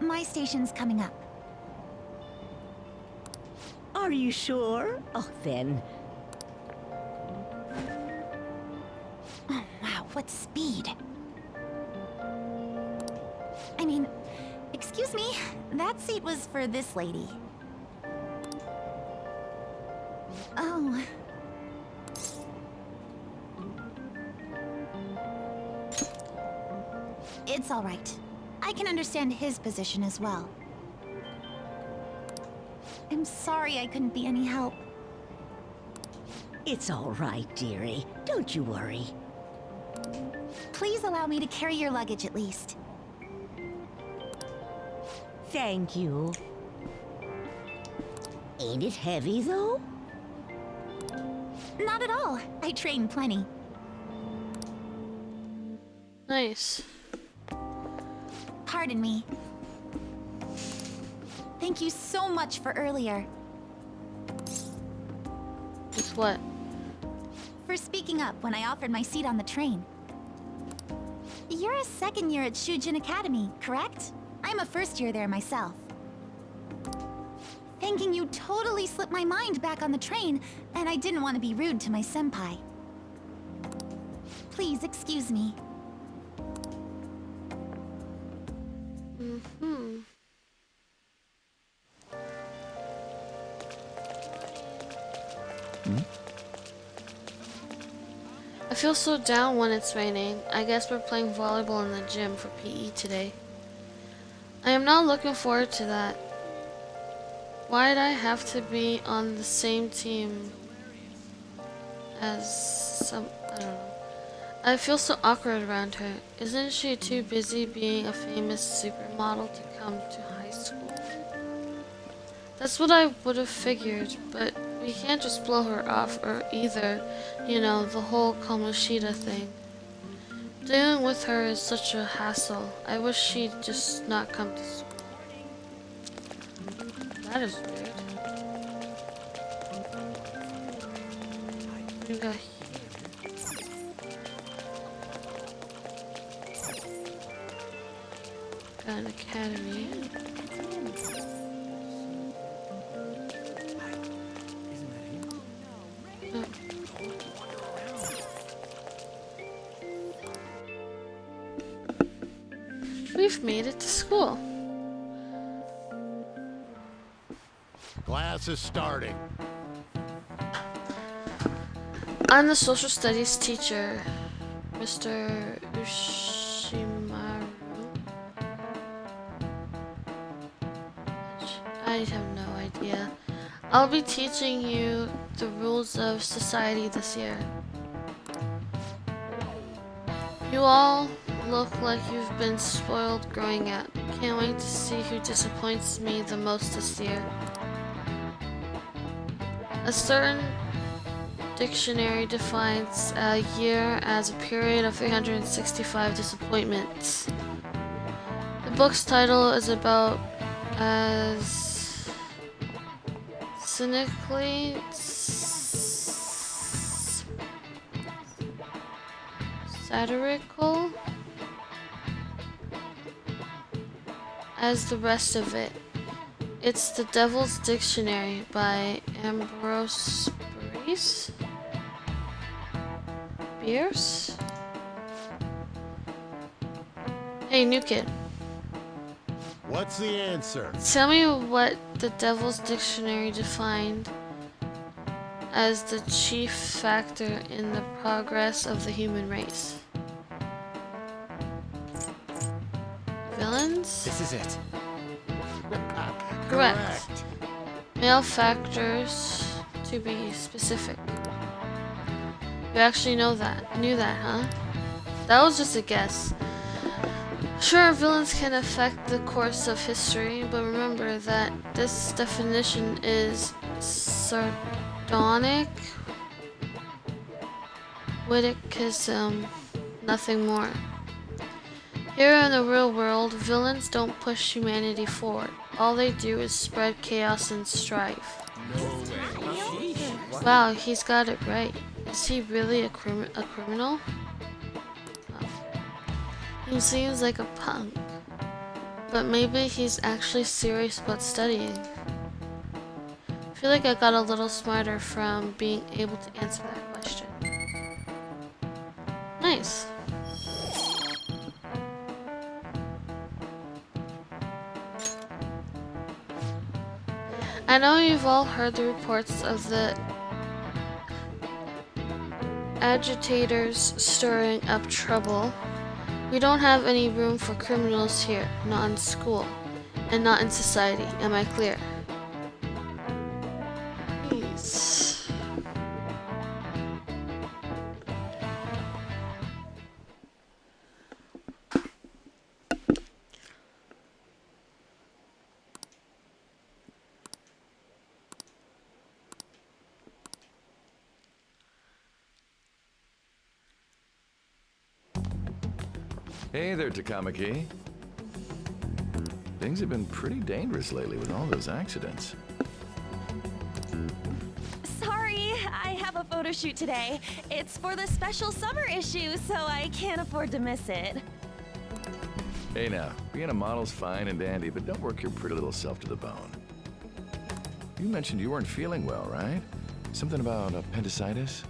[SPEAKER 11] My station's coming up.
[SPEAKER 4] Are you sure? Oh, then.
[SPEAKER 11] Oh, wow, what speed. I mean, excuse me, that seat was for this lady. Oh. It's all right. I can understand his position as well. I'm sorry I couldn't be any help.
[SPEAKER 4] It's all right, dearie. Don't you worry.
[SPEAKER 11] Please allow me to carry your luggage at least.
[SPEAKER 4] Thank you. Ain't it heavy, though?
[SPEAKER 11] Not at all. I train plenty.
[SPEAKER 1] Nice.
[SPEAKER 11] Pardon me. Thank you so much for earlier.
[SPEAKER 1] With what?
[SPEAKER 11] For speaking up when I offered my seat on the train. You're a second year at Shujin Academy, correct? I'm a first year there myself. Thinking you totally slipped my mind back on the train, and I didn't want to be rude to my senpai. Please excuse me.
[SPEAKER 1] I feel so down when it's raining. I guess we're playing volleyball in the gym for PE today. I am not looking forward to that. Why'd I have to be on the same team as some, I don't know. I feel so awkward around her. Isn't she too busy being a famous supermodel to come to high school? That's what I would have figured, but we can't just blow her off or either, you know, the whole Kamoshida thing. Dealing with her is such a hassle. I wish she'd just not come to school. That is weird. What do we got here? Got an academy. Oh. We've made it to school.
[SPEAKER 10] Class is starting.
[SPEAKER 1] I'm the social studies teacher, Mr. Ushimaru. I have no idea. I'll be teaching you the rules of society this year. You all look like you've been spoiled growing up. Can't wait to see who disappoints me the most this year. A certain dictionary defines a year as a period of 365 disappointments. The book's title is about as cynically satirical as the rest of it. It's The Devil's Dictionary by Ambrose Bierce? Hey, new kid.
[SPEAKER 10] What's the answer?
[SPEAKER 1] Tell me what the Devil's Dictionary defined as the chief factor in the progress of the human race. Villains?
[SPEAKER 19] This is it.
[SPEAKER 1] Correct. Male factors, to be specific. You actually knew that, huh? That was just a guess. Sure, villains can affect the course of history, but remember that this definition is sardonic, witticism, nothing more. Here in the real world, villains don't push humanity forward. All they do is spread chaos and strife. Wow, he's got it right. Is he really a criminal? Oh. He seems like a punk. But maybe he's actually serious about studying. I feel like I got a little smarter from being able to answer that question. Nice. I know you've all heard the reports of the agitators stirring up trouble. We don't have any room for criminals here, not in school, and not in society. Am I clear? Please.
[SPEAKER 5] Hey there, Takamaki. Things have been pretty dangerous lately with all those accidents.
[SPEAKER 2] Sorry, I have a photo shoot today. It's for the special summer issue, so I can't afford to miss it.
[SPEAKER 5] Hey now, being a model's fine and dandy, but don't work your pretty little self to the bone. You mentioned you weren't feeling well, right? Something about appendicitis?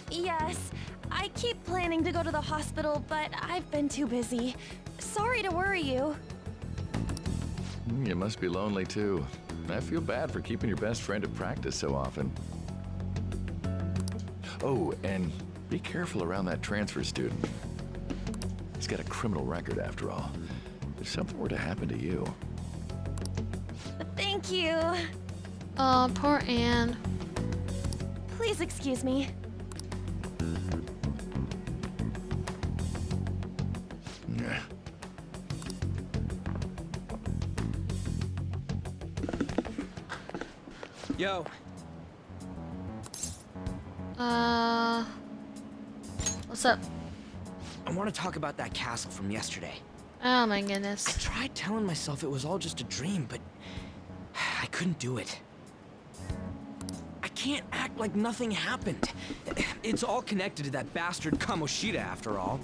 [SPEAKER 2] Yes, I keep planning to go to the hospital, but I've been too busy. Sorry to worry you.
[SPEAKER 5] You must be lonely too. I feel bad for keeping your best friend at practice so often. Oh, and be careful around that transfer student. He's got a criminal record after all. If something were to happen to you.
[SPEAKER 2] Thank you.
[SPEAKER 1] Oh, poor Anne.
[SPEAKER 2] Please excuse me.
[SPEAKER 7] Yo.
[SPEAKER 1] What's up?
[SPEAKER 7] I want to talk about that castle from yesterday.
[SPEAKER 1] Oh my goodness.
[SPEAKER 7] I tried telling myself it was all just a dream, but I couldn't do it. I can't act like nothing happened. It's all connected to that bastard Kamoshida after all.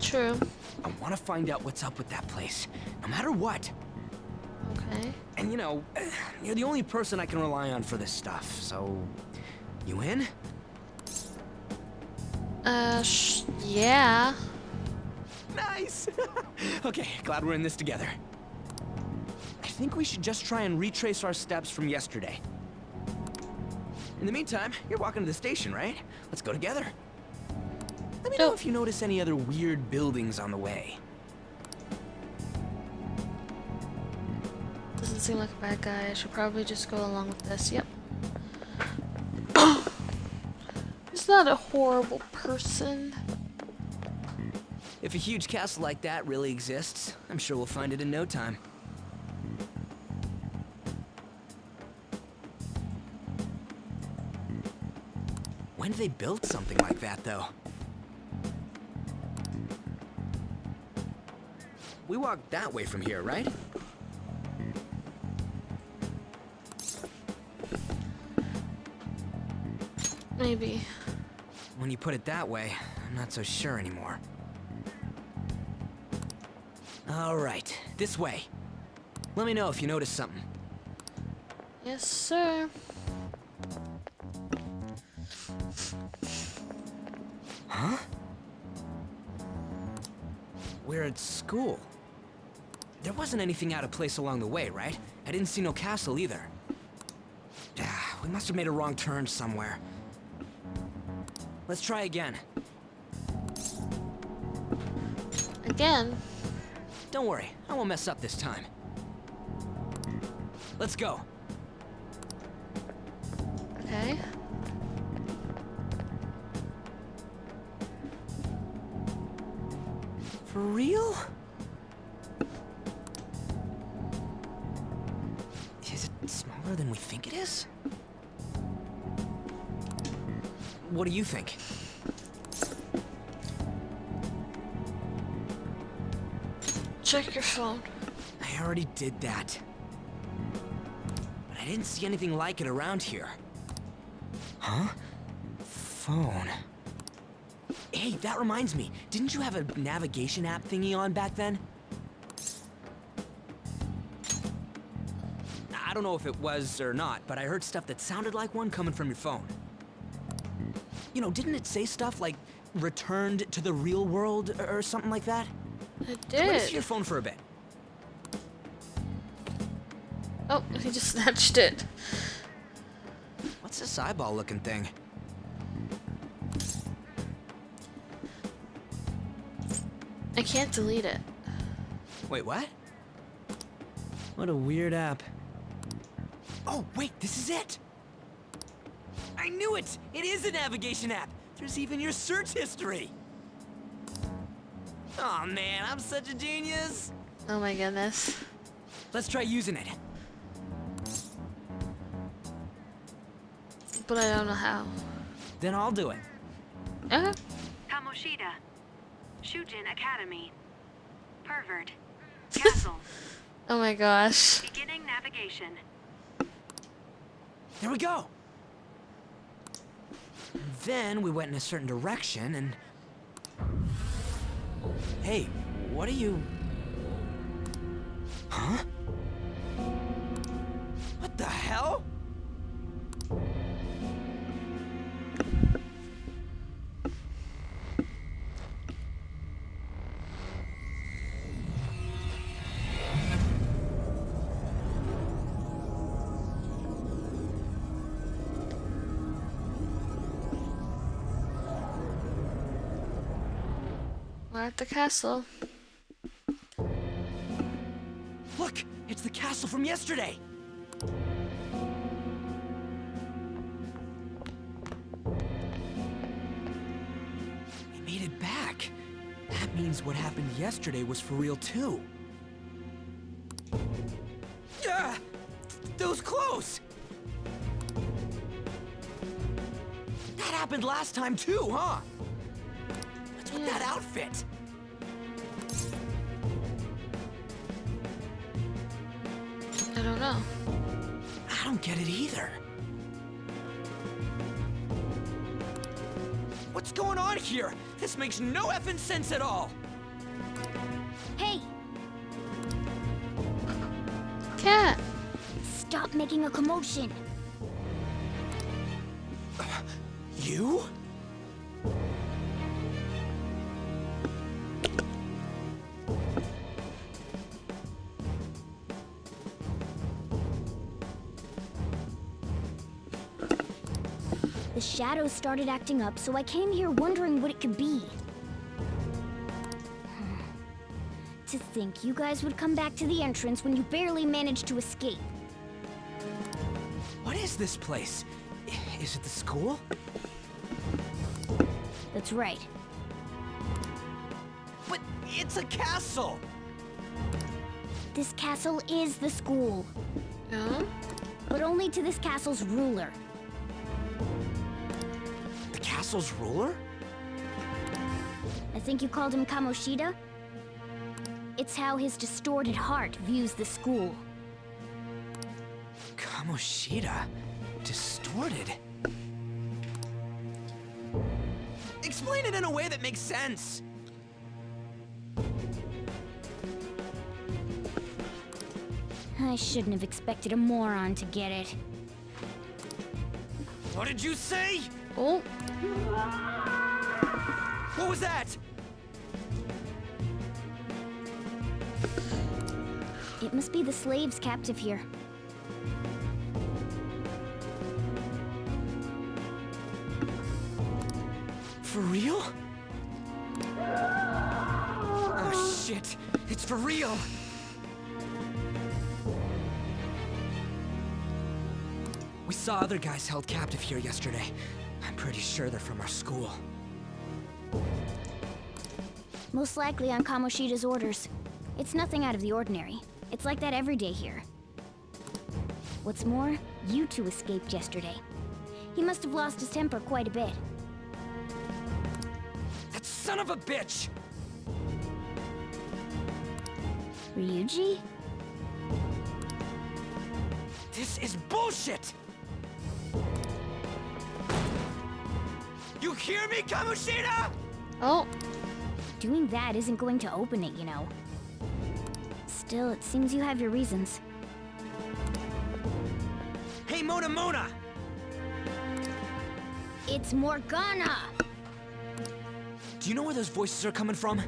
[SPEAKER 1] True.
[SPEAKER 7] I want to find out what's up with that place, no matter what.
[SPEAKER 1] Okay.
[SPEAKER 7] And you know, you're the only person I can rely on for this stuff, so... You in?
[SPEAKER 1] Yeah.
[SPEAKER 7] Nice! Okay, glad we're in this together. I think we should just try and retrace our steps from yesterday. In the meantime, you're walking to the station, right? Let's go together. Let me know if you notice any other weird buildings on the way.
[SPEAKER 1] Doesn't seem like a bad guy. I should probably just go along with this. Yep. He's not a horrible person.
[SPEAKER 7] If a huge castle like that really exists, I'm sure we'll find it in no time. When did they build something like that, though? We walked that way from here, right?
[SPEAKER 1] Maybe.
[SPEAKER 7] When you put it that way, I'm not so sure anymore. All right, this way. Let me know if you notice something.
[SPEAKER 1] Yes, sir.
[SPEAKER 7] Huh? We're at school. There wasn't anything out of place along the way, right? I didn't see no castle either. We must have made a wrong turn somewhere. Let's try again.
[SPEAKER 1] Again?
[SPEAKER 7] Don't worry, I won't mess up this time. Let's go.
[SPEAKER 1] Okay.
[SPEAKER 7] For real? Is it smaller than we think it is? What do you think?
[SPEAKER 1] Check your phone.
[SPEAKER 7] I already did that. But I didn't see anything like it around here. Huh? Phone. Hey, that reminds me. Didn't you have a navigation app thingy on back then? I don't know if it was or not, but I heard stuff that sounded like one coming from your phone. You know, didn't it say stuff like returned to the real world or something like that?
[SPEAKER 1] It
[SPEAKER 7] Let me
[SPEAKER 1] did.
[SPEAKER 7] see your phone for a bit.
[SPEAKER 1] Oh, he just snatched it.
[SPEAKER 7] What's this eyeball looking thing?
[SPEAKER 1] I can't delete it.
[SPEAKER 7] Wait, what? What a weird app. Oh, wait, this is it! I knew it! It is a navigation app! There's even your search history! Oh man, I'm such a genius!
[SPEAKER 1] Oh my goodness.
[SPEAKER 7] Let's try using it.
[SPEAKER 1] But I don't know how.
[SPEAKER 7] Then I'll do it.
[SPEAKER 1] Okay.
[SPEAKER 17] Kamoshida. Shujin Academy. Pervert. Castle.
[SPEAKER 1] Oh my gosh.
[SPEAKER 17] Beginning navigation.
[SPEAKER 7] Here we go! Then we went in a certain direction and... Hey, what are you... Huh? What the hell?
[SPEAKER 1] We're at the castle.
[SPEAKER 7] Look! It's the castle from yesterday! We made it back. That means what happened yesterday was for real too. Yeah! Those clothes! That happened last time too, huh? What's with that outfit?
[SPEAKER 1] I don't know.
[SPEAKER 7] I don't get it either. What's going on here? This makes no effing sense at all.
[SPEAKER 12] Hey!
[SPEAKER 1] Cat!
[SPEAKER 12] Stop making a commotion.
[SPEAKER 7] You?
[SPEAKER 12] The shadows started acting up, so I came here wondering what it could be. To think you guys would come back to the entrance when you barely managed to escape.
[SPEAKER 7] What is this place? Is it the school?
[SPEAKER 12] That's right.
[SPEAKER 7] But it's a castle!
[SPEAKER 12] This castle is the school.
[SPEAKER 1] Huh?
[SPEAKER 12] But only to this castle's ruler.
[SPEAKER 7] The castle's ruler?
[SPEAKER 12] I think you called him Kamoshida? It's how his distorted heart views the school.
[SPEAKER 7] Kamoshida? Distorted? Explain it in a way that makes sense!
[SPEAKER 12] I shouldn't have expected a moron to get it.
[SPEAKER 7] What did you say?
[SPEAKER 1] Oh.
[SPEAKER 7] What was that?
[SPEAKER 12] It must be the slaves captive here.
[SPEAKER 7] For real? Oh shit! It's for real! We saw other guys held captive here yesterday. I'm pretty sure they're from our school.
[SPEAKER 12] Most likely on Kamoshida's orders. It's nothing out of the ordinary. It's like that every day here. What's more, you two escaped yesterday. He must have lost his temper quite a bit.
[SPEAKER 7] That son of a bitch!
[SPEAKER 12] Ryuji?
[SPEAKER 7] This is bullshit! You hear me, Kamoshida?
[SPEAKER 1] Oh.
[SPEAKER 12] Doing that isn't going to open it, you know. Still, it seems you have your reasons.
[SPEAKER 7] Hey, Mona Mona!
[SPEAKER 12] It's Morgana!
[SPEAKER 7] Do you know where those voices are coming from?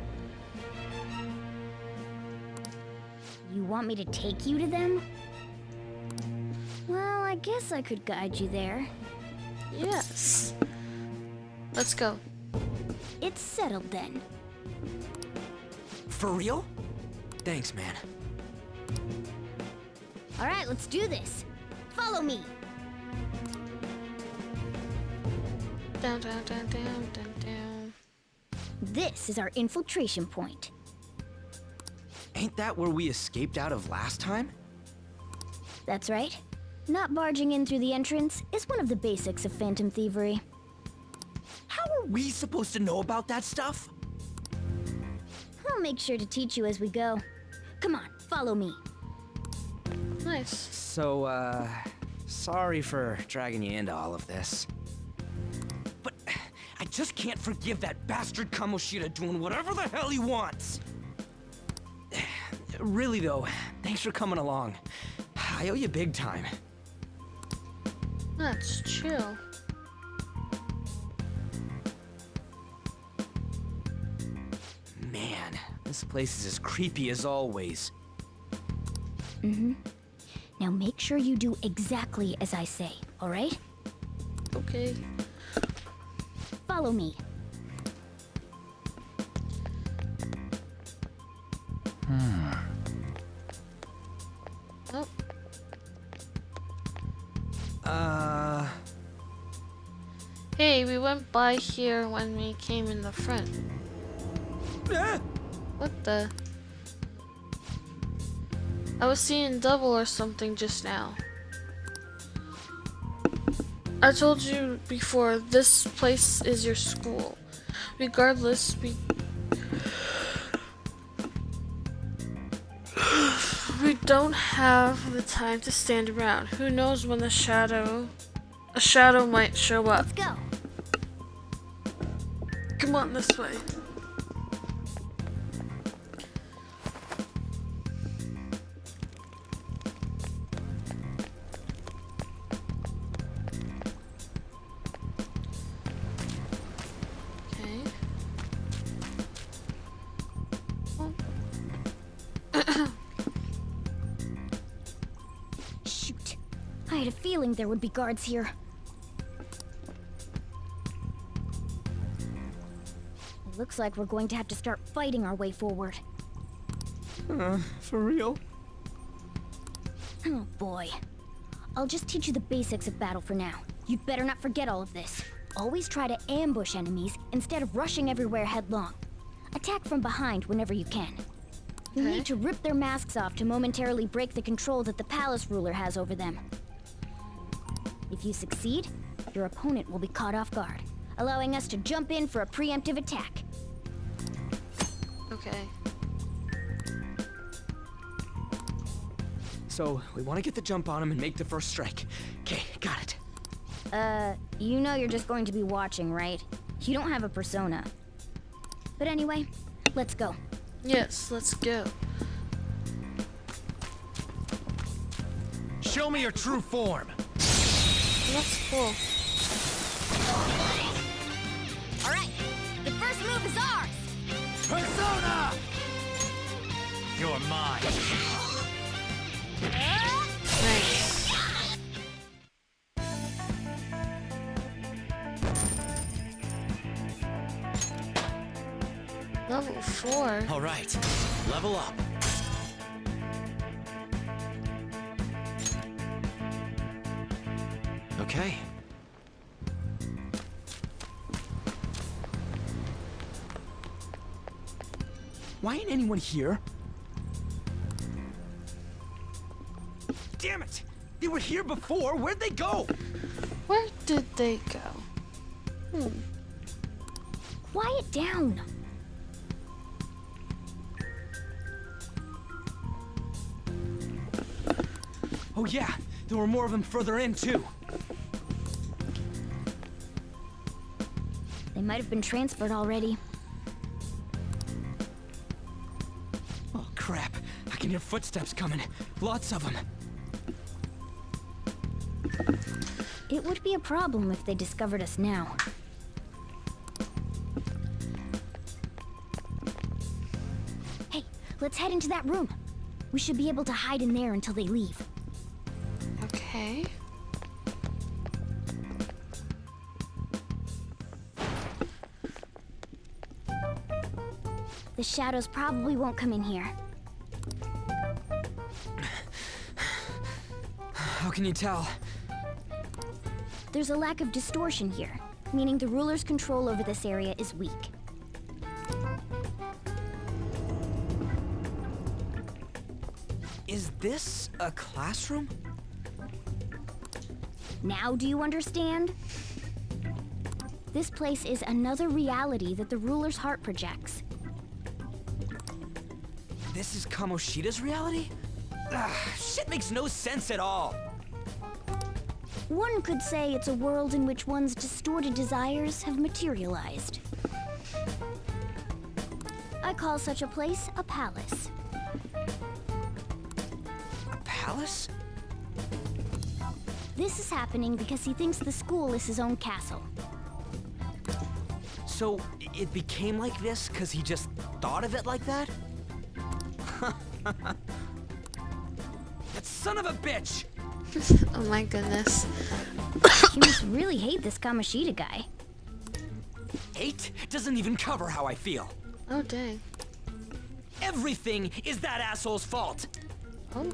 [SPEAKER 12] You want me to take you to them? Well, I guess I could guide you there.
[SPEAKER 1] Yes. Let's go.
[SPEAKER 12] It's settled then.
[SPEAKER 7] For real? Thanks, man.
[SPEAKER 12] All right, let's do this. Follow me.
[SPEAKER 1] Down, down, down, down, down, down.
[SPEAKER 12] This is our infiltration point.
[SPEAKER 7] Ain't that where we escaped out of last time?
[SPEAKER 12] That's right. Not barging in through the entrance is one of the basics of phantom thievery.
[SPEAKER 7] How are we supposed to know about that stuff?
[SPEAKER 12] I'll make sure to teach you as we go. Come on, follow me.
[SPEAKER 1] Nice.
[SPEAKER 7] So, sorry for dragging you into all of this. But I just can't forgive that bastard Kamoshida doing whatever the hell he wants. Really though, thanks for coming along. I owe you big time.
[SPEAKER 1] Let's chill.
[SPEAKER 7] Man, this place is as creepy as always.
[SPEAKER 12] Mm-hmm. Now make sure you do exactly as I say, all right?
[SPEAKER 1] Okay.
[SPEAKER 12] Follow me.
[SPEAKER 1] Oh. Hey, we went by here when we came in the front. What the? I was seeing double or something just now. I told you before, this place is your school. Regardless, we don't have the time to stand around. Who knows when a shadow might show up.
[SPEAKER 12] Let's go.
[SPEAKER 1] Come on, this way. Okay.
[SPEAKER 12] Shoot. I had a feeling there would be guards here. It looks like we're going to have to start fighting our way forward.
[SPEAKER 7] For real?
[SPEAKER 12] Oh boy. I'll just teach you the basics of battle for now. You'd better not forget all of this. Always try to ambush enemies instead of rushing everywhere headlong. Attack from behind whenever you can. You need to rip their masks off to momentarily break the control that the palace ruler has over them. If you succeed, your opponent will be caught off guard, allowing us to jump in for a preemptive attack.
[SPEAKER 1] Okay.
[SPEAKER 7] So, we want to get the jump on him and make the first strike. Okay, got it.
[SPEAKER 12] You know you're just going to be watching, right? You don't have a persona. But anyway, let's go.
[SPEAKER 1] Yes, let's go.
[SPEAKER 14] Show me your true form.
[SPEAKER 1] That's cool.
[SPEAKER 12] All right, the first move is ours.
[SPEAKER 14] Persona! You're mine.
[SPEAKER 1] Nice. Level 4.
[SPEAKER 14] All right, level up.
[SPEAKER 7] Okay. Why ain't anyone here? Damn it! They were here before. Where'd they go?
[SPEAKER 1] Where did they go?
[SPEAKER 12] Quiet down.
[SPEAKER 7] Oh yeah, there were more of them further in too.
[SPEAKER 12] might have been transferred already.
[SPEAKER 7] Oh, crap. I can hear footsteps coming. Lots of them.
[SPEAKER 12] It would be a problem if they discovered us now. Hey, let's head into that room. We should be able to hide in there until they leave.
[SPEAKER 1] Okay.
[SPEAKER 12] The shadows probably won't come in here.
[SPEAKER 7] How can you tell?
[SPEAKER 12] There's a lack of distortion here, meaning the ruler's control over this area is weak.
[SPEAKER 7] Is this a classroom?
[SPEAKER 12] Now do you understand? This place is another reality that the ruler's heart projects.
[SPEAKER 7] This is Kamoshida's reality? Shit makes no sense at all.
[SPEAKER 12] One could say it's a world in which one's distorted desires have materialized. I call such a place a palace.
[SPEAKER 7] A palace?
[SPEAKER 12] This is happening because he thinks the school is his own castle.
[SPEAKER 7] So, it became like this because he just thought of it like that? That son of a bitch!
[SPEAKER 1] Oh my goodness.
[SPEAKER 12] You must really hate this Kamoshida guy.
[SPEAKER 7] Hate doesn't even cover how I feel.
[SPEAKER 1] Oh dang.
[SPEAKER 7] Everything is that asshole's fault.
[SPEAKER 1] Oh.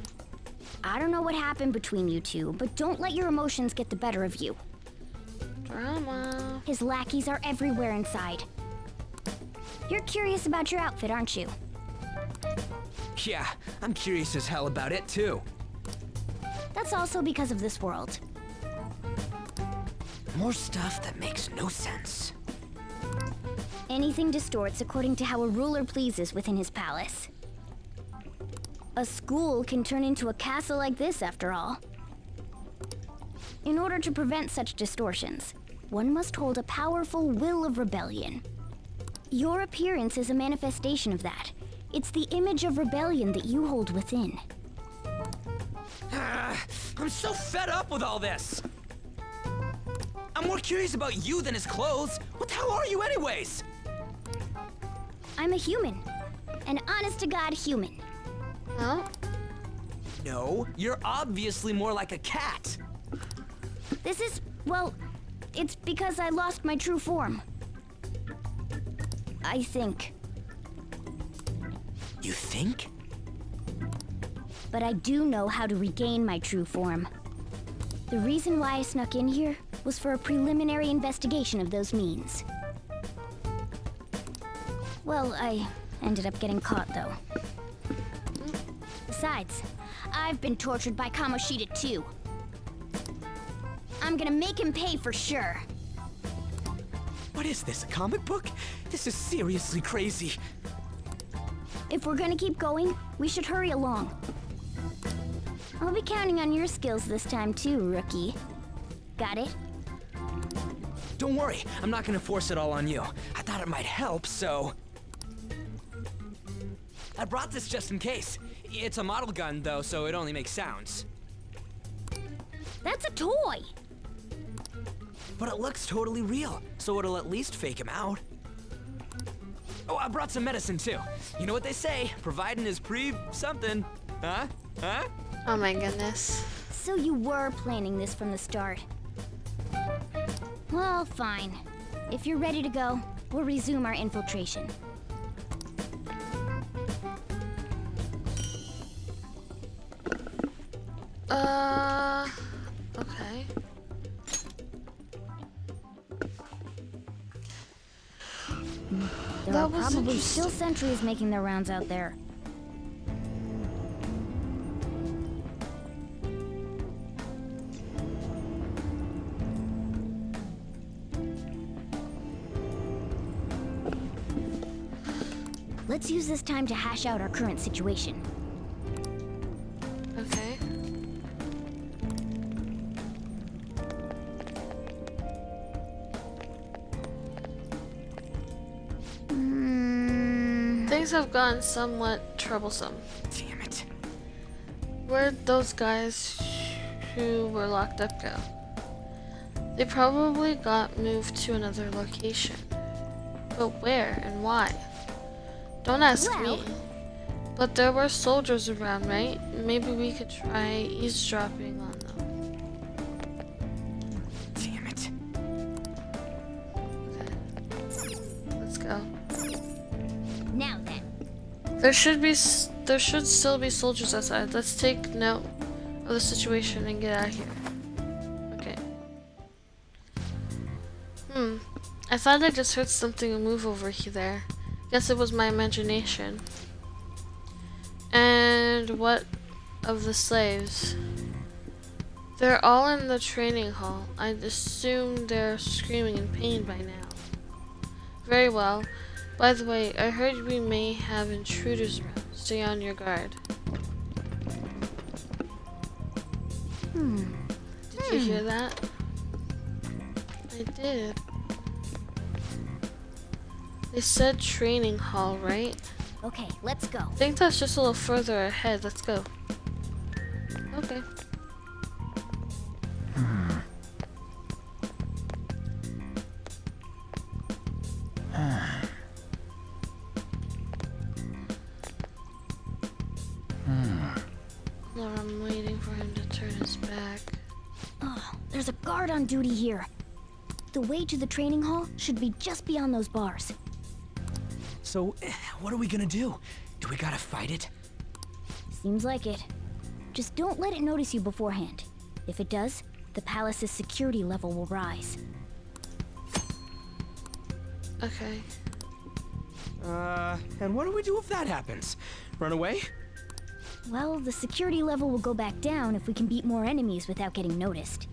[SPEAKER 12] I don't know what happened between you two, but don't let your emotions get the better of you.
[SPEAKER 1] Drama.
[SPEAKER 12] His lackeys are everywhere inside. You're curious about your outfit, aren't you?
[SPEAKER 7] Yeah, I'm curious as hell about it too.
[SPEAKER 12] That's also because of this world.
[SPEAKER 7] More stuff that makes no sense.
[SPEAKER 12] Anything distorts according to how a ruler pleases within his palace. A school can turn into a castle like this, after all. In order to prevent such distortions, one must hold a powerful will of rebellion. Your appearance is a manifestation of that. It's the image of rebellion that you hold within.
[SPEAKER 7] I'm so fed up with all this! I'm more curious about you than his clothes. What the hell are you anyways?
[SPEAKER 12] I'm a human. An honest-to-God human.
[SPEAKER 1] Oh?
[SPEAKER 7] No, you're obviously more like a cat.
[SPEAKER 12] This is, well, it's because I lost my true form. I think.
[SPEAKER 7] You think?
[SPEAKER 12] But I do know how to regain my true form. The reason why I snuck in here was for a preliminary investigation of those means. Well, I ended up getting caught, though. Besides, I've been tortured by Kamoshida, too. I'm gonna make him pay for sure.
[SPEAKER 7] What is this, a comic book? This is seriously crazy.
[SPEAKER 12] If we're gonna keep going, we should hurry along. I'll be counting on your skills this time too, rookie. Got it?
[SPEAKER 7] Don't worry, I'm not gonna force it all on you. I thought it might help, so... I brought this just in case. It's a model gun, though, so it only makes sounds.
[SPEAKER 12] That's a toy!
[SPEAKER 7] But it looks totally real, so it'll at least fake him out. Oh, I brought some medicine, too. You know what they say, providing is something. Huh? Huh?
[SPEAKER 1] Oh my goodness.
[SPEAKER 12] So you were planning this from the start. Well, fine. If you're ready to go, we'll resume our infiltration.
[SPEAKER 1] Okay.
[SPEAKER 12] There are probably still sentries making their rounds out there. Let's use this time to hash out our current situation.
[SPEAKER 1] Okay. Things have gotten somewhat troublesome.
[SPEAKER 7] Damn it.
[SPEAKER 1] Where'd those guys who were locked up go? They probably got moved to another location. But where and why? Don't ask me. But there were soldiers around, right? Maybe we could try eavesdropping on them.
[SPEAKER 7] Damn it.
[SPEAKER 1] Okay. Let's go.
[SPEAKER 12] Now then.
[SPEAKER 1] There should still be soldiers outside. Let's take note of the situation and get out of here. Okay. I thought I just heard something move over there. Guess it was my imagination. And what of the slaves? They're all in the training hall. I'd assume they're screaming in pain by now. Very well. By the way, I heard we may have intruders around. Stay on your guard. Did you hear that? I did. They said training hall, right?
[SPEAKER 12] Okay, let's go.
[SPEAKER 1] I think that's just a little further ahead. Let's go. Okay. Lord, I'm waiting for him to turn his back.
[SPEAKER 12] Oh, there's a guard on duty here. The way to the training hall should be just beyond those bars.
[SPEAKER 7] So, what are we gonna do? Do we gotta fight it?
[SPEAKER 12] Seems like it. Just don't let it notice you beforehand. If it does, the palace's security level will rise.
[SPEAKER 1] Okay.
[SPEAKER 7] And what do we do if that happens? Run away?
[SPEAKER 12] Well, the security level will go back down if we can beat more enemies without getting noticed.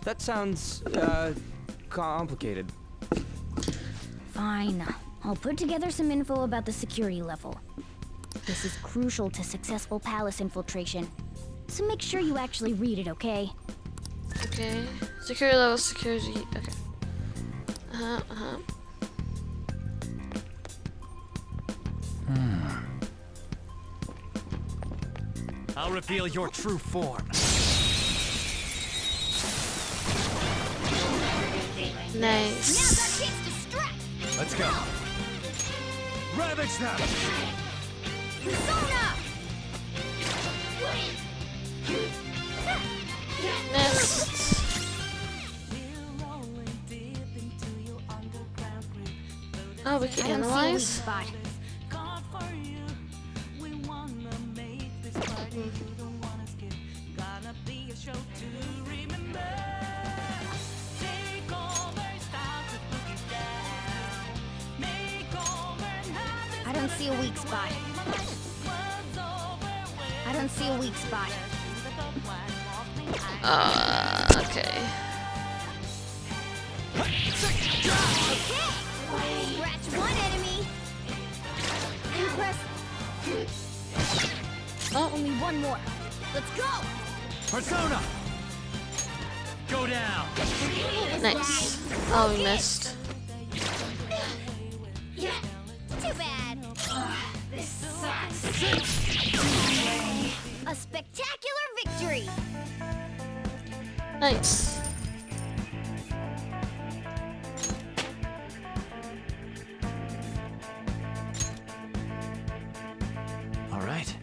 [SPEAKER 7] That sounds, complicated.
[SPEAKER 12] Fine. I'll put together some info about the security level. This is crucial to successful palace infiltration. So make sure you actually read it, okay?
[SPEAKER 1] Okay. Security level, security. Okay.
[SPEAKER 14] I'll reveal your true form.
[SPEAKER 1] Nice.
[SPEAKER 14] Let's go. Ravage them!
[SPEAKER 1] Missed. Oh, we can analyze.
[SPEAKER 12] I don't see a weak spot. I don't see a weak spot.
[SPEAKER 1] Okay.
[SPEAKER 12] Scratch one enemy. Impress.
[SPEAKER 1] Oh.
[SPEAKER 12] Only one more. Let's go.
[SPEAKER 14] Persona! Go down!
[SPEAKER 1] Nice. Oh, we missed.
[SPEAKER 12] Yeah. Too bad. This sucks. A spectacular victory.
[SPEAKER 1] Nice.
[SPEAKER 7] All right.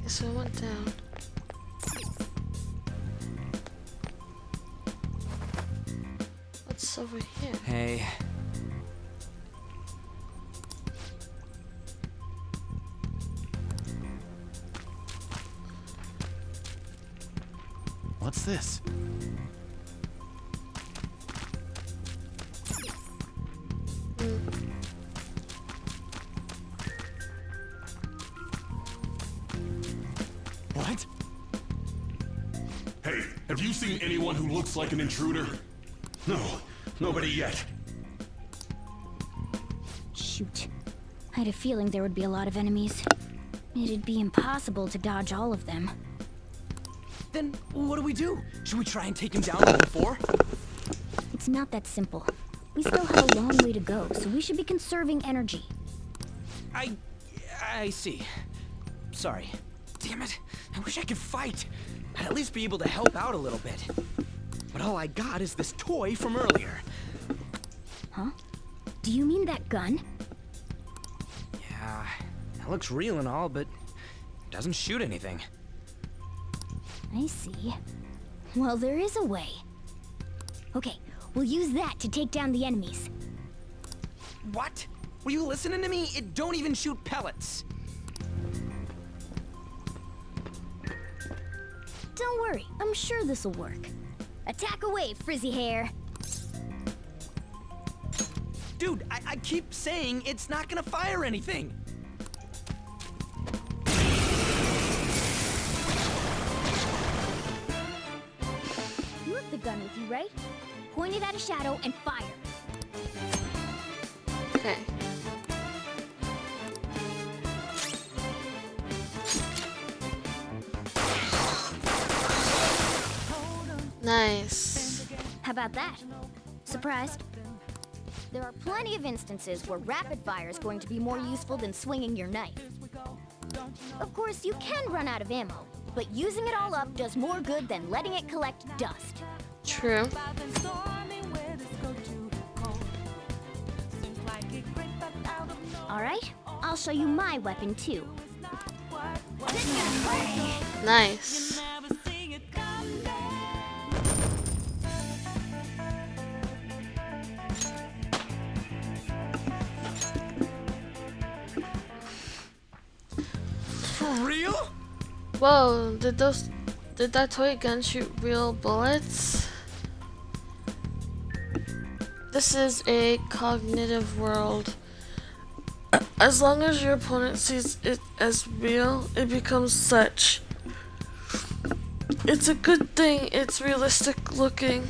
[SPEAKER 1] So it went down. What's over here?
[SPEAKER 7] Hey.
[SPEAKER 14] What's this?
[SPEAKER 15] What? Hey, have you seen anyone who looks like an intruder? No, nobody yet.
[SPEAKER 12] Shoot. I had a feeling there would be a lot of enemies. It'd be impossible to dodge all of them.
[SPEAKER 7] Then what do we do? Should we try and take him down before?
[SPEAKER 12] It's not that simple. We still have a long way to go, so we should be conserving energy.
[SPEAKER 7] I see. Sorry. Damn it. I wish I could fight. I'd at least be able to help out a little bit. But all I got is this toy from earlier.
[SPEAKER 12] Huh? Do you mean that gun?
[SPEAKER 7] Yeah, it looks real and all, but it doesn't shoot anything.
[SPEAKER 12] I see. Well, there is a way. Okay, we'll use that to take down the enemies.
[SPEAKER 7] What? Were you listening to me? It don't even shoot pellets.
[SPEAKER 12] Don't worry, I'm sure this'll work. Attack away, frizzy hair.
[SPEAKER 7] Dude, I keep saying it's not gonna fire anything.
[SPEAKER 12] You have the gun with you, right? Point it at a shadow and fire.
[SPEAKER 1] Okay. Nice.
[SPEAKER 12] How about that? Surprised? There are plenty of instances where rapid fire is going to be more useful than swinging your knife. Of course, you can run out of ammo, but using it all up does more good than letting it collect dust.
[SPEAKER 1] True.
[SPEAKER 12] All right, I'll show you my weapon too.
[SPEAKER 1] Nice.
[SPEAKER 7] For real?
[SPEAKER 1] Whoa, did that toy gun shoot real bullets? This is a cognitive world. As long as your opponent sees it as real, it becomes such. It's a good thing it's realistic looking.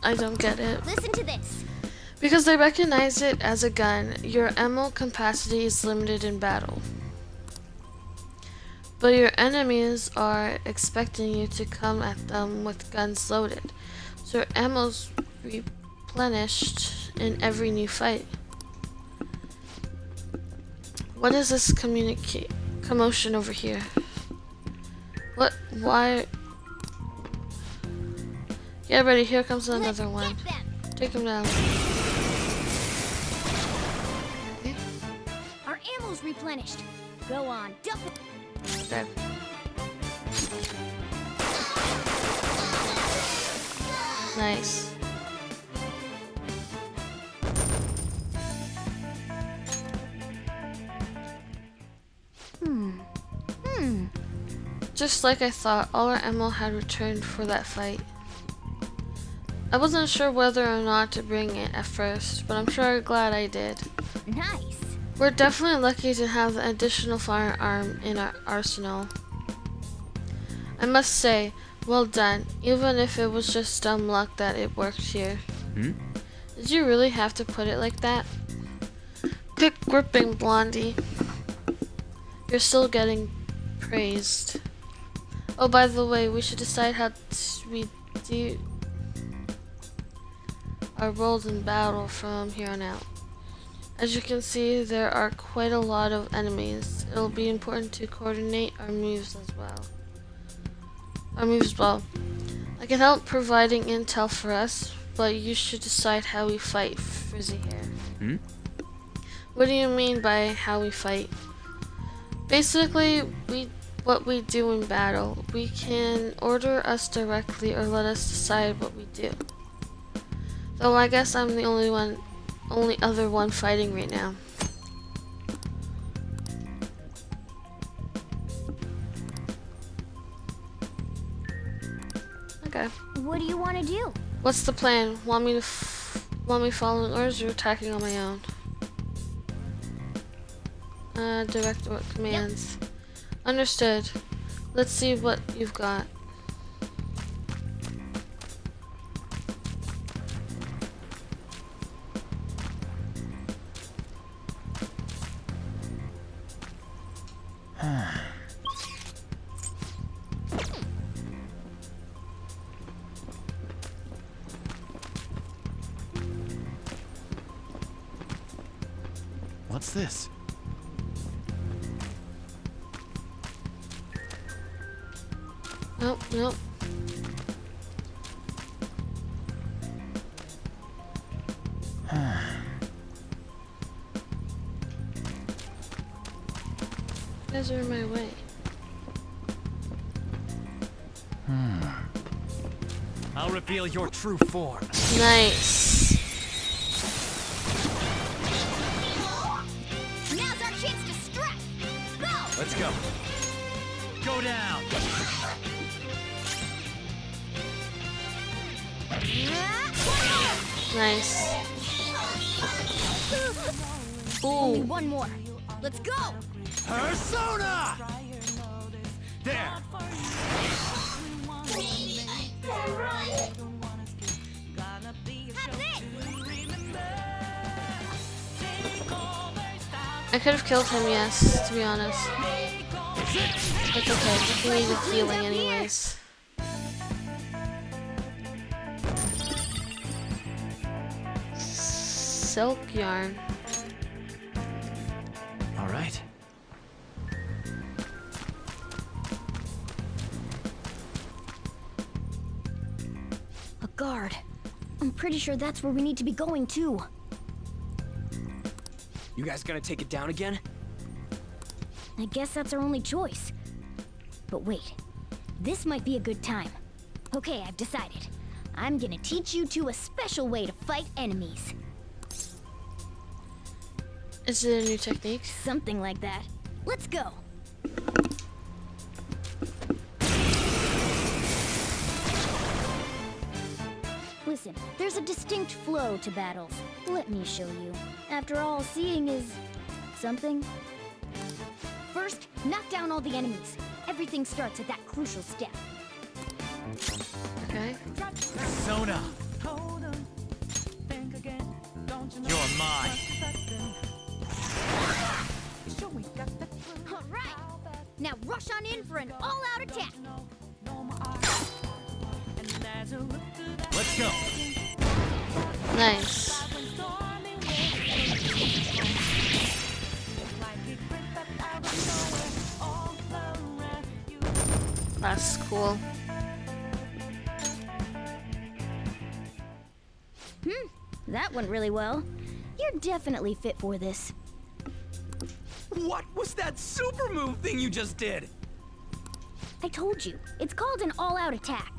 [SPEAKER 1] I don't get it.
[SPEAKER 12] Listen to this.
[SPEAKER 1] Because they recognize it as a gun, your ammo capacity is limited in battle. But your enemies are expecting you to come at them with guns loaded, so your ammo's replenished in every new fight. What is this commotion over here? What? Why? Get ready, here comes another one. Take him down.
[SPEAKER 12] Our ammo's replenished. Go on, dump it.
[SPEAKER 1] Okay. Nice. Just like I thought, all our ammo had returned for that fight. I wasn't sure whether or not to bring it at first, but I'm sure glad I did.
[SPEAKER 12] Nice.
[SPEAKER 1] We're definitely lucky to have the additional firearm in our arsenal. I must say, well done, even if it was just dumb luck that it worked here. Did you really have to put it like that? Good gripping, Blondie. You're still getting praised. Oh, by the way, we should decide how we do our roles in battle from here on out. As you can see, there are quite a lot of enemies. It'll be important to coordinate our moves as well. I can help providing intel for us, but you should decide how we fight, Frizzy Hair. What do you mean by how we fight? Basically, what we do in battle. We can order us directly or let us decide what we do. Though I guess I'm the only other one fighting right now. Okay.
[SPEAKER 12] What do you want to do?
[SPEAKER 1] What's the plan? Want me following orders or attacking on my own? Direct what commands. Yep. Understood. Let's see what you've got.
[SPEAKER 14] What's this?
[SPEAKER 1] Nope, nope. You guys are in my way.
[SPEAKER 14] I'll reveal your true form.
[SPEAKER 1] Nice.
[SPEAKER 12] Now's our chance to strike. Go!
[SPEAKER 14] Let's go. Go down.
[SPEAKER 1] Nice.
[SPEAKER 12] Only
[SPEAKER 1] Ooh.
[SPEAKER 12] one more. Let's go!
[SPEAKER 14] Persona! There.
[SPEAKER 1] I could have killed him, yes, to be honest. It's okay, he needed healing anyways. Silk yarn.
[SPEAKER 13] All right.
[SPEAKER 12] A guard. I'm pretty sure that's where we need to be going too.
[SPEAKER 7] You guys gonna take it down again?
[SPEAKER 12] I guess that's our only choice. But wait, this might be a good time. Okay, I've decided. I'm gonna teach you two a special way to fight enemies.
[SPEAKER 1] Is it a new technique?
[SPEAKER 12] Something like that. Let's go. Listen, there's a distinct flow to battles. Let me show you. After all, seeing is something. First, knock down all the enemies. Everything starts at that crucial step.
[SPEAKER 1] Okay.
[SPEAKER 14] Persona. You're mine.
[SPEAKER 12] All right. Now rush on in for an all-out attack.
[SPEAKER 14] Let's go.
[SPEAKER 1] Nice. That's cool.
[SPEAKER 12] That went really well. You're definitely fit for this.
[SPEAKER 7] What was that super move thing you just did?
[SPEAKER 12] I told you, it's called an all-out attack.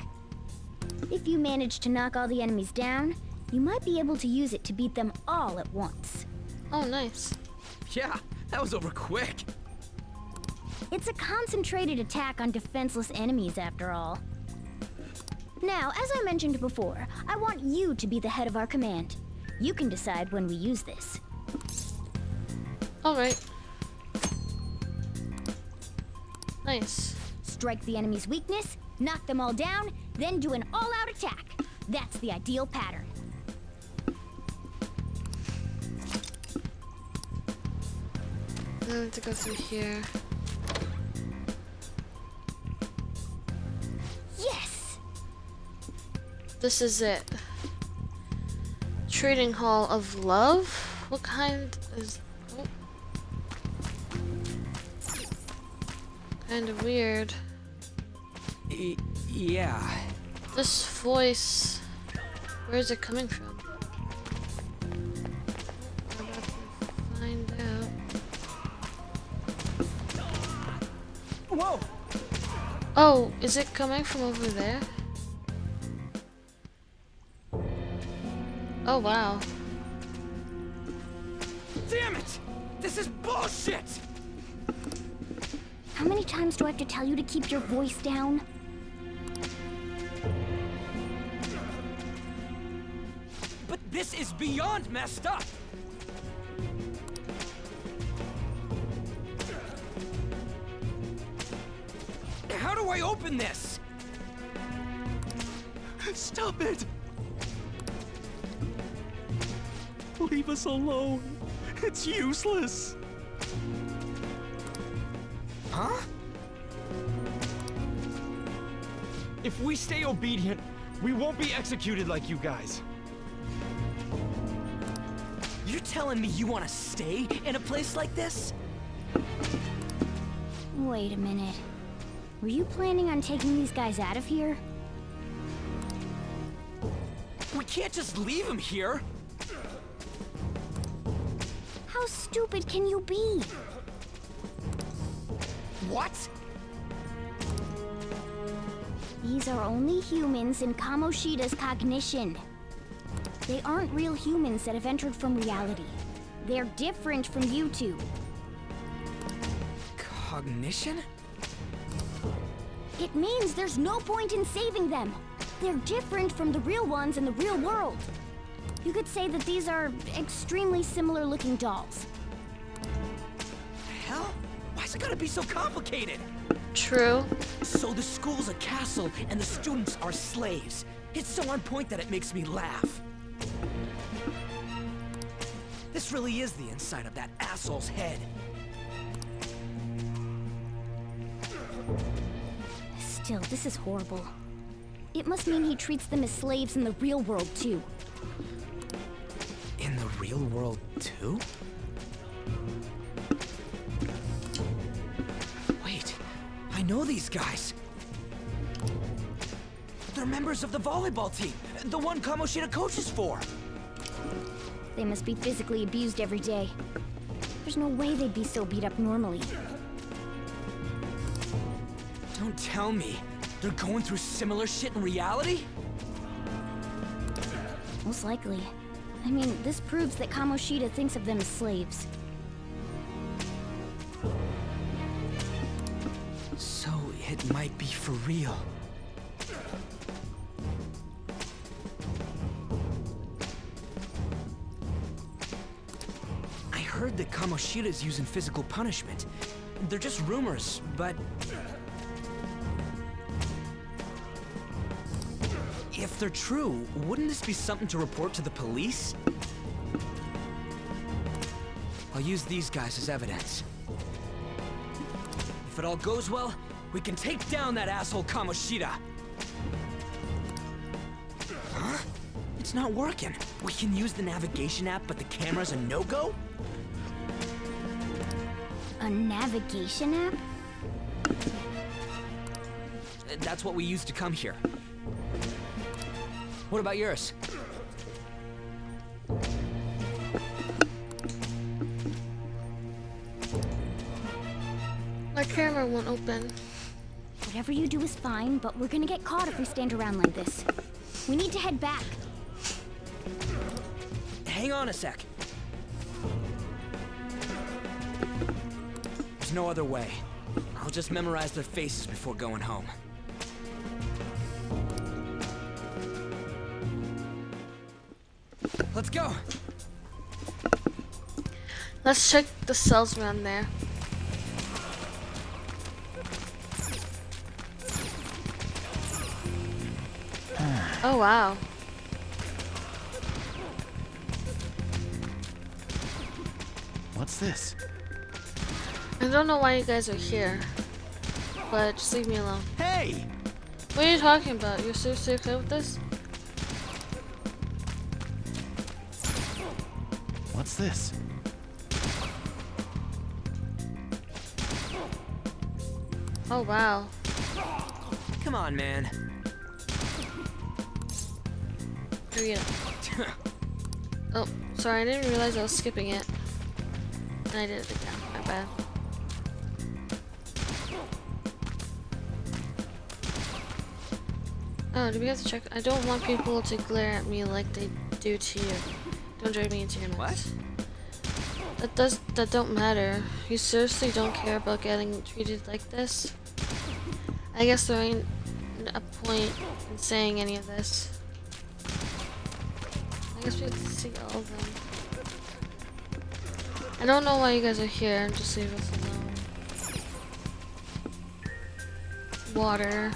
[SPEAKER 12] If you manage to knock all the enemies down, you might be able to use it to beat them all at once.
[SPEAKER 1] Oh, nice.
[SPEAKER 7] Yeah, that was over quick.
[SPEAKER 12] It's a concentrated attack on defenseless enemies, after all. Now, as I mentioned before, I want you to be the head of our command. You can decide when we use this.
[SPEAKER 1] Alright. Nice.
[SPEAKER 12] Strike the enemy's weakness, knock them all down, then do an all-out attack. That's the ideal pattern.
[SPEAKER 1] I have to go through here.
[SPEAKER 12] Yes!
[SPEAKER 1] This is it. Trading Hall of Love? What kind is... Oh. Kind of weird.
[SPEAKER 7] Yeah.
[SPEAKER 1] This voice... Where is it coming from? I'm about to find out.
[SPEAKER 7] Whoa!
[SPEAKER 1] Oh, is it coming from over there? Oh, wow.
[SPEAKER 7] Damn it! This is bullshit!
[SPEAKER 12] How many times do I have to tell you to keep your voice down?
[SPEAKER 7] But this is beyond messed up! How do I open this?
[SPEAKER 14] Stop it! Leave us alone. It's useless.
[SPEAKER 7] Huh?
[SPEAKER 14] If we stay obedient, we won't be executed like you guys.
[SPEAKER 7] You're telling me you want to stay in a place like this?
[SPEAKER 12] Wait a minute. Were you planning on taking these guys out of here?
[SPEAKER 7] We can't just leave them here.
[SPEAKER 12] How stupid can you be?
[SPEAKER 7] What?
[SPEAKER 12] These are only humans in Kamoshida's cognition. They aren't real humans that have entered from reality. They're different from you two.
[SPEAKER 7] Cognition?
[SPEAKER 12] It means there's no point in saving them. They're different from the real ones in the real world. You could say that these are extremely similar looking dolls.
[SPEAKER 7] Hell? Why's it gotta be so complicated?
[SPEAKER 1] True.
[SPEAKER 7] So the school's a castle and the students are slaves. It's so on point that it makes me laugh. This really is the inside of that asshole's head.
[SPEAKER 12] Still, this is horrible. It must mean he treats them as slaves in the real world, too.
[SPEAKER 7] In the real world, too? Wait, I know these guys. They're members of the volleyball team, the one Kamoshida coaches for.
[SPEAKER 12] They must be physically abused every day. There's no way they'd be so beat up normally.
[SPEAKER 7] Don't tell me they're going through similar shit in reality?
[SPEAKER 12] Most likely. I mean, this proves that Kamoshida thinks of them as slaves.
[SPEAKER 7] So it might be for real. I heard that Kamoshida's using physical punishment. They're just rumors, but... if they're true, wouldn't this be something to report to the police? I'll use these guys as evidence. If it all goes well, we can take down that asshole Kamoshida! Huh? It's not working. We can use the navigation app, but the camera's a no-go?
[SPEAKER 12] A navigation app?
[SPEAKER 7] That's what we used to come here. What about yours?
[SPEAKER 1] My camera won't open.
[SPEAKER 12] Whatever you do is fine, but we're gonna get caught if we stand around like this. We need to head back.
[SPEAKER 7] Hang on a sec. There's no other way. I'll just memorize their faces before going home. Let's go!
[SPEAKER 1] Let's check the cells around there. Oh wow.
[SPEAKER 3] What's this?
[SPEAKER 1] I don't know why you guys are here, but just leave me alone.
[SPEAKER 7] Hey!
[SPEAKER 1] What are you talking about? You're seriously okay with this?
[SPEAKER 3] What's this?
[SPEAKER 1] Oh wow.
[SPEAKER 7] Come on, man.
[SPEAKER 1] Hurry up. Oh, sorry, I didn't realize I was skipping it. And I did it again, my bad. Oh, do we have to check? I don't want people to glare at me like they do to you. Don't drag me into your mess. What? That don't matter. You seriously don't care about getting treated like this? I guess there ain't a point in saying any of this. I guess we have to see all of them. I don't know why you guys are here. Just leave us alone. Water.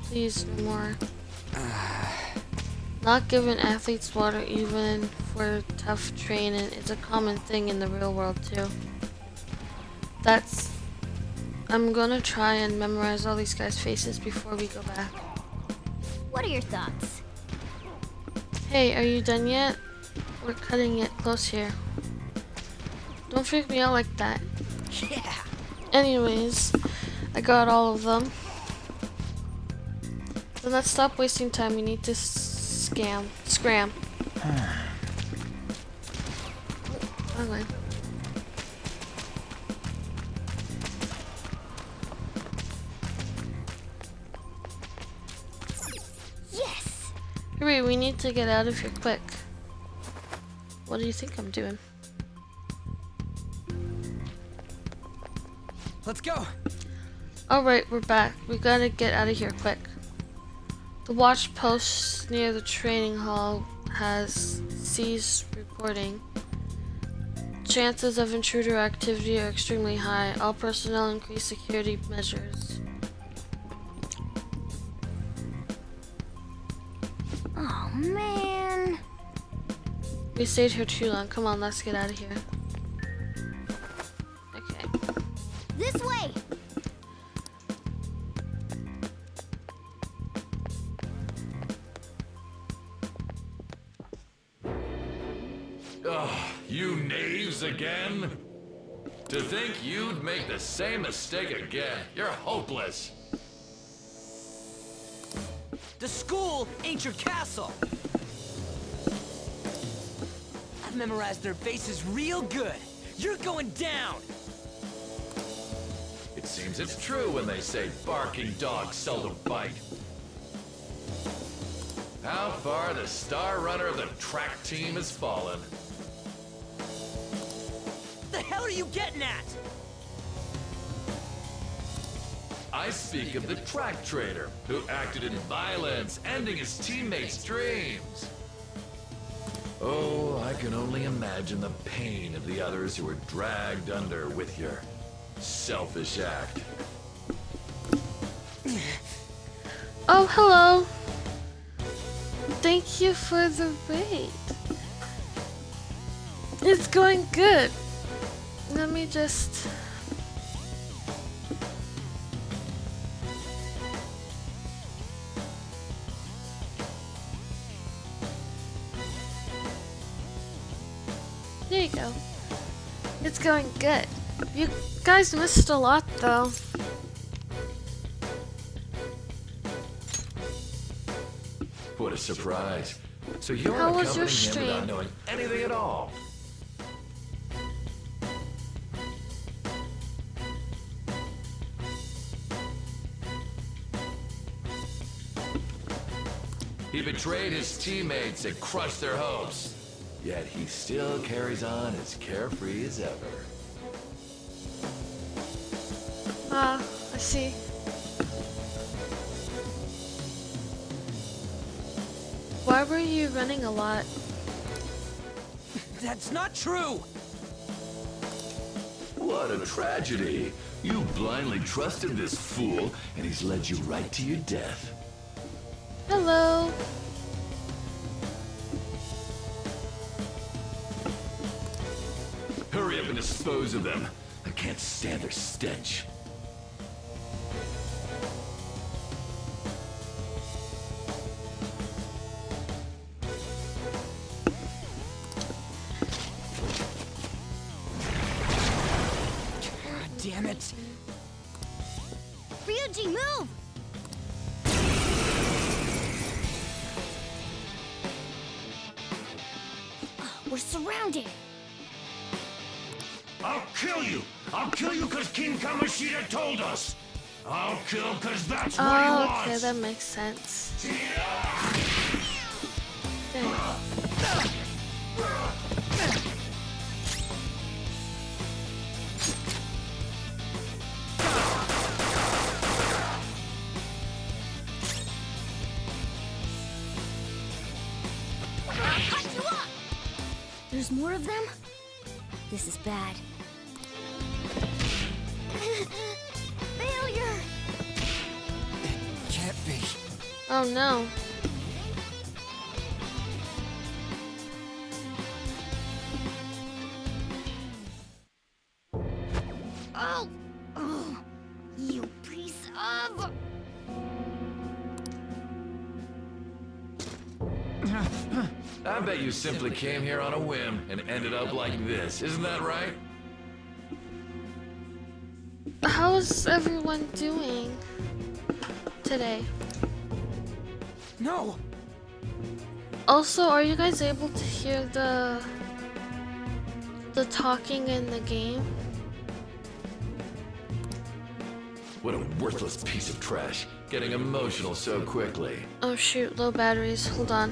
[SPEAKER 1] Please, no more. Not giving athletes water even for tough training is a common thing in the real world too. I'm gonna try and memorize all these guys' faces before we go back.
[SPEAKER 12] What are your thoughts?
[SPEAKER 1] Hey, are you done yet? We're cutting it close here. Don't freak me out like that.
[SPEAKER 7] Yeah.
[SPEAKER 1] Anyways, I got all of them. Then let's stop wasting time. We need to scram. Okay.
[SPEAKER 12] Yes!
[SPEAKER 1] Hurry, we need to get out of here quick. What do you think I'm doing?
[SPEAKER 7] Let's go.
[SPEAKER 1] Alright, we're back. We gotta get out of here quick. The watch post near the training hall has ceased reporting. Chances of intruder activity are extremely high. All personnel increase security measures.
[SPEAKER 12] Oh, man.
[SPEAKER 1] We stayed here too long. Come on, let's get out of here. Okay.
[SPEAKER 12] This way!
[SPEAKER 5] Ugh, you knaves again? To think you'd make the same mistake again. You're hopeless.
[SPEAKER 7] The school ain't your castle. I've memorized their faces real good. You're going down.
[SPEAKER 5] It seems it's true when they say barking dogs seldom bite. How far the star runner of the track team has fallen.
[SPEAKER 7] The hell are you getting at?
[SPEAKER 5] I speak of the track trader who acted in violence, ending his teammates' dreams. Oh, I can only imagine the pain of the others who were dragged under with your selfish act.
[SPEAKER 1] Oh, hello. Thank you for the raid. It's going good. Let me just... There you go. It's going good. You guys missed a lot, though.
[SPEAKER 5] What a surprise. So you're
[SPEAKER 1] How was your
[SPEAKER 5] accompanying him without
[SPEAKER 1] stream?
[SPEAKER 5] knowing anything at all. He betrayed his teammates and crushed their hopes. Yet he still carries on as carefree as ever.
[SPEAKER 1] Ah, I see. Why were you running a lot?
[SPEAKER 7] That's not true!
[SPEAKER 5] What a tragedy. You blindly trusted this fool, and he's led you right to your death.
[SPEAKER 1] Hello.
[SPEAKER 5] Hurry up and dispose of them. I can't stand their stench.
[SPEAKER 7] Damn it.
[SPEAKER 12] Ryuji, move! We're surrounded.
[SPEAKER 10] I'll kill you! I'll kill you because King Kamoshida told us! I'll kill because that's what he
[SPEAKER 1] Oh,
[SPEAKER 10] wants!
[SPEAKER 1] okay, that makes sense. Dang.
[SPEAKER 12] There's more of them? This is bad. Failure!
[SPEAKER 7] Can't be.
[SPEAKER 1] Oh no.
[SPEAKER 12] Oh! Oh! You piece of...
[SPEAKER 5] I bet you simply came here on a whim and ended up like this, isn't that right?
[SPEAKER 1] How's everyone doing today?
[SPEAKER 7] No!
[SPEAKER 1] Also, are you guys able to hear the talking in the game?
[SPEAKER 5] What a worthless piece of trash, getting emotional so quickly.
[SPEAKER 1] Oh shoot, low batteries. Hold on.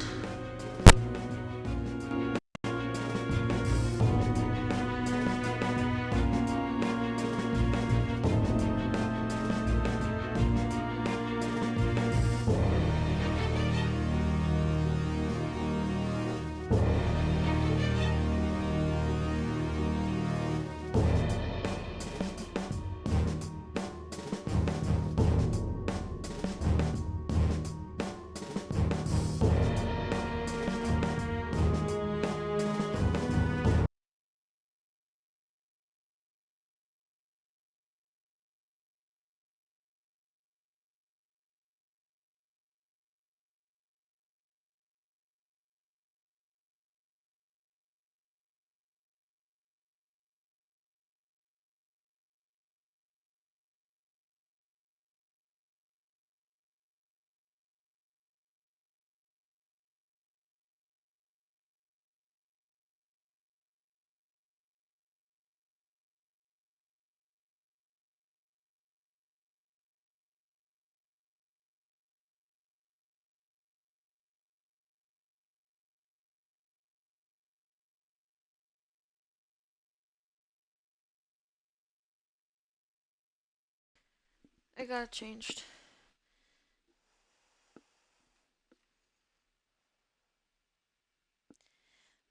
[SPEAKER 1] I got it changed.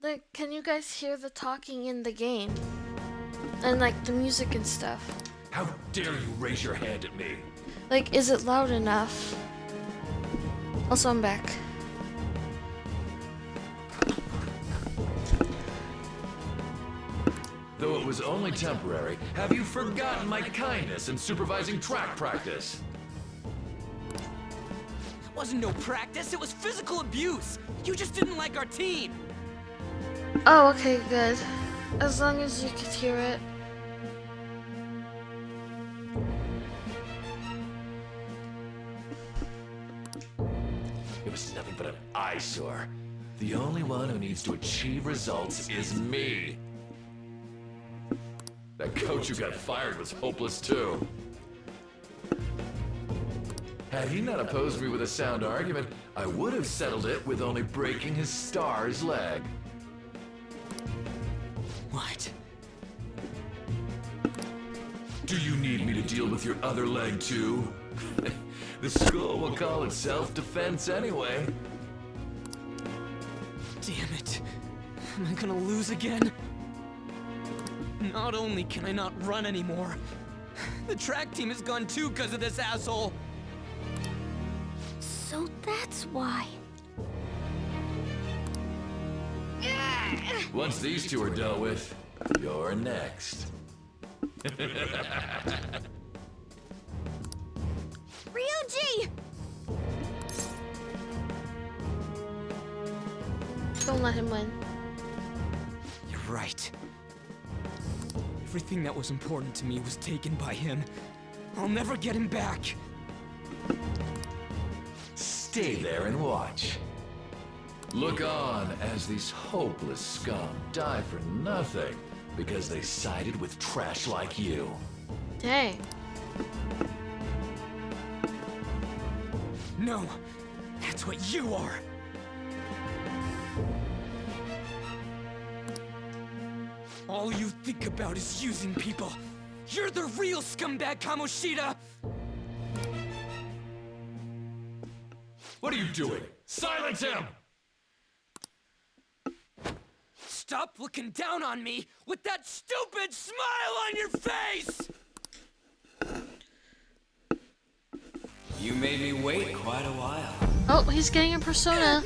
[SPEAKER 1] Like, can you guys hear the talking in the game? And like the music and stuff?
[SPEAKER 5] How dare you raise your hand at me?
[SPEAKER 1] Like, is it loud enough? Also, I'm back.
[SPEAKER 5] Though it was only temporary, have you forgotten my kindness in supervising track practice?
[SPEAKER 7] It wasn't no practice, it was physical abuse! You just didn't like our team!
[SPEAKER 1] Oh, okay, good. As long as you could hear it.
[SPEAKER 5] It was nothing but an eyesore. The only one who needs to achieve results is me. That coach who got fired was hopeless too. Had he not opposed me with a sound argument, I would have settled it with only breaking his star's leg.
[SPEAKER 7] What?
[SPEAKER 5] Do you need me to deal with your other leg too? The school will call it self-defense anyway.
[SPEAKER 7] Damn it. Am I gonna lose again? Not only can I not run anymore, the track team is gone too because of this asshole.
[SPEAKER 12] So that's why.
[SPEAKER 5] Once these two are dealt with, you're next.
[SPEAKER 12] Ryuji!
[SPEAKER 1] Don't let him win.
[SPEAKER 7] You're right. Everything that was important to me was taken by him. I'll never get him back.
[SPEAKER 5] Stay there and watch. Look on as these hopeless scum die for nothing because they sided with trash like you.
[SPEAKER 1] Dang.
[SPEAKER 7] No, that's what you are. All you think about is using people. You're the real scumbag, Kamoshida!
[SPEAKER 5] What are you doing? Silence him!
[SPEAKER 7] Stop looking down on me with that stupid smile on your face!
[SPEAKER 16] You made me wait quite a while.
[SPEAKER 1] Oh, he's getting a persona.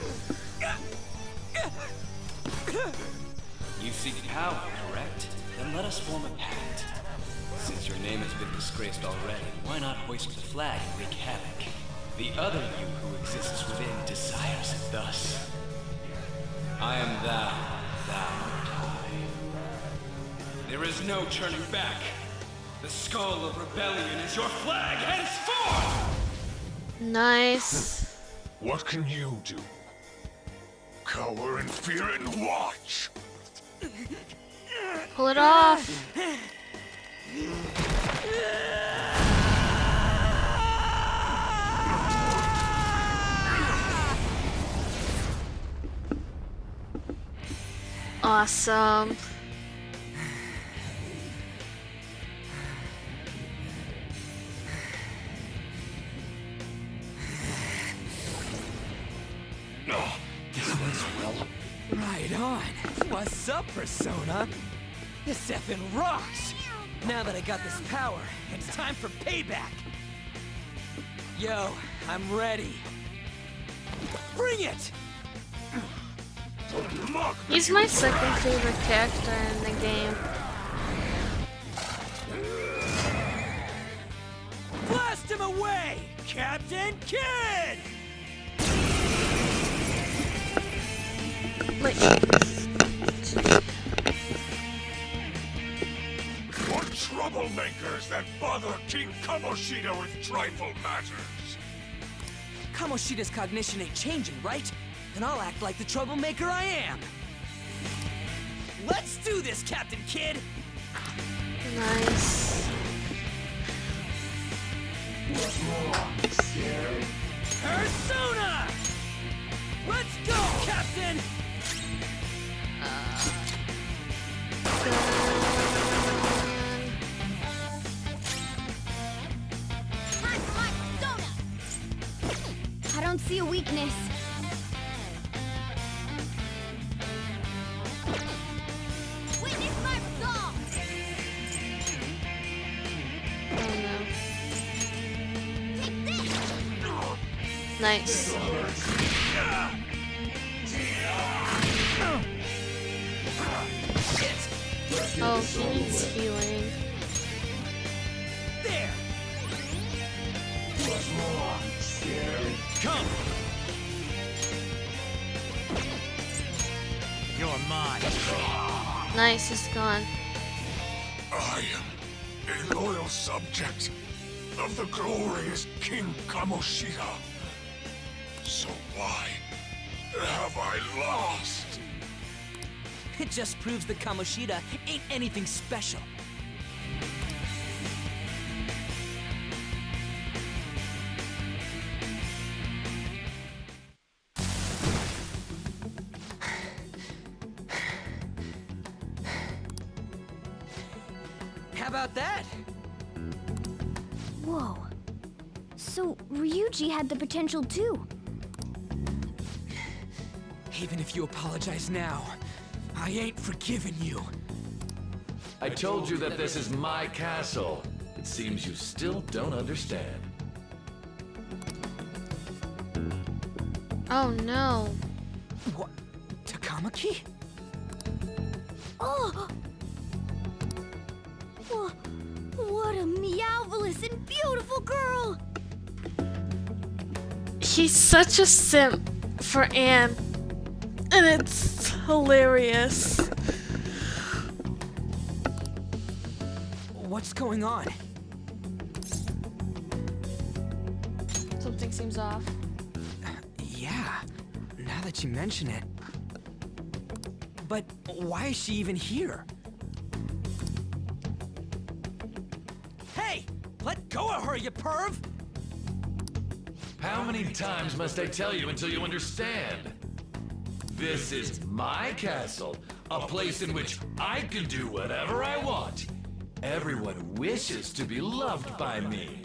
[SPEAKER 16] You seek power, correct? Then let us form a pact. Since your name has been disgraced already, why not hoist the flag and wreak havoc? The other you who exists within desires it thus. I am thou art I. There is no turning back. The skull of rebellion is your flag henceforth!
[SPEAKER 1] Nice.
[SPEAKER 9] What can you do? Cower in fear and watch!
[SPEAKER 1] Pull it off. Awesome.
[SPEAKER 7] Oh, this one's well.
[SPEAKER 14] Right on. What's up, Persona? This effing rocks! Now that I got this power, it's time for payback! Yo, I'm ready. Bring it!
[SPEAKER 1] He's my second favorite character in the game.
[SPEAKER 14] Blast him away, Captain Kid!
[SPEAKER 1] Wait.
[SPEAKER 9] What troublemakers that bother King Kamoshida with trifle matters?
[SPEAKER 14] Kamoshida's cognition ain't changing, right? Then I'll act like the troublemaker I am. Let's do this, Captain Kid!
[SPEAKER 1] Nice.
[SPEAKER 14] Persona! Let's go, Captain!
[SPEAKER 12] I don't see a weakness. Witness my resolve!
[SPEAKER 1] Oh no. Nice. Oh, he needs healing.
[SPEAKER 14] There! Come! You're mine.
[SPEAKER 1] Nice, he's gone.
[SPEAKER 9] I am a loyal subject of the glorious King Kamoshida. So why have I lost?
[SPEAKER 14] It just proves that Kamoshida ain't anything special. How about that?
[SPEAKER 12] Whoa. So, Ryuji had the potential too.
[SPEAKER 14] Even if you apologize now, I ain't forgiving you.
[SPEAKER 5] I told you that this is my castle. It seems you still don't understand.
[SPEAKER 1] Oh no.
[SPEAKER 14] What? Takamaki?
[SPEAKER 12] Oh! What a meowvelous and beautiful girl!
[SPEAKER 1] He's such a simp for Anne. And it's hilarious.
[SPEAKER 14] What's going on?
[SPEAKER 1] Something seems off.
[SPEAKER 14] Yeah, now that you mention it. But why is she even here? Hey! Let go of her, you perv!
[SPEAKER 5] How many times must I tell you until you understand? This is my castle, a place in which I can do whatever I want. Everyone wishes to be loved by me.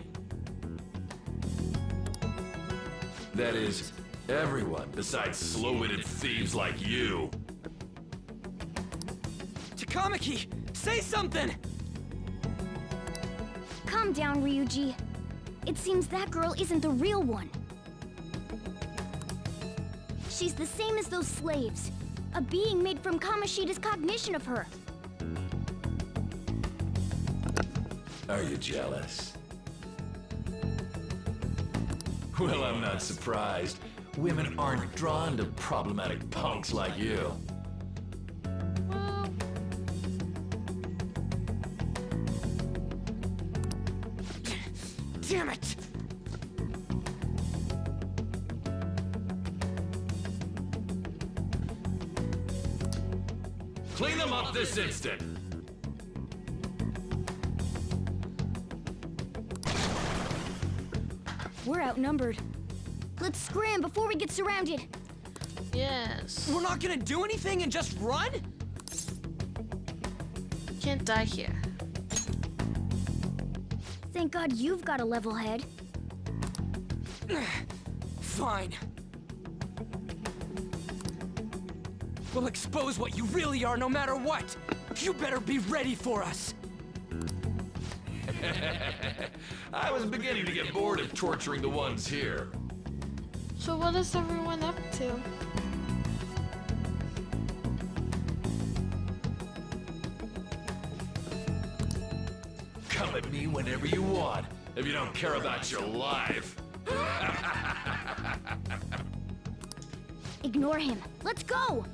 [SPEAKER 5] That is, everyone besides slow-witted thieves like you.
[SPEAKER 14] Takamaki, say something!
[SPEAKER 12] Calm down, Ryuji. It seems that girl isn't the real one. She's the same as those slaves. A being made from Kamoshida's cognition of her.
[SPEAKER 5] Are you jealous? Well, I'm not surprised. Women aren't drawn to problematic punks like you.
[SPEAKER 14] Damn it!
[SPEAKER 5] Clean them up this instant!
[SPEAKER 12] We're outnumbered. Let's scram before we get surrounded.
[SPEAKER 1] Yes.
[SPEAKER 14] We're not gonna do anything and just run?
[SPEAKER 1] Can't die here.
[SPEAKER 12] Thank God you've got a level head.
[SPEAKER 14] Fine. We'll expose what you really are no matter what. You better be ready for us.
[SPEAKER 5] I was beginning to get bored of torturing the ones here.
[SPEAKER 1] So what is everyone up to?
[SPEAKER 5] Come at me whenever you want, if you don't care about your life.
[SPEAKER 12] Ignore him. Let's go!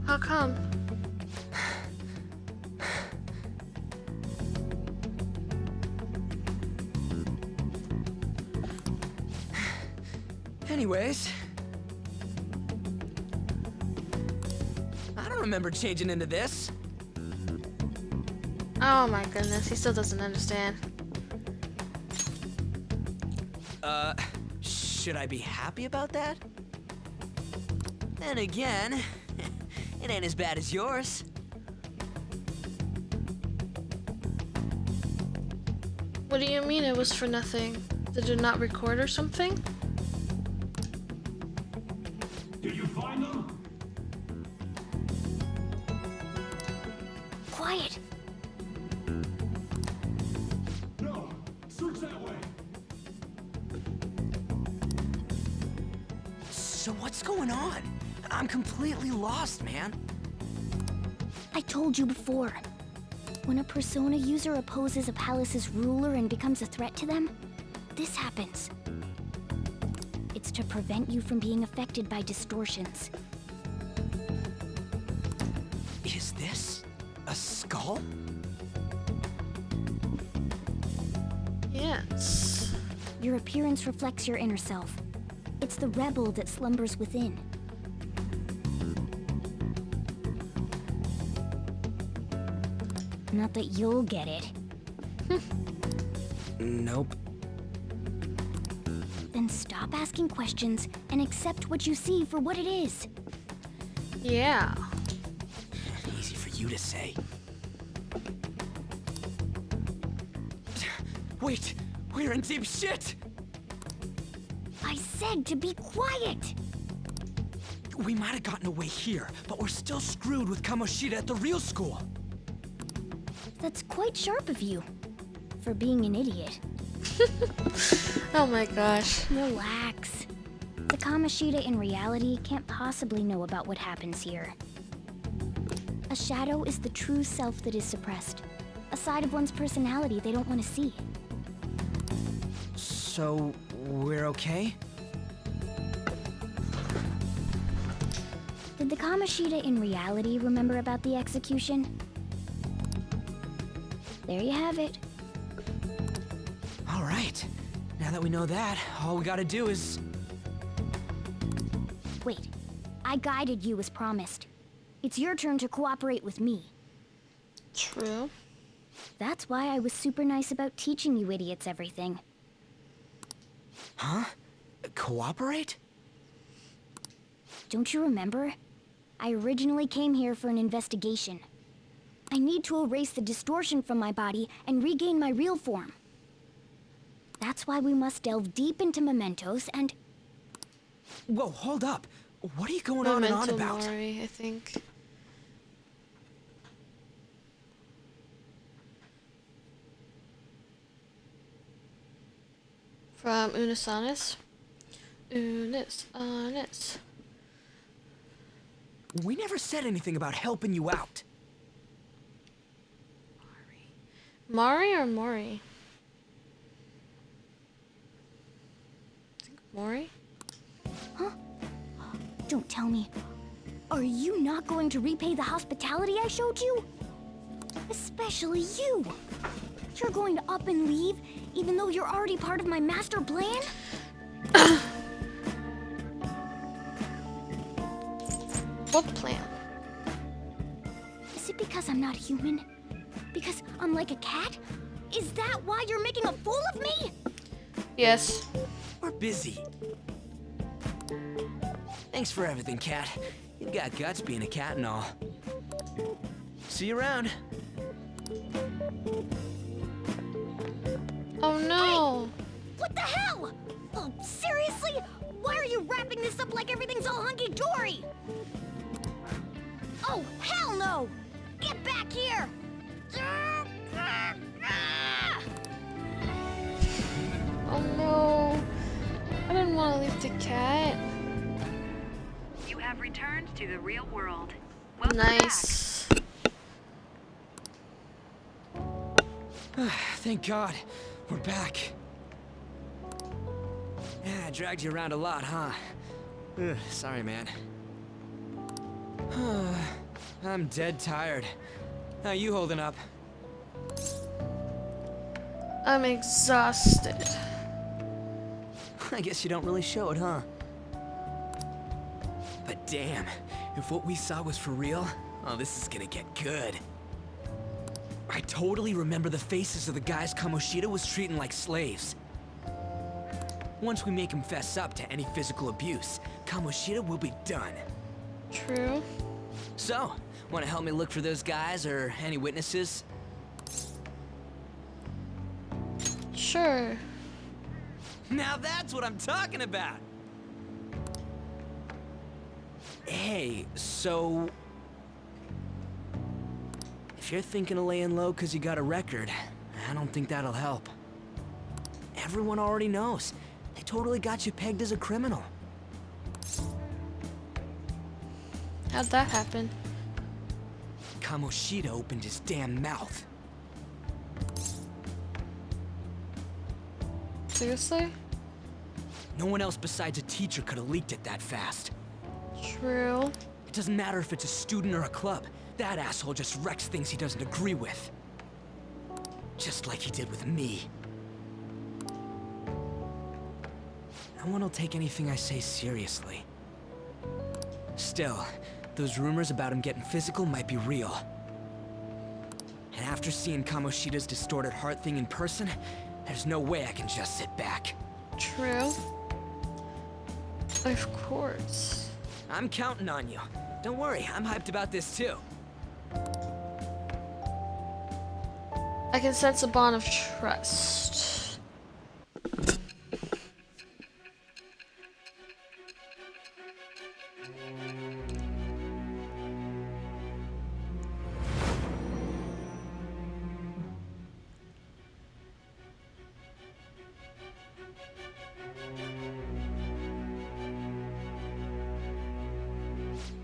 [SPEAKER 1] How come?
[SPEAKER 14] Anyways, I don't remember changing into this.
[SPEAKER 1] Oh my goodness, he still doesn't understand.
[SPEAKER 14] Should I be happy about that? Then again, it ain't as bad as yours.
[SPEAKER 1] What do you mean it was for nothing? Did it not record or something?
[SPEAKER 10] Did you find them?
[SPEAKER 12] Quiet.
[SPEAKER 10] No. Search that way.
[SPEAKER 14] So what's going on? I'm completely lost, man.
[SPEAKER 12] I told you before. When a Persona user opposes a palace's ruler and becomes a threat to them, this happens. It's to prevent you from being affected by distortions.
[SPEAKER 14] Is this a skull?
[SPEAKER 1] Yes.
[SPEAKER 12] Your appearance reflects your inner self. It's the rebel that slumbers within. Not that you'll get it.
[SPEAKER 14] Nope.
[SPEAKER 12] Then stop asking questions and accept what you see for what it is.
[SPEAKER 1] Yeah.
[SPEAKER 14] Easy for you to say. Wait, we're in deep shit!
[SPEAKER 12] I said to be quiet!
[SPEAKER 14] We might have gotten away here, but we're still screwed with Kamoshida at the real school.
[SPEAKER 12] That's quite sharp of you. For being an idiot.
[SPEAKER 1] Oh my gosh.
[SPEAKER 12] Relax. The Kamoshida in reality can't possibly know about what happens here. A shadow is the true self that is suppressed. A side of one's personality they don't want to see.
[SPEAKER 14] So, we're okay?
[SPEAKER 12] Did the Kamoshida in reality remember about the execution? There you have it.
[SPEAKER 14] All right. Now that we know that, all we gotta do is...
[SPEAKER 12] Wait. I guided you as promised. It's your turn to cooperate with me.
[SPEAKER 1] True.
[SPEAKER 12] That's why I was super nice about teaching you idiots everything.
[SPEAKER 14] Huh? Cooperate?
[SPEAKER 12] Don't you remember? I originally came here for an investigation. I need to erase the distortion from my body and regain my real form. That's why we must delve deep into mementos and...
[SPEAKER 14] Whoa, hold up. What are you going on and on
[SPEAKER 1] Memento
[SPEAKER 14] about?
[SPEAKER 1] Mori, I think. From Unis Honest. Unis Honest.
[SPEAKER 14] We never said anything about helping you out.
[SPEAKER 1] Mari or Mori? I think Mori?
[SPEAKER 12] Huh? Don't tell me. Are you not going to repay the hospitality I showed you? Especially you. You're going to up and leave, even though you're already part of my master plan?
[SPEAKER 1] What plan?
[SPEAKER 12] Is it because I'm not human? Because I'm like a cat? Is that why you're making a fool of me?
[SPEAKER 1] Yes.
[SPEAKER 7] We're busy. Thanks for everything, Cat. You've got guts being a cat and all. See you around.
[SPEAKER 1] Oh no!
[SPEAKER 12] Hey! What the hell? Oh, seriously? Why are you wrapping this up like everything's all hunky-dory? Oh, hell no! Get back here!
[SPEAKER 1] Oh no! I didn't want to leave the cat.
[SPEAKER 17] You have returned to the real world. Welcome
[SPEAKER 1] Nice.
[SPEAKER 7] Thank God. We're back. Yeah, I dragged you around a lot, huh? Ugh, sorry, man. I'm dead tired. How you holding up?
[SPEAKER 1] I'm exhausted.
[SPEAKER 7] I guess you don't really show it, huh? But damn, if what we saw was for real, oh, this is gonna get good. I totally remember the faces of the guys Kamoshida was treating like slaves. Once we make him fess up to any physical abuse, Kamoshida will be done.
[SPEAKER 1] True.
[SPEAKER 7] So, want to help me look for those guys or any witnesses?
[SPEAKER 1] Sure.
[SPEAKER 7] Now that's what I'm talking about! Hey, so... if you're thinking of laying low because you got a record, I don't think that'll help. Everyone already knows. They totally got you pegged as a criminal.
[SPEAKER 1] How'd that happen?
[SPEAKER 7] Kamoshida opened his damn mouth.
[SPEAKER 1] Seriously?
[SPEAKER 7] No one else besides a teacher could have leaked it that fast.
[SPEAKER 1] True.
[SPEAKER 7] It doesn't matter if it's a student or a club. That asshole just wrecks things he doesn't agree with. Just like he did with me. No one will take anything I say seriously. Still, those rumors about him getting physical might be real. And after seeing Kamoshida's distorted heart thing in person, there's no way I can just sit back.
[SPEAKER 1] True. Of course.
[SPEAKER 7] I'm counting on you. Don't worry, I'm hyped about this too.
[SPEAKER 1] I can sense a bond of trust.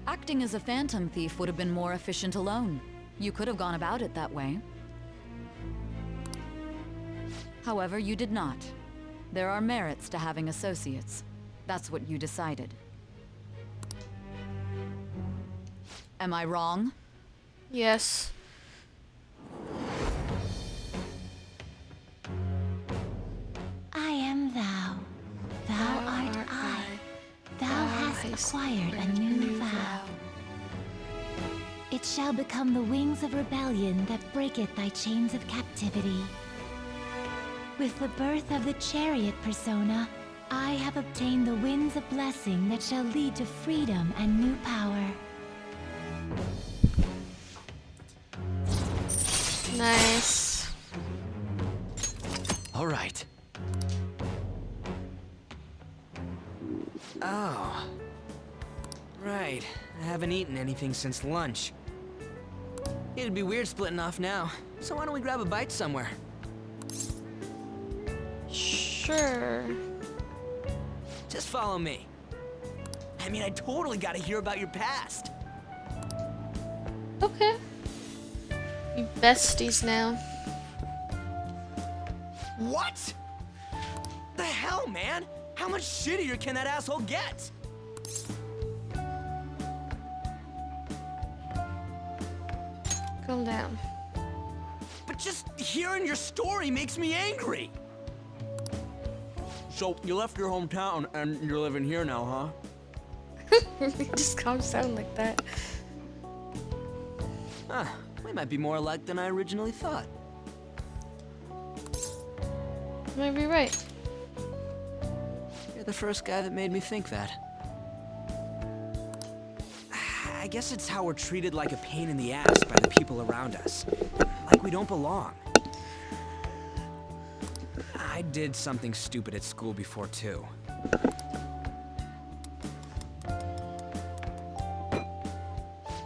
[SPEAKER 8] Acting as a phantom thief would have been more efficient alone. You could have gone about it that way. However, you did not. There are merits to having associates. That's what you decided. Am I wrong?
[SPEAKER 1] Yes.
[SPEAKER 11] I am thou. Thou art I. Thou hast acquired a new vow. It shall become the wings of rebellion that breaketh thy chains of captivity. With the birth of the chariot persona, I have obtained the winds of blessing that shall lead to freedom and new power.
[SPEAKER 1] Nice.
[SPEAKER 7] All right. Oh. Right. I haven't eaten anything since lunch. It'd be weird splitting off now, so why don't we grab a bite somewhere?
[SPEAKER 1] Sure.
[SPEAKER 7] Just follow me. I mean, I totally gotta hear about your past.
[SPEAKER 1] Okay. You besties now.
[SPEAKER 7] What? The hell, man? How much shittier can that asshole get?
[SPEAKER 1] Calm down.
[SPEAKER 7] But just hearing your story makes me angry. So, you left your hometown and you're living here now, huh?
[SPEAKER 1] It just calms down like that.
[SPEAKER 7] Huh, we might be more alike than I originally thought.
[SPEAKER 1] You might be right.
[SPEAKER 7] You're the first guy that made me think that. I guess it's how we're treated like a pain in the ass by the people around us. Like we don't belong. I did something stupid at school before, too.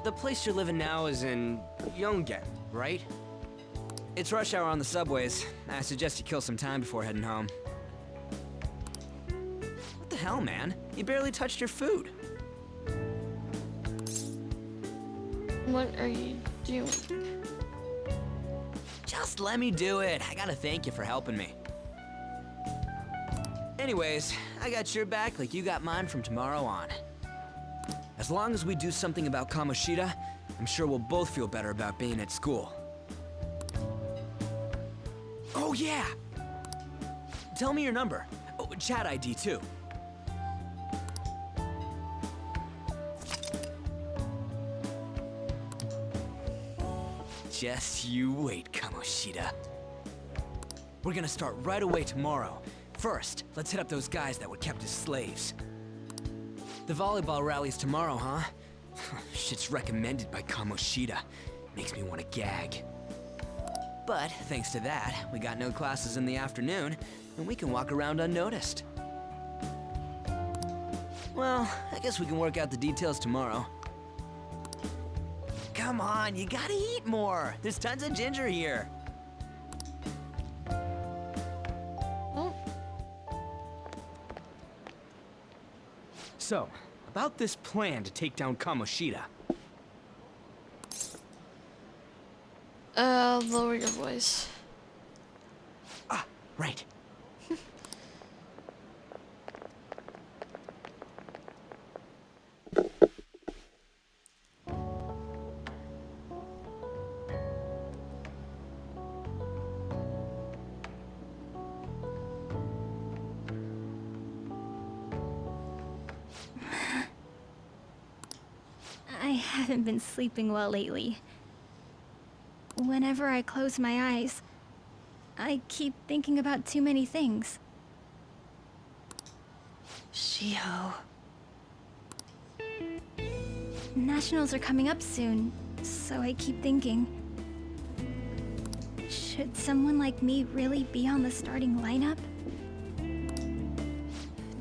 [SPEAKER 7] The place you're living now is in Yongen, right? It's rush hour on the subways. I suggest you kill some time before heading home. What the hell, man? You barely touched your food.
[SPEAKER 1] What are you doing?
[SPEAKER 7] Just let me do it. I gotta thank you for helping me. Anyways, I got your back like you got mine from tomorrow on. As long as we do something about Kamoshida, I'm sure we'll both feel better about being at school. Oh yeah! Tell me your number. Oh, chat ID too. Just you wait, Kamoshida. We're gonna start right away tomorrow. First, let's hit up those guys that were kept as slaves. The volleyball rally's tomorrow, huh? Shit's recommended by Kamoshida. Makes me want to gag. But thanks to that, we got no classes in the afternoon, and we can walk around unnoticed. Well, I guess we can work out the details tomorrow. Come on, you gotta eat more. There's tons of ginger here. So, about this plan to take down Kamoshida.
[SPEAKER 1] Lower your voice.
[SPEAKER 7] Ah, right.
[SPEAKER 12] I haven't been sleeping well lately. Whenever I close my eyes, I keep thinking about too many things.
[SPEAKER 2] Shiho.
[SPEAKER 12] Nationals are coming up soon, so I keep thinking, should someone like me really be on the starting lineup?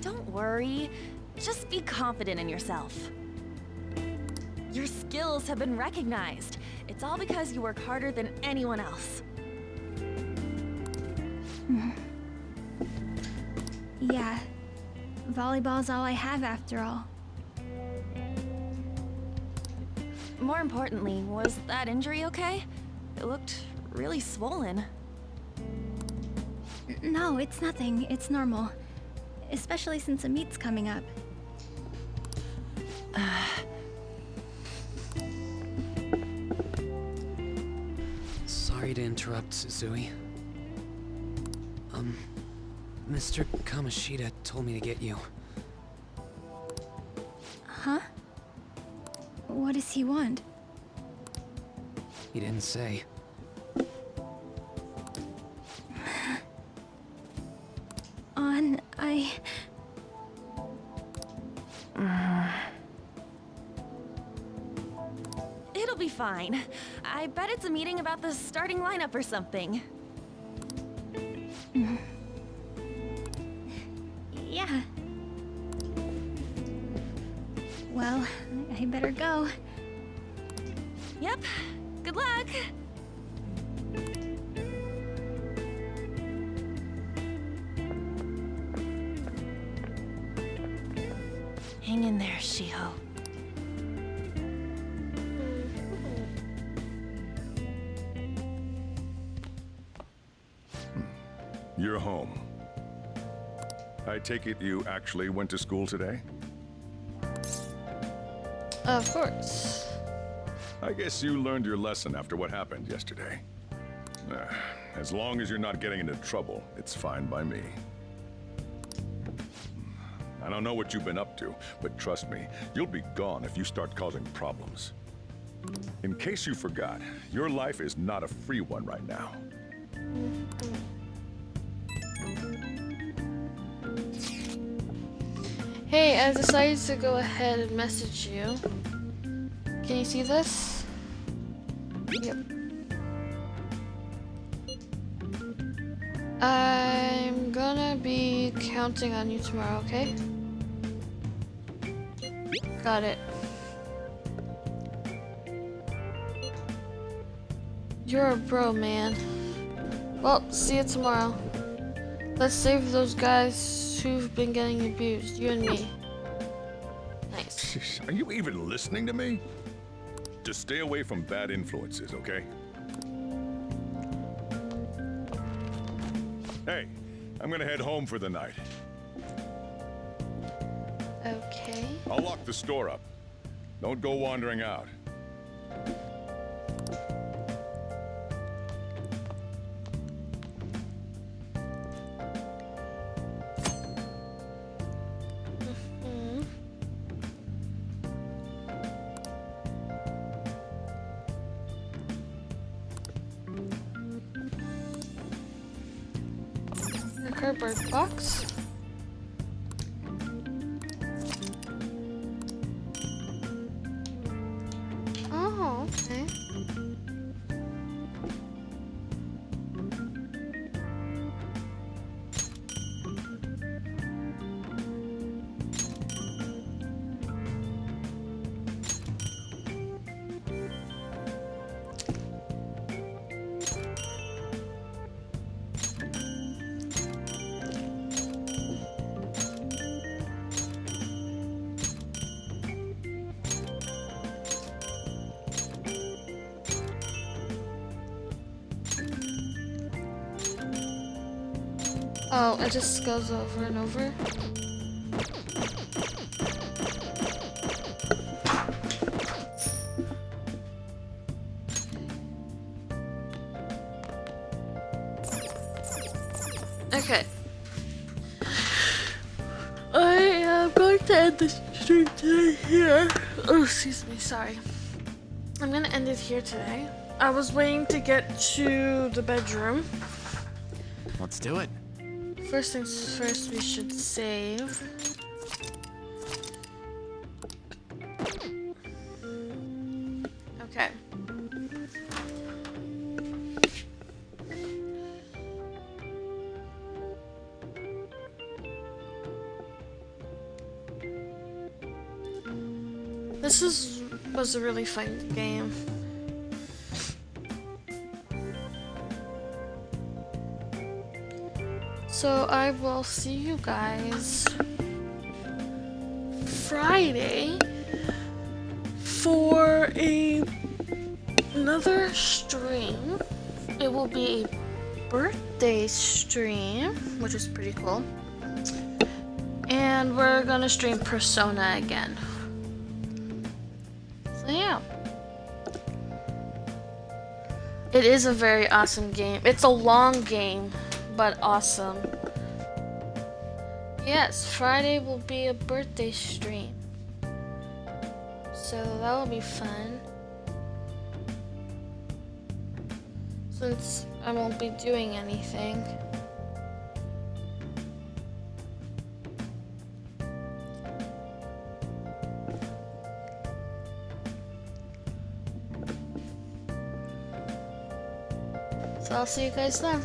[SPEAKER 2] Don't worry. Just be confident in yourself. Your skills have been recognized. It's all because you work harder than anyone else.
[SPEAKER 12] Yeah, volleyball's all I have after all.
[SPEAKER 2] More importantly, was that injury okay? It looked really swollen.
[SPEAKER 12] No, it's nothing. It's normal. Especially since a meet's coming up.
[SPEAKER 7] Sorry to interrupt, Suzui. Mr. Kamoshida told me to get you.
[SPEAKER 12] Huh? What does he want?
[SPEAKER 7] He didn't say.
[SPEAKER 2] It'll be fine. I bet it's a meeting about the starting lineup or something.
[SPEAKER 12] Yeah. Well, I better go.
[SPEAKER 2] Yep. Good luck. Hang in there, Shiho.
[SPEAKER 18] You're home. I take it you actually went to school today?
[SPEAKER 1] Of course.
[SPEAKER 18] I guess you learned your lesson after what happened yesterday. As long as you're not getting into trouble, it's fine by me. I don't know what you've been up to, but trust me, you'll be gone if you start causing problems. In case you forgot, your life is not a free one right now.
[SPEAKER 1] Hey, I decided to go ahead and message you. Can you see this? Yep. I'm gonna be counting on you tomorrow, okay? Got it. You're a bro, man. Well, see you tomorrow. Let's save those guys who've been getting abused, you and me. Nice.
[SPEAKER 18] Are you even listening to me? Just stay away from bad influences, okay? Hey, I'm gonna head home for the night.
[SPEAKER 1] Okay.
[SPEAKER 18] I'll lock the store up. Don't go wandering out.
[SPEAKER 1] The cardboard box. Oh, okay. Oh, it just goes over and over. Okay. I am going to end the stream today here. Oh, excuse me, sorry. I'm gonna end it here today. I was waiting to get to the bedroom.
[SPEAKER 3] Let's do it.
[SPEAKER 1] First things first, we should save. Okay. This was a really fun game. So I will see you guys Friday for another stream. It will be a birthday stream, which is pretty cool. And we're gonna stream Persona again. So yeah. It is a very awesome game. It's a long game, but awesome. Yes, Friday will be a birthday stream. So that will be fun. Since I won't be doing anything. So I'll see you guys then.